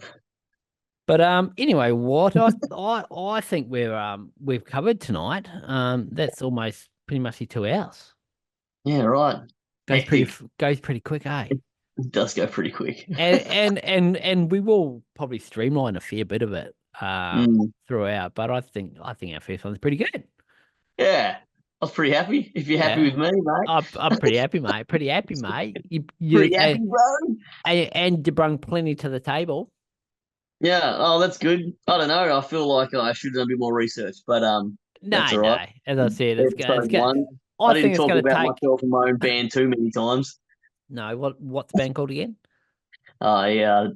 But anyway, what I think we've covered tonight. That's almost pretty much the 2 hours. Yeah, right. Hectic. Goes pretty quick, eh? It does go pretty quick. And we will probably streamline a fair bit of it Mm. throughout. But I think our first one's pretty good. Yeah, I was pretty happy. If you're happy with Yeah. me, mate, I'm pretty happy, mate. Pretty happy, mate. You pretty happy, bro. and you brought plenty to the table. Yeah. Oh, that's good. I don't know. I feel like I should have done a bit more research, but that's No, all right. no. As I said, it's Episode gonna. one. I I didn't think it's talk gonna about take. myself and my own band too many times. No, what's the band called again? Yeah,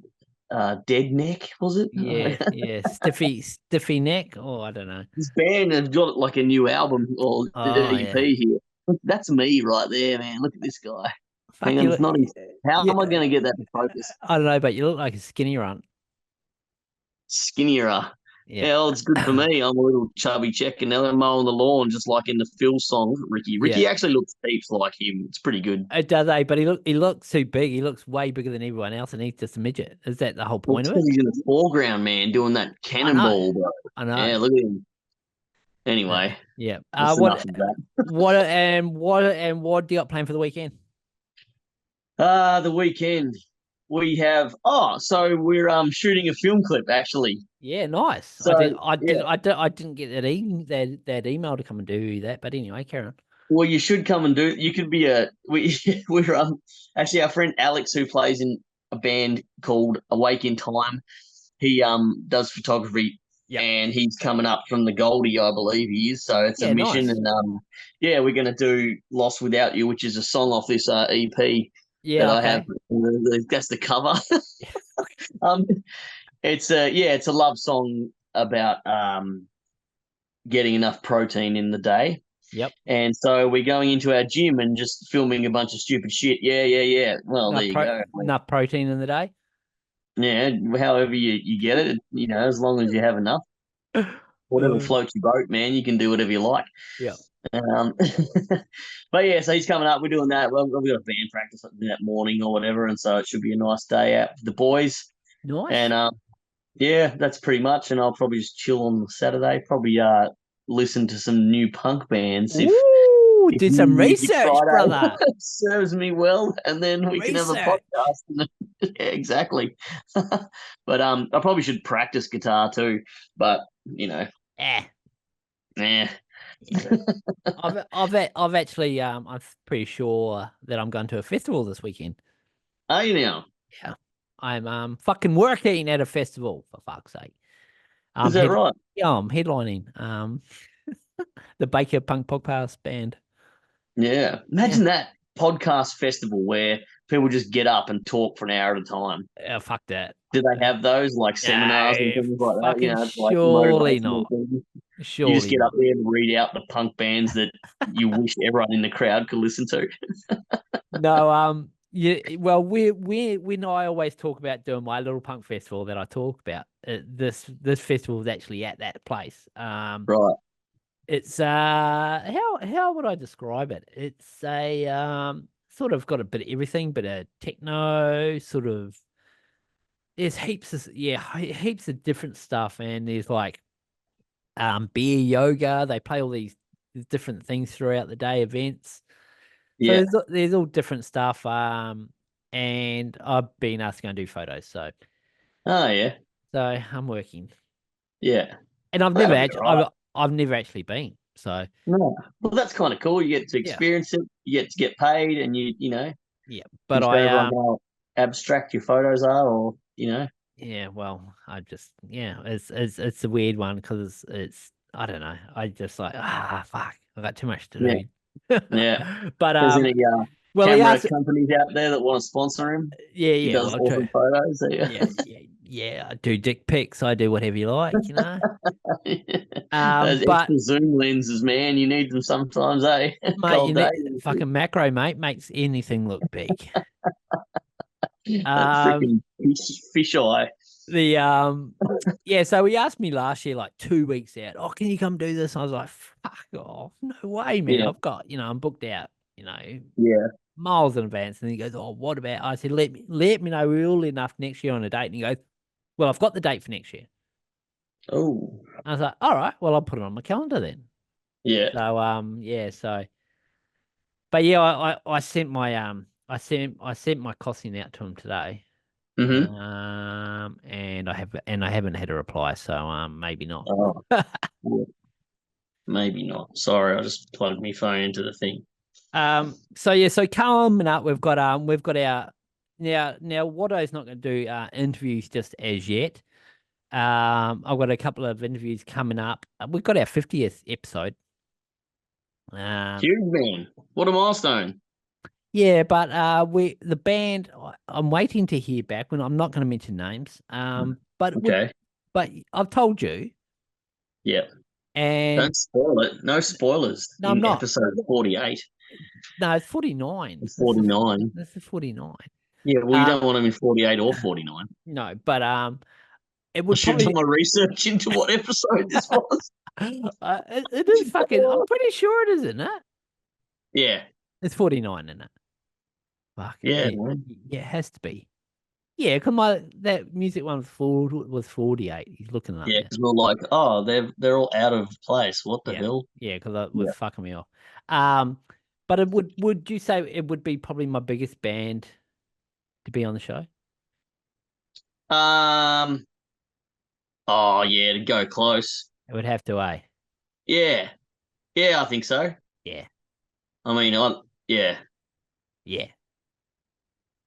Dead Neck was it? Yeah, yeah. Stiffy neck. Oh, I don't know. This band has got like a new album or Oh yeah. EP here. Look, that's me right there, man. Look at this guy. Fuck Hang on, you. it's not his. How Yeah. am I going to get that to focus? I don't know, but you look like a skinny runt. Skinnier. Yeah. Yeah, well, it's good for me. I'm a little chubby check and now I'm mowing the lawn, just like in the Phil song, Ricky. Yeah. Ricky actually looks heaps like him. It's pretty good. It does, eh? But he looks too big. He looks way bigger than everyone else, and he's just a midget. Is that the whole Well, point it's of it? because he's in the foreground, man, doing that I know. cannonball, bro. I know. Yeah, look at him. Anyway, Yeah. that's enough of that. What do you got planned for the weekend? The weekend we have. Oh, so we're shooting a film clip actually. Yeah, nice. So yeah, I didn't get that email to come and do that. But anyway, Karen. well, you should come and do. You could be a we. We're actually our friend Alex who plays in a band called Awake in Time. He does photography Yep. and he's coming up from the Goldie, I believe he is. So it's a Yeah, mission, nice. and yeah, we're gonna do "Lost Without You," which is a song off this EP that Yeah, I have. okay. That's the cover. um, it's a love song about getting enough protein in the day. Yep. And so we're going into our gym and just filming a bunch of stupid shit. Yeah, yeah, yeah. Well, there you go. Enough protein in the day. Yeah, however you get it, as long as you have enough. Whatever Uh, floats your boat, man, you can do whatever you like. yeah. Um, but yeah, so he's coming up. We're doing that. Well, we've got a band practice that morning or whatever, and so it should be a nice day out for the boys. Nice. And yeah, that's pretty much. And I'll probably just chill on Saturday. Probably listen to some new punk bands Ooh, if do New some Music research, Friday brother. serves me well, and then we can have a Research. podcast. Yeah, exactly. But I probably should practice guitar too. But Eh. eh. Yeah. I've actually I'm pretty sure that I'm going to a festival this weekend. Oh, Yeah. I'm fucking working at a festival, for fuck's sake. Is that right? Yeah, I'm headlining the Baker Punk Podcast band. Yeah. Yeah. Imagine that podcast festival where people just get up and talk for an hour at a time. Fuck that. Do they have those like seminars and No, things like that? fucking It's like surely motivational not. things. You just Surely get up not. there and read out the punk bands that you wish everyone in the crowd could listen to. No, yeah, well, when I always talk about doing my little punk festival that I talk about, this festival is actually at that place. Right. It's how would I describe it? It's a sort of got a bit of everything, but a techno sort of. There's heaps of different stuff, and there's like beer yoga. They play all these different things throughout the day, events. So Yeah. there's all different stuff. And I've been asked to go and do photos, Oh yeah. so I'm working, Yeah. and That'll be all right. I've never actually been. So No. Well, that's kind of cool. You get to yeah, experience it. You get to get paid, and you yeah. can But show everyone how abstract your photos are, or yeah. Well, it's a weird one because it's I don't know. I just like fuck. I got too much to yeah, do. yeah. But There's any well, he camera asked. companies out there that want to sponsor him. Yeah, He yeah. does Well, awesome photos. yeah, yeah, yeah. I do dick pics. I do whatever you like. Those But extra zoom lenses, man, you need them sometimes, eh? mate, Cold day. fucking macro, mate, makes anything look big. That Um, freaking fish eye. the yeah. So he asked me last year, like 2 weeks out. Oh, can you come do this? I was like, fuck off, no way, man. Yeah, I've got, I'm booked out, yeah, miles in advance. And he goes, oh, what about? I said, let me know early enough next year on a date. And he goes, Well, I've got the date for next year. Oh, I was like, all right, well, I'll put it on my calendar then. yeah. So yeah, so but yeah, I sent my I sent my costing out to him today. Mm-hmm. And I haven't had a reply, so maybe not. Oh, yeah, maybe not. Sorry, I just plugged my phone into the thing. So yeah, so coming up, we've got our now Watto's not going to do interviews just as yet. I've got a couple of interviews coming up. We've got our 50th episode. Um, Huge man. What a milestone. yeah, but the band. I'm waiting to hear back. When I'm not going to mention names. Okay. But I've told you, Yeah. and Don't spoil it. No spoilers no, I'm in not. episode 48 No, it's 49. and 49. This is 49. Yeah, well, you Uh, don't want them in 48 or 49. no, but it I would should have done probably. my research into what episode this was. It is fucking. I'm pretty sure it is, isn't it? Yeah. It's 49, isn't it? Fuck Yeah, yeah, man. yeah, it has to be. Yeah, come on, that music one was 48. He's looking up Yeah, now. because we're like, oh, they're all out of place. What the Yeah, hell? yeah, because it was Yeah. fucking me off. Um, but it would you say it would be probably my biggest band to be on the show? Um. Oh yeah, to go close. It would have to, eh? Yeah. Yeah, I think so. Yeah, I mean, yeah. yeah,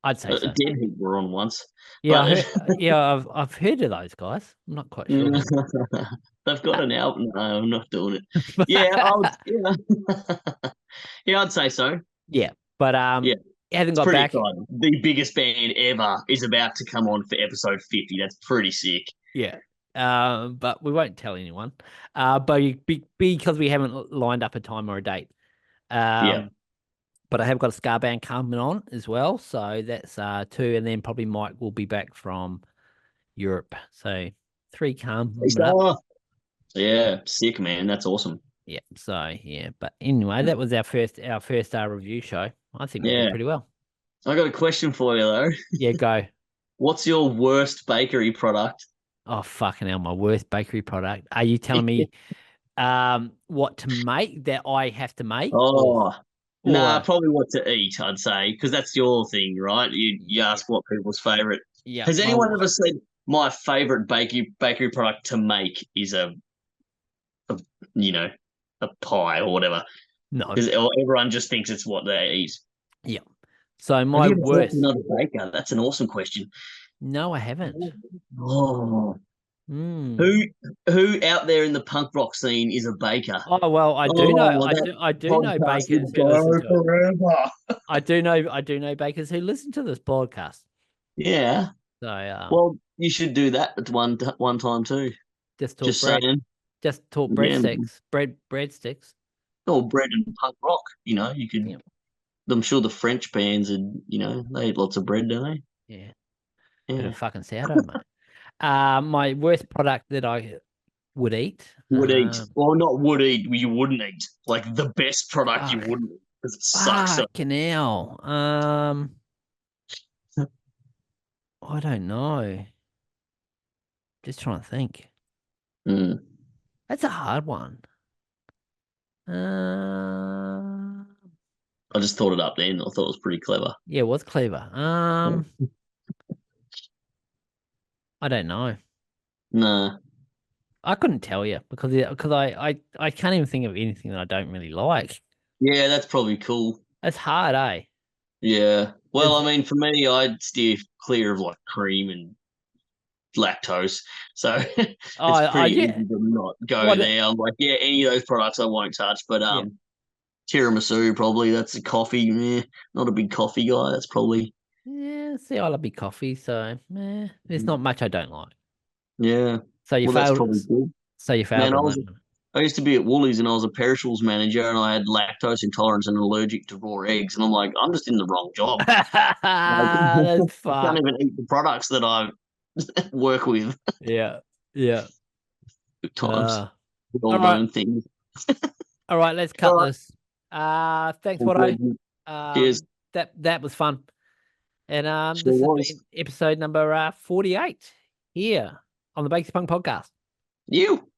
I'd say so. Dead Heat were on once, Yeah, I but heard, yeah, I've heard of those guys. I'm not quite sure who. they've got an album. No, I'm not doing it. Yeah, I would. Yeah, yeah, I'd say so. Yeah, but Yeah, he hasn't it's got pretty back. exciting. The biggest band ever is about to come on for episode 50. That's pretty sick. Yeah. But we won't tell anyone. But because we haven't lined up a time or a date. Yeah. But I have got a ska band coming on as well, so that's two, and then probably Mike will be back from Europe. So three coming up. Oh, yeah, sick, man. That's awesome. Yeah. So yeah. But anyway, that was our first review show. I think we did Yeah. pretty well. I got a question for you though. Yeah. Go. What's your worst bakery product? Oh fucking hell! My worst bakery product. Are you telling me what to make that I have to make, Oh, nah, or probably what to eat, I'd say, because that's your thing, right? You yeah, ask what people's favorite. yeah, Has anyone ever said my favorite bakery product to make is a you know a pie or whatever? no, Because everyone just thinks it's what they eat. yeah. So Have my you ever talked to worst. another baker? That's an awesome question. No, I haven't. Oh, Hmm. who who out there in the punk rock scene is a baker? Oh well, I do know. Oh, that I do know podcast bakers would who listen go to it. forever. I do know bakers who listen to this podcast. Yeah. So Well, you should do that at one time too. just talk Just bread, saying. just talk Yeah. breadsticks, breadsticks. Or bread and punk rock. You could. Yeah, I'm sure the French bands, and they eat lots of bread, don't yeah. they? Bit Yeah. of fucking sourdough, mate. My worst product that I would eat. Would eat. Well, not would eat. You wouldn't eat. Like the best product you Fuck, wouldn't eat because it sucks. So. fucking hell. I don't know. Just trying to think. Mm. That's a hard one. Uh, I just thought it up then. I thought it was pretty clever. yeah, it was clever. I don't know. Nah. I couldn't tell you because I can't even think of anything that I don't really like. Yeah, that's probably cool. It's hard, eh? Yeah. Well, It's I mean, for me, I'd steer clear of like cream and lactose. So it's pretty yeah. easy to not go What? there. I'm like, yeah, any of those products I won't touch. But Yeah. tiramisu probably. That's a coffee. Not a big coffee guy. That's probably Yeah. See, I love big coffee, so there's not much I don't like. yeah. So you Well, that's failed. probably good. So you failed Man, on that one. I used to be at Woolies and I was a perishables manager and I had lactose intolerance and allergic to raw eggs. And I'm like, I'm just in the wrong job. Like, That's I can't fucked. even eat the products that I work with Yeah. Yeah. at times. Uh, We all all right. learn things. All right. Let's All cut right. this. Thanks, All Watto. good. Cheers. That was fun. And Sure this has was. been episode number 48. here on the Bakers Punk Podcast. You.